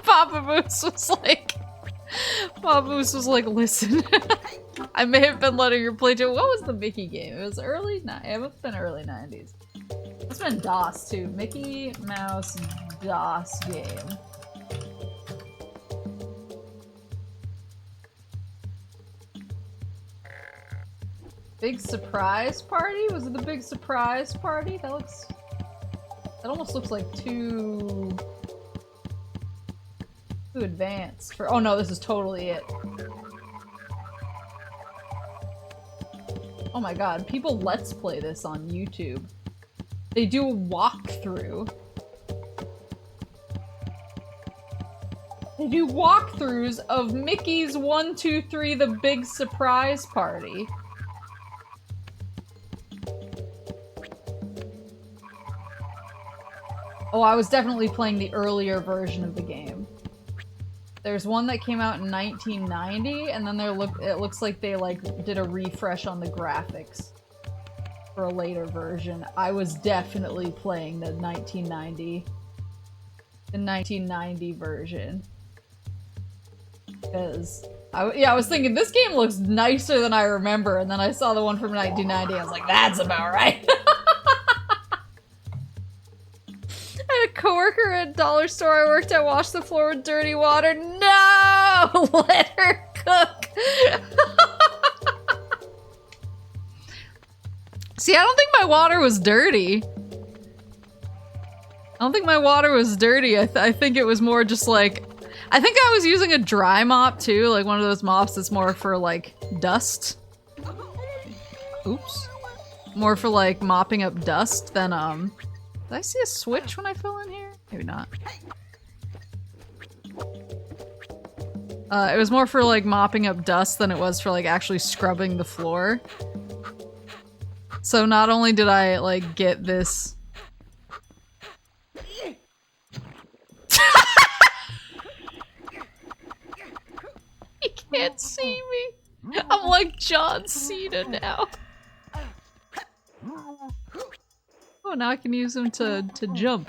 Papa Moose was like, listen, I may have been letting her play too. What was the Mickey game? It was it must have been early 90s. It's been DOS too. Mickey Mouse DOS game. Big surprise party? Was it the big surprise party? That almost looks like too advanced for— oh no, this is totally it. Oh my god, people let's play this on YouTube. They do a walkthrough. They do walkthroughs of Mickey's 1, 2, 3 The Big Surprise Party. Oh, I was definitely playing the earlier version of the game. There's one that came out in 1990, and then it looks like they like did a refresh on the graphics for a later version. I was definitely playing the 1990 version. Because I was thinking this game looks nicer than I remember, and then I saw the one from 1990. I was like, that's about right. I had a coworker at a dollar store I worked at wash the floor with dirty water. No! Let her cook! See, I don't think my water was dirty. I think it was more just like— I think I was using a dry mop too, like one of those mops that's more for like dust. Oops. More for like mopping up dust than did I see a switch when I fell in here? Maybe not. It was more for like mopping up dust than it was for like actually scrubbing the floor. So not only did I like get this— You can't see me. I'm like John Cena now. Oh, now I can use him to jump.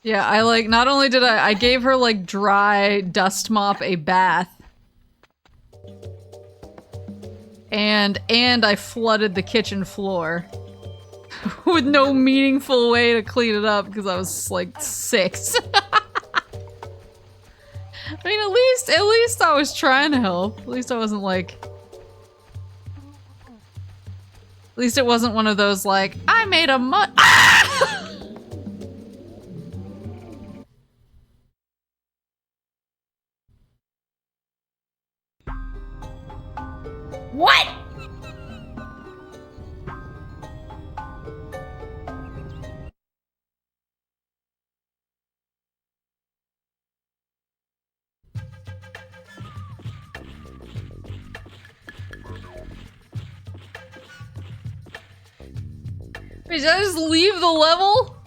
Yeah, I like— not only did I gave her like dry dust mop a bath. And I flooded the kitchen floor. With no meaningful way to clean it up because I was like 6. I mean, at least I was trying to help. At least I wasn't like— at least it wasn't one of those like, I made a mud— ah! What? Wait, did I just leave the level?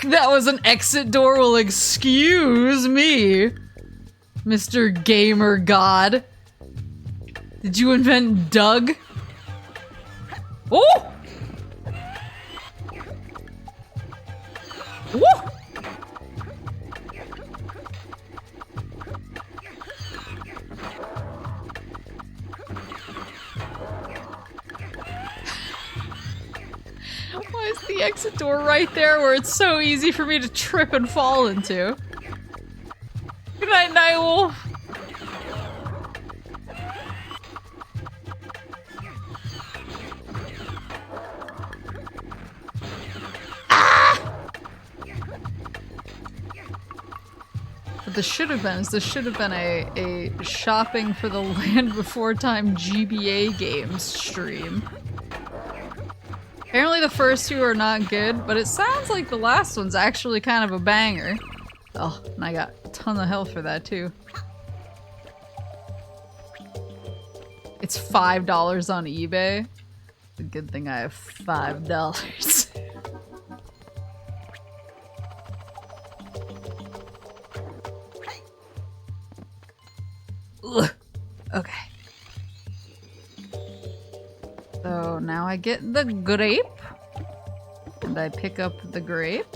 That was an exit door. Well, excuse me, Mr. Gamer God. Did you invent Doug? Oh! Woo! Why is the exit door right there where it's so easy for me to trip and fall into? Good night, Nightwolf. this should have been a shopping for the Land Before Time GBA games stream. Apparently the first two are not good, but it sounds like the last one's actually kind of a banger. Oh, and I got a ton of health for that too. It's $5 on eBay. It's a good thing I have $5. Ugh. Okay. So now I get the grape. And I pick up the grape.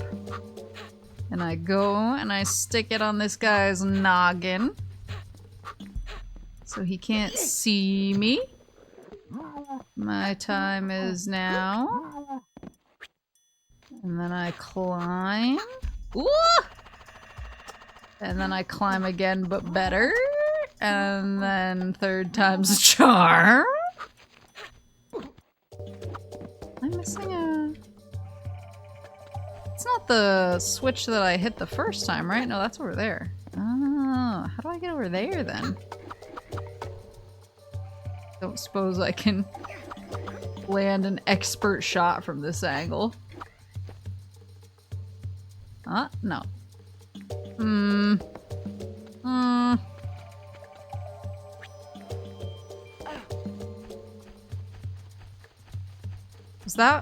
And I go and I stick it on this guy's noggin. So he can't see me. My time is now. And then I climb. Ooh! And then I climb again, but better. And then third time's a charm. I'm missing a... It's not the switch that I hit the first time, right? No, that's over there. Oh, how do I get over there then? Don't suppose I can land an expert shot from this angle. No.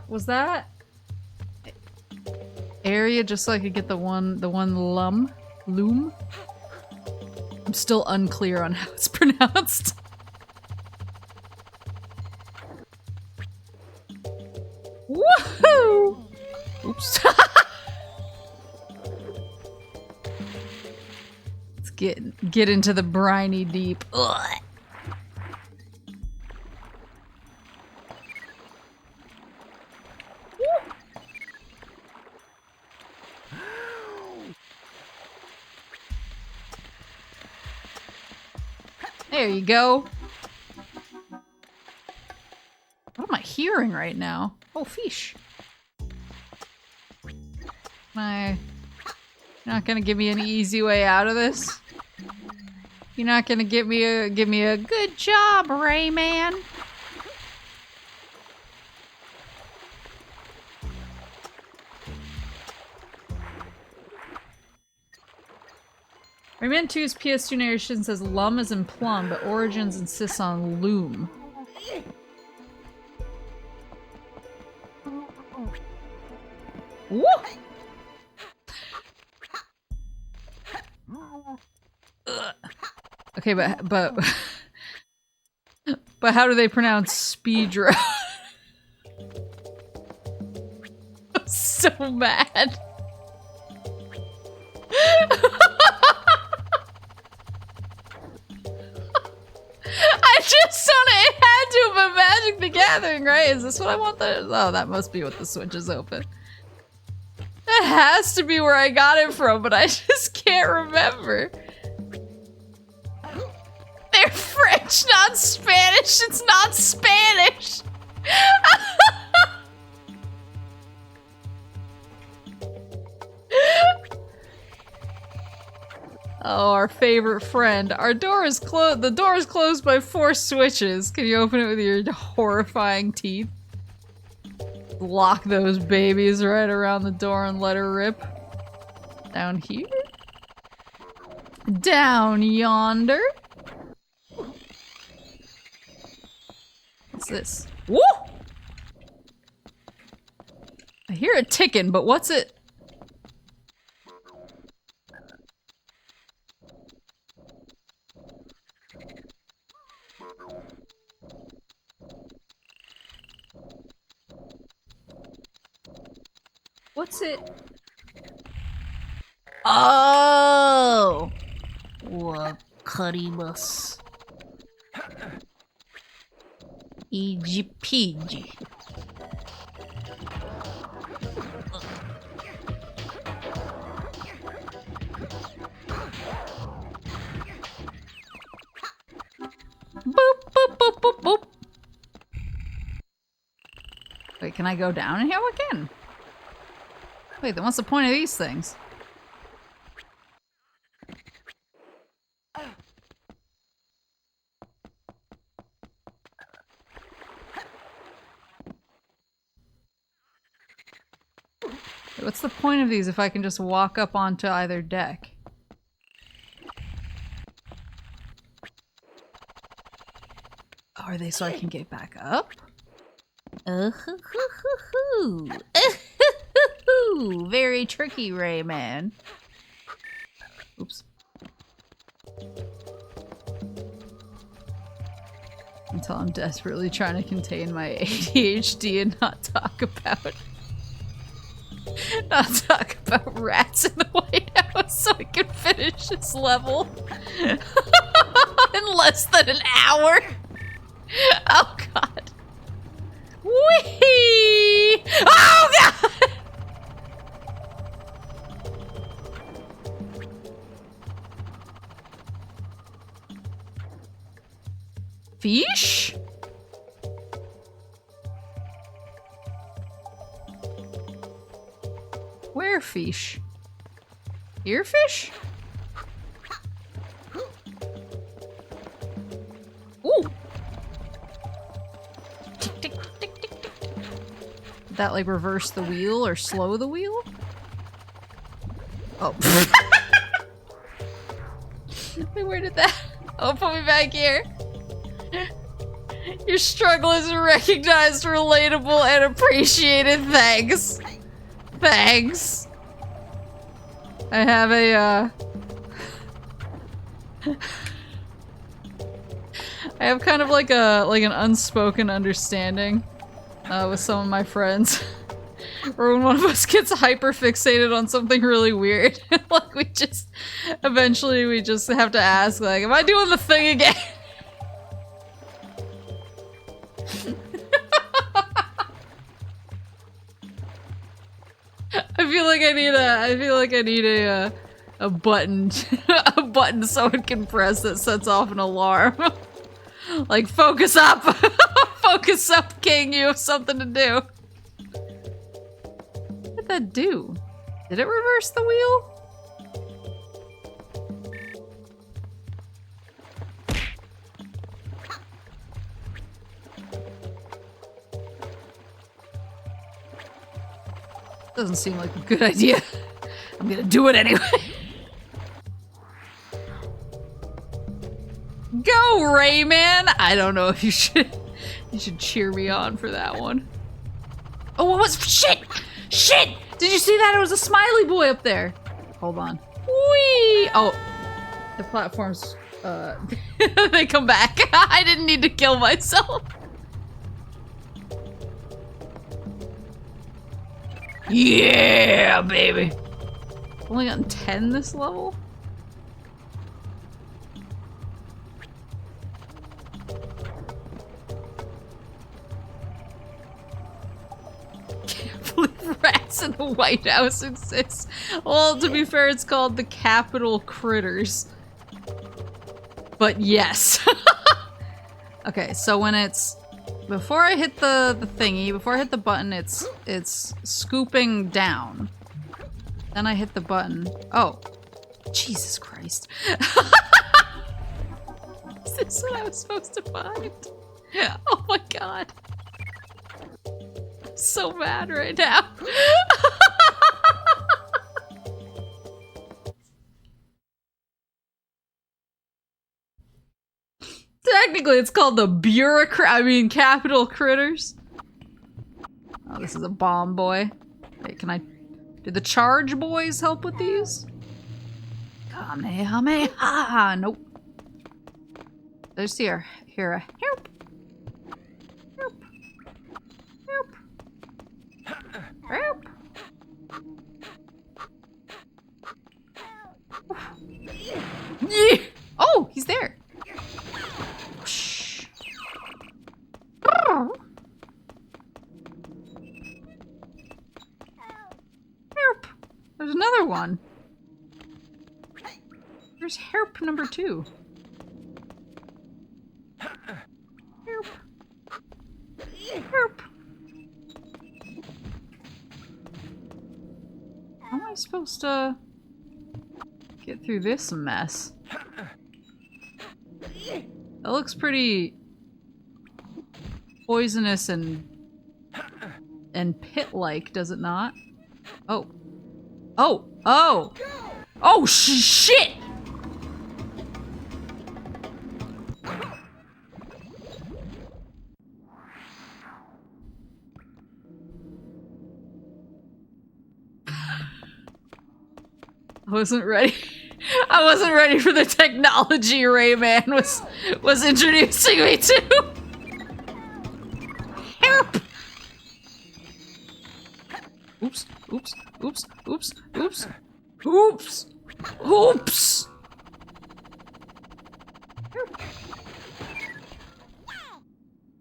Was that area just so I could get the one loom? I'm still unclear on how it's pronounced. Woohoo! Oops. Let's get into the briny deep. Ugh. There you go. What am I hearing right now? Oh, fish. You're not gonna give me an easy way out of this? You're not gonna give me a good job, Rayman? Rayman 2's PS2 narration says Lum is in plum, but Origins insists on loom. Woo! Okay, but how do they pronounce speedrun? I'm so mad. I just saw it had to have been Magic the Gathering, right? Is this what I want? Oh, that must be what the switch is open. That has to be where I got it from, but I just can't remember. They're French, not Spanish. It's not Spanish. Oh, our favorite friend. Our door is closed. The door is closed by 4 switches. Can you open it with your horrifying teeth? Lock those babies right around the door and let her rip. Down here? Down yonder? What's this? Woo! I hear it ticking, but what's it? What's it? Oh! Wakarimasu. Easy peasy. Boop, boop, boop, boop, boop. Wait, can I go down in here again? Wait, then what's the point of these things? What's the point of these if I can just walk up onto either deck? Oh, are they so I can get back up? Very tricky, Rayman. Oops. Until I'm desperately trying to contain my ADHD and not talk about rats in the White House so I can finish this level in less than an hour. Oh god. Whee! Oh god! Fish? Where fish? Here fish? Ooh! Tick, tick, tick, tick, tick, tick. Did that like reverse the wheel or slow the wheel? Oh. Wait, where did that? Oh, put me back here. Your struggle is recognized, relatable, and appreciated. Thanks. Thanks. I have a, I have kind of like an unspoken understanding, with some of my friends. Or when one of us gets hyper-fixated on something really weird, like eventually we just have to ask, like, am I doing the thing again? I feel like I need a button, a button someone can press that sets off an alarm. Like, focus up! Focus up, King, you have something to do. What did that do? Did it reverse the wheel? Doesn't seem like a good idea. I'm gonna do it anyway. Go, Rayman! I don't know if you should cheer me on for that one. Oh, what was— shit! Shit! Did you see that? It was a smiley boy up there. Hold on. Whee! Oh, the platforms, they come back. I didn't need to kill myself. Yeah, baby. Only gotten 10 this level? Can't believe rats in the White House exist. Well, to be fair, it's called the Capitol Critters. But yes. Okay, so when it's— before I hit the thingy, before I hit the button, it's scooping down. Then I hit the button. Oh. Jesus Christ. Is this what I was supposed to find? Oh my god. I'm so mad right now. Technically, it's called the Capitol Critters. Oh, this is a bomb boy. Wait, can I— do the charge boys help with these? Kamehameha! Nope. I just hear a help. Help. Help. Help. Yeah. Oh, he's there. Shh. Herp. There's another one. There's herp number 2. Herp. Herp. How am I supposed to get through this mess? That looks pretty poisonous and pit-like, does it not? Oh. Oh! Oh! Oh, shit! I wasn't ready. I wasn't ready for the technology Rayman was introducing me to. Help! Oops, oops, oops, oops, oops, oops, oops.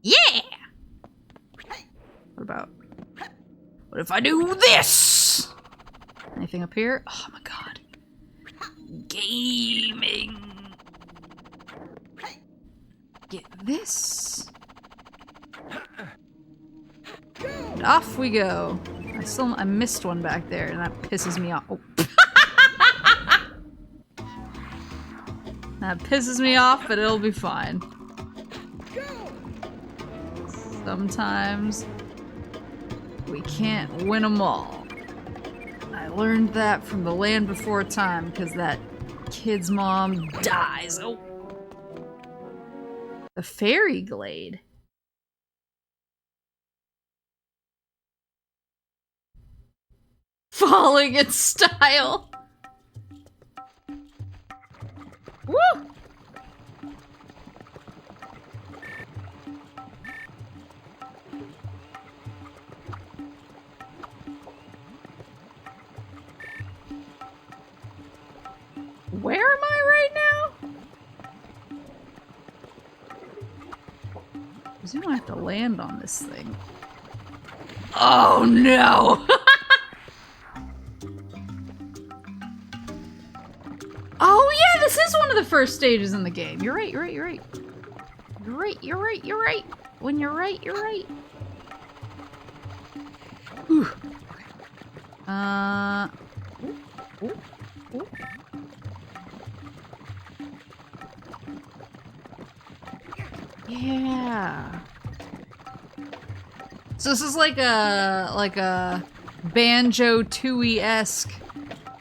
Yeah! What if I do this? Anything up here? Oh my god. Gaming. Get this. And off we go. I missed one back there and that pisses me off. Oh. That pisses me off, but it'll be fine. Sometimes we can't win them all. I learned that from the Land Before Time because that kid's mom dies. Oh. The Fairy Glade. Falling in style. Woo! Where am I right now? I presume I have to land on this thing. Oh no! Oh yeah, this is one of the first stages in the game. You're right, you're right, you're right. You're right, you're right, you're right. When you're right, you're right. Ooh. Ooh, ooh. Yeah. So this is like a Banjo-Tooie-esque,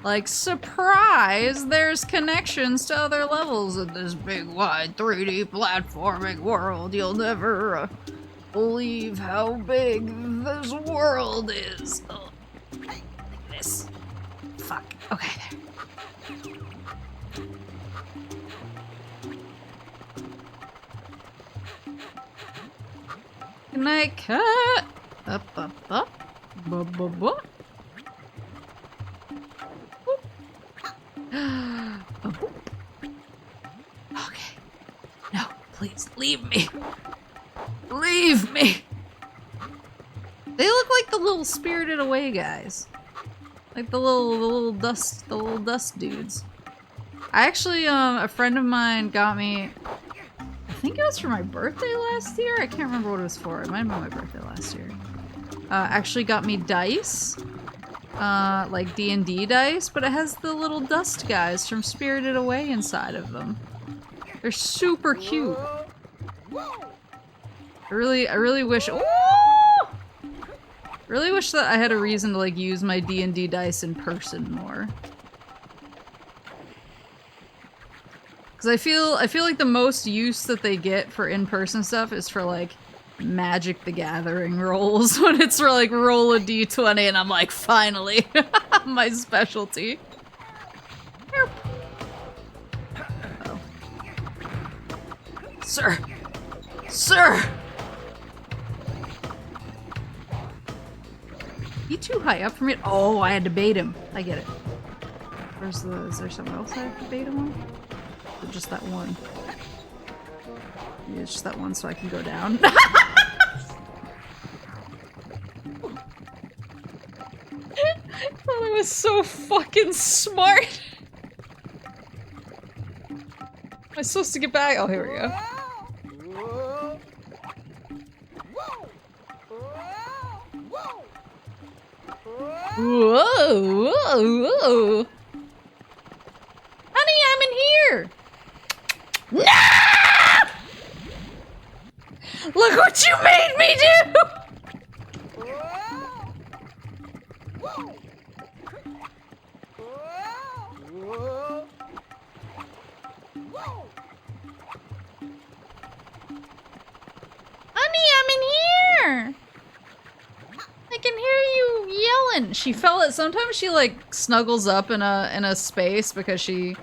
like, surprise, there's connections to other levels of this big wide 3D platforming world. You'll never believe how big this world is. Oh, like this. Fuck. Okay, there. Good night, cat. Up, up, up. Bup, bup, bup. Okay. No, please, leave me. Leave me. They look like the little Spirited Away guys. Like the little dust dudes. I actually, a friend of mine got me, I think it was for my birthday last year? I can't remember what it was for. It might have been my birthday last year. Actually got me dice. Like D&D dice, but it has the little dust guys from Spirited Away inside of them. They're super cute. I really wish. Ooh! Really wish that I had a reason to like use my D&D dice in person more. Because I feel like the most use that they get for in-person stuff is for like Magic the Gathering rolls, when it's for like roll a d20 and I'm like, finally, my specialty. Oh. Sir! Sir! He too high up for me? Oh, I had to bait him. I get it. Is there something else I have to bait him on? Or just that one? Yeah, it's just that one so I can go down. I thought I was so fucking smart. Am I supposed to get back? Oh, here we go. Whoa, whoa, whoa. Honey, I'm in here. No! Look what you made me do! again, she fell at, sometimes she like snuggles up in a space because she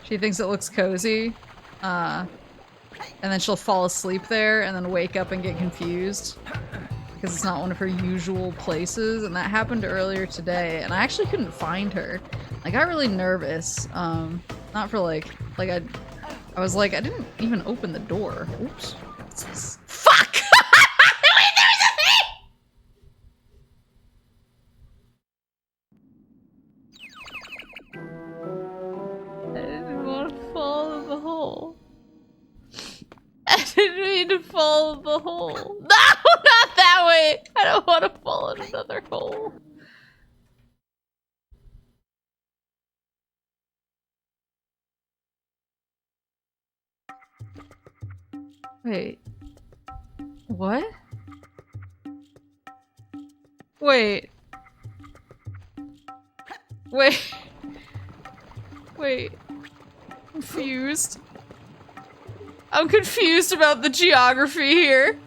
thinks it looks cozy. And then she'll fall asleep there and then wake up and get confused because it's not one of her usual places, and that happened earlier today, and I actually couldn't find her. I got really nervous. Not for like I was like, I didn't even open the door. Oops. What's this? Fuck! Wait, there's a thing! I didn't want to fall in the hole. I didn't mean to fall in the hole. No, not that way! I don't want to fall in another hole. Wait. What? Wait. Wait. Wait. Confused. I'm confused about the geography here.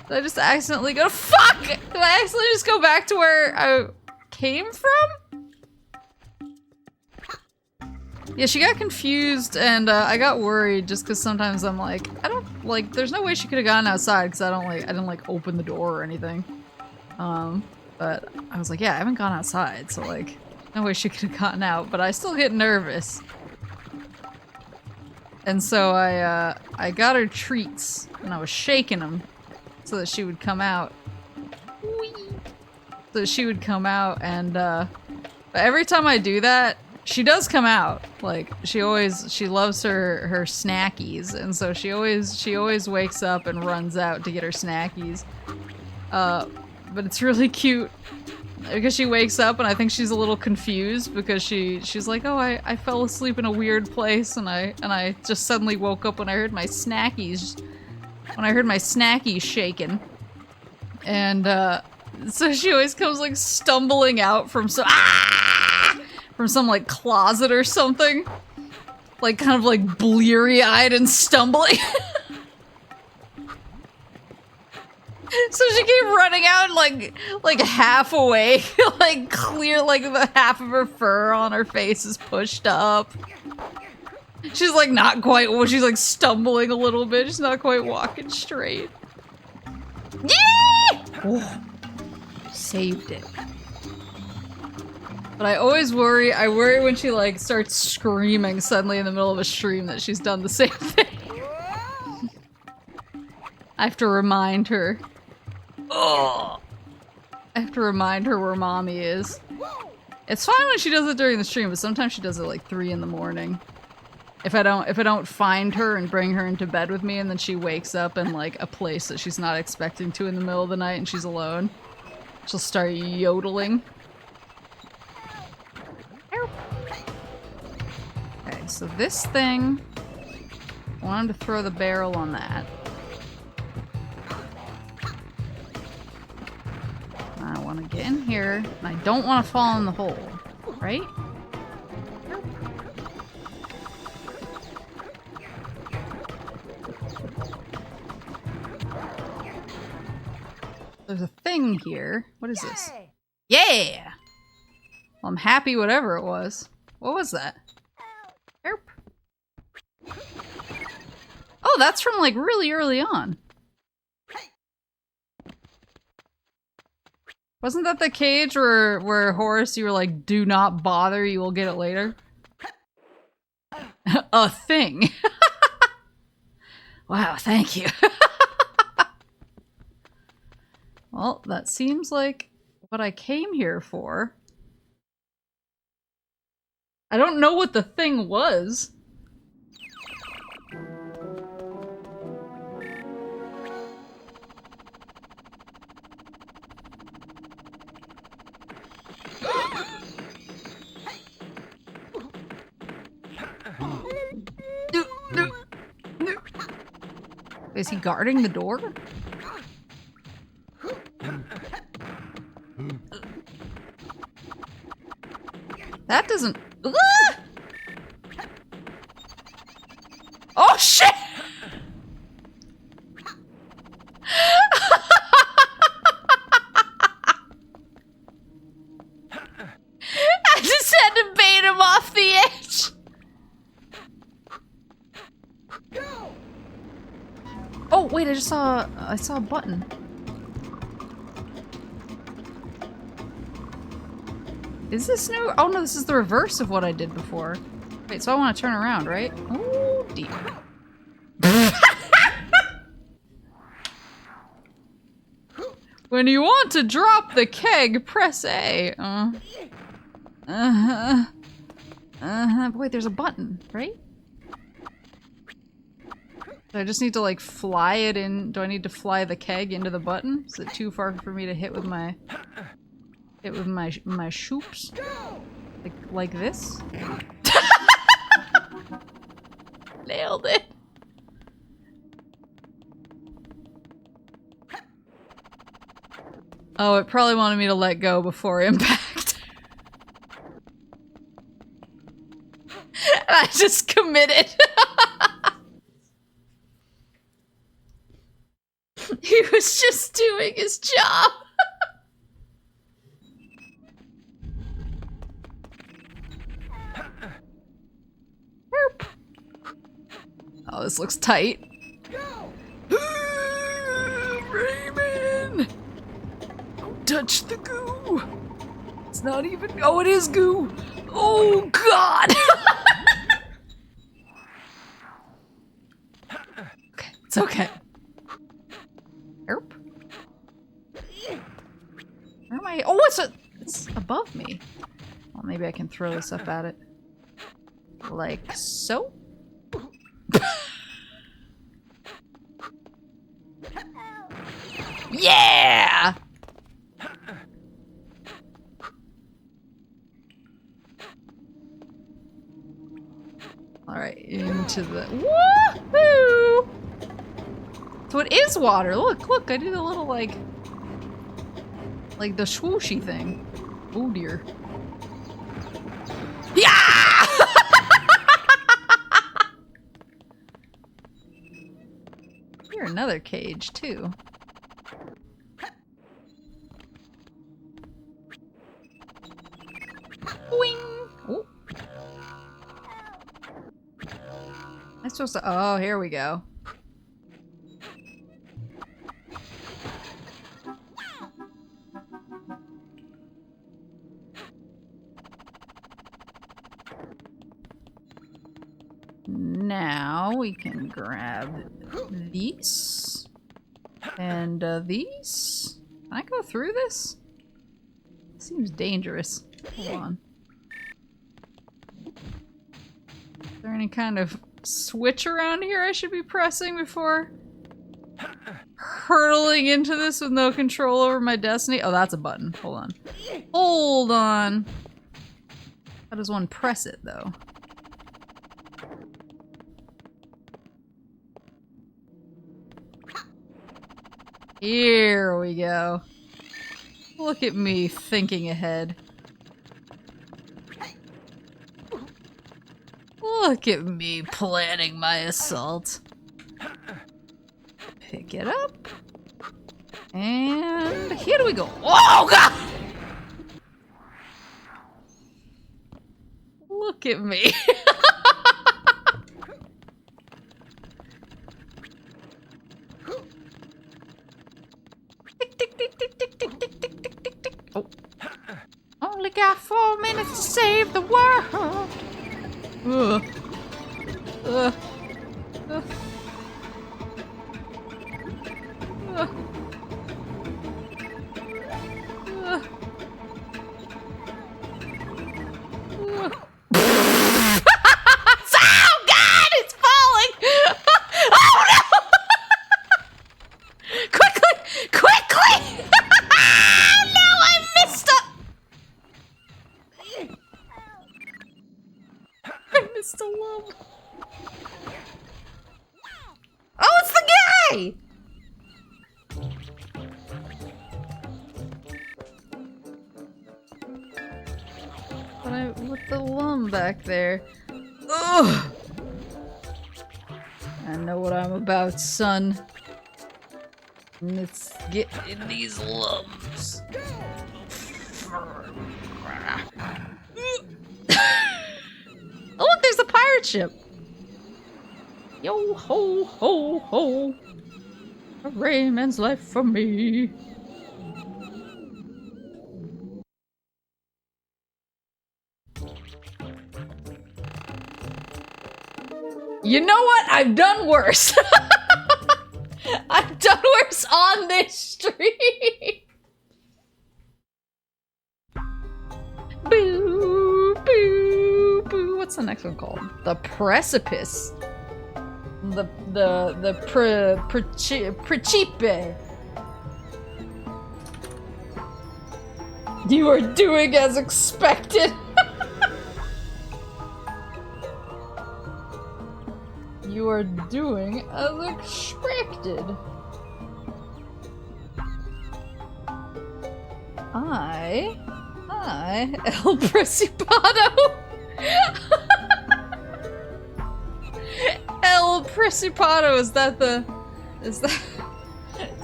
Did I just accidentally go— fuck! Did I accidentally just go back to where I came from? Yeah, she got confused and I got worried just because sometimes I'm like, I don't, like, there's no way she could have gotten outside because I didn't like open the door or anything. But I was like, yeah, I haven't gone outside, so like, no way she could have gotten out, but I still get nervous. And so I got her treats and I was shaking them so that she would come out. Whee! So that she would come out, and but every time I do that, she does come out. Like, she loves her snackies, and so she always wakes up and runs out to get her snackies. But it's really cute because she wakes up and I think she's a little confused because she's like, oh, I fell asleep in a weird place and I just suddenly woke up when I heard my snackies shaking. And so she always comes like stumbling out from some like closet or something. Like kind of like bleary-eyed and stumbling. So she came running out like half awake, like clear, like the half of her fur on her face is pushed up. She's like not quite, she's like stumbling a little bit, she's not quite walking straight. Yee! Oh, saved it. But I always worry, when she like starts screaming suddenly in the middle of a stream that she's done the same thing. I have to remind her. Oh! I have to remind her where mommy is. It's fine when she does it during the stream, but sometimes she does it like 3 in the morning. If I don't find her and bring her into bed with me, and then she wakes up in like a place that she's not expecting to in the middle of the night and she's alone, she'll start yodeling. Okay, so this thing, I wanted to throw the barrel on that. I want to get in here, and I don't want to fall in the hole, right? There's a thing here. What is this? Yeah! Well, I'm happy whatever it was. What was that? Herp. Oh, that's from like really early on. Wasn't that the cage where Horace, you were like, do not bother, you will get it later? A thing. Wow, thank you. Well, that seems like what I came here for. I don't know what the thing was. Is he guarding the door? That doesn't... Ah! Oh shit! just saw I saw a button. Is this new? Oh no, this is the reverse of what I did before. Wait, so I want to turn around, right? Oh dear. When you want to drop the keg, press A. Wait, there's a button, right? So I just need to like fly it in. Do I need to fly the keg into the button? Is it too far for me to hit with my shoops? Like this? Nailed it. Oh, it probably wanted me to let go before impact. And I just committed. He was just doing his job. Oh, this looks tight. Rayman! Don't touch the goo! It's not even- oh, it is goo! Oh, God! Okay, it's okay. Erp. Where am I? Oh, it's above me. Well, maybe I can throw this up at it. Like so? Yeah! Alright, into the- woohoo! So it is water. Look, I do the little like the swooshy thing. Oh dear. Yeah! You're another cage too. Boing! Oh. I'm supposed to- oh, here we go. Now we can grab these and these. Can I go through this? Seems dangerous. Hold on. Is there any kind of switch around here I should be pressing before hurtling into this with no control over my destiny? Oh, that's a button. Hold on. Hold on. How does one press it, though? Here we go. Look at me thinking ahead. Look at me planning my assault. Pick it up. And here we go. Oh, God! Look at me. Oh. Only got 4 minutes to save the world. Ugh. Ugh. Ugh. Ugh. Ugh. Ugh. Oh God, it's falling! Oh no! Quickly! Quickly! No, I missed up! I missed a lump. Oh, it's the guy! But with the lum back there. Ugh! I know what I'm about, son. Let's get in these lumps. Oh, look, there's the pirate ship. Yo ho ho ho. Rayman's life for me. You know what? I've done worse. I've done worse on this stream. Boo, boo, boo. What's the next one called? The Precipice. The Precipe. You are doing as expected. You are doing as expected. El Principado. El Principado, is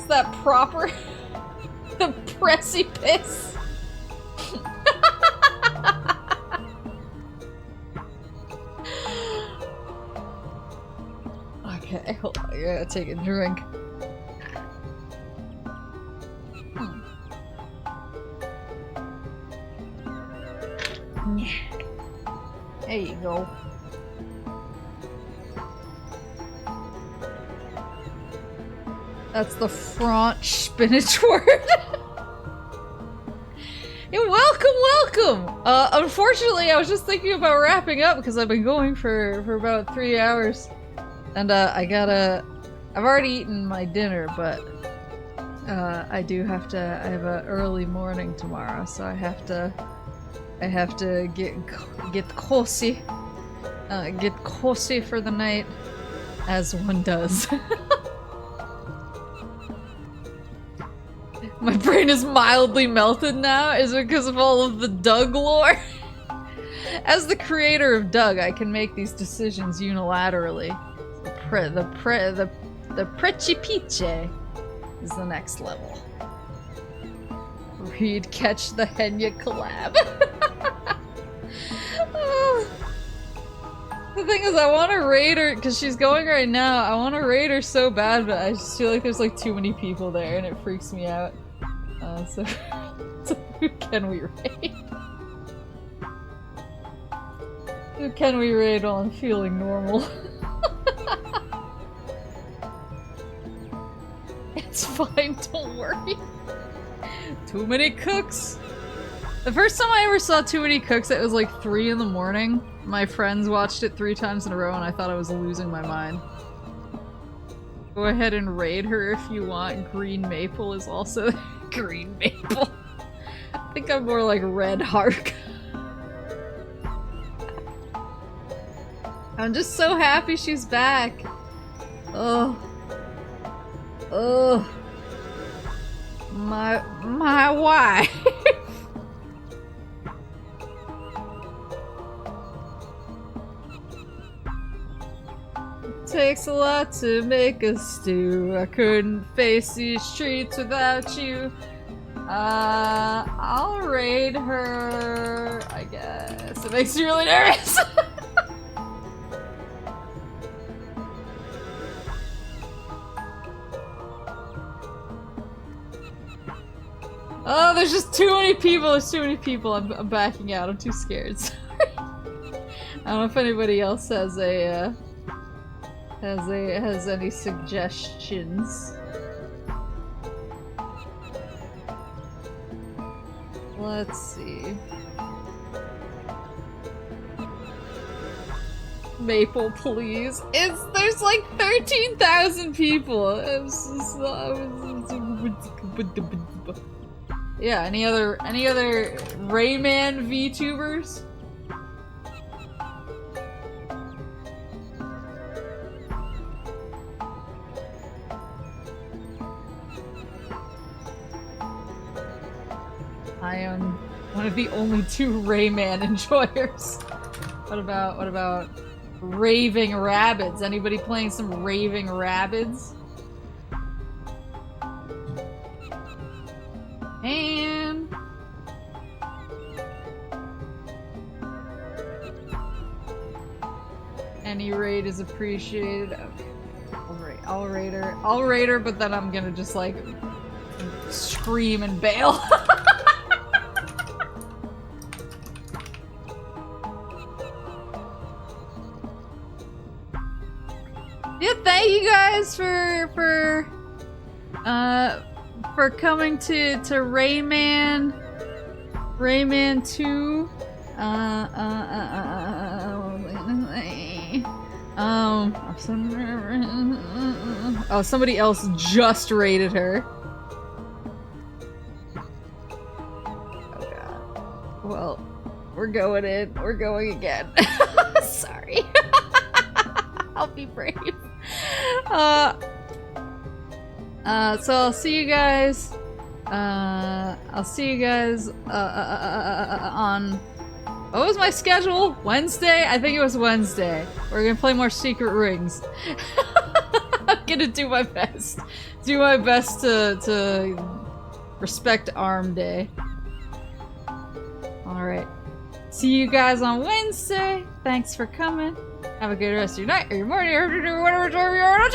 that proper? The precipice. Okay, hold on, I gotta take a drink. There you go. That's the French spinach word. Yeah, welcome! Unfortunately, I was just thinking about wrapping up because I've been going for about 3 hours. And, I've already eaten my dinner, but, I have an early morning tomorrow, so I have to get cozy. Get cozy for the night, as one does. My brain is mildly melted now. Is it because of all of the Doug lore? As the creator of Doug, I can make these decisions unilaterally. The Precipice is the next level. Read Catch the Henya collab. The thing is, I want to raid her because she's going right now. I want to raid her so bad, but I just feel like there's like too many people there and it freaks me out. So who can we raid? Who can we raid while I'm feeling normal? It's fine, don't worry. Too many cooks. The first time I ever saw Too Many Cooks, it was like 3 in the morning. My friends watched it 3 times in a row and I thought I was losing my mind. Go ahead and raid her if you want. Green Maple is also Green Maple. I think I'm more like Red Hark. I'm just so happy she's back. Oh. Oh. My wife. Takes a lot to make a stew. I couldn't face these streets without you. I'll raid her, I guess. It makes me really nervous. Oh, there's just too many people. There's too many people. I'm backing out. I'm too scared. Sorry. I don't know if anybody else has any suggestions. Let's see. Maple, please. There's like 13,000 people. Yeah, any other Rayman VTubers? I am one of the only 2 Rayman enjoyers. What about Raving Rabbids? Anybody playing some Raving Rabbids? And any raid is appreciated. Okay. I'll raid her. I'll raid her, but then I'm gonna just like scream and bail. Yeah, thank you guys for coming to Rayman 2. Oh, somebody else just raided her. Oh god. Well, we're going in. We're going again. Sorry. I'll be brave. So I'll see you guys. I'll see you guys on. What was my schedule? Wednesday? I think it was Wednesday. We're gonna play more Secret Rings. I'm gonna do my best. Do my best to respect Arm Day. Alright. See you guys on Wednesday. Thanks for coming. Have a good rest of your night, or your morning, or whatever time you are.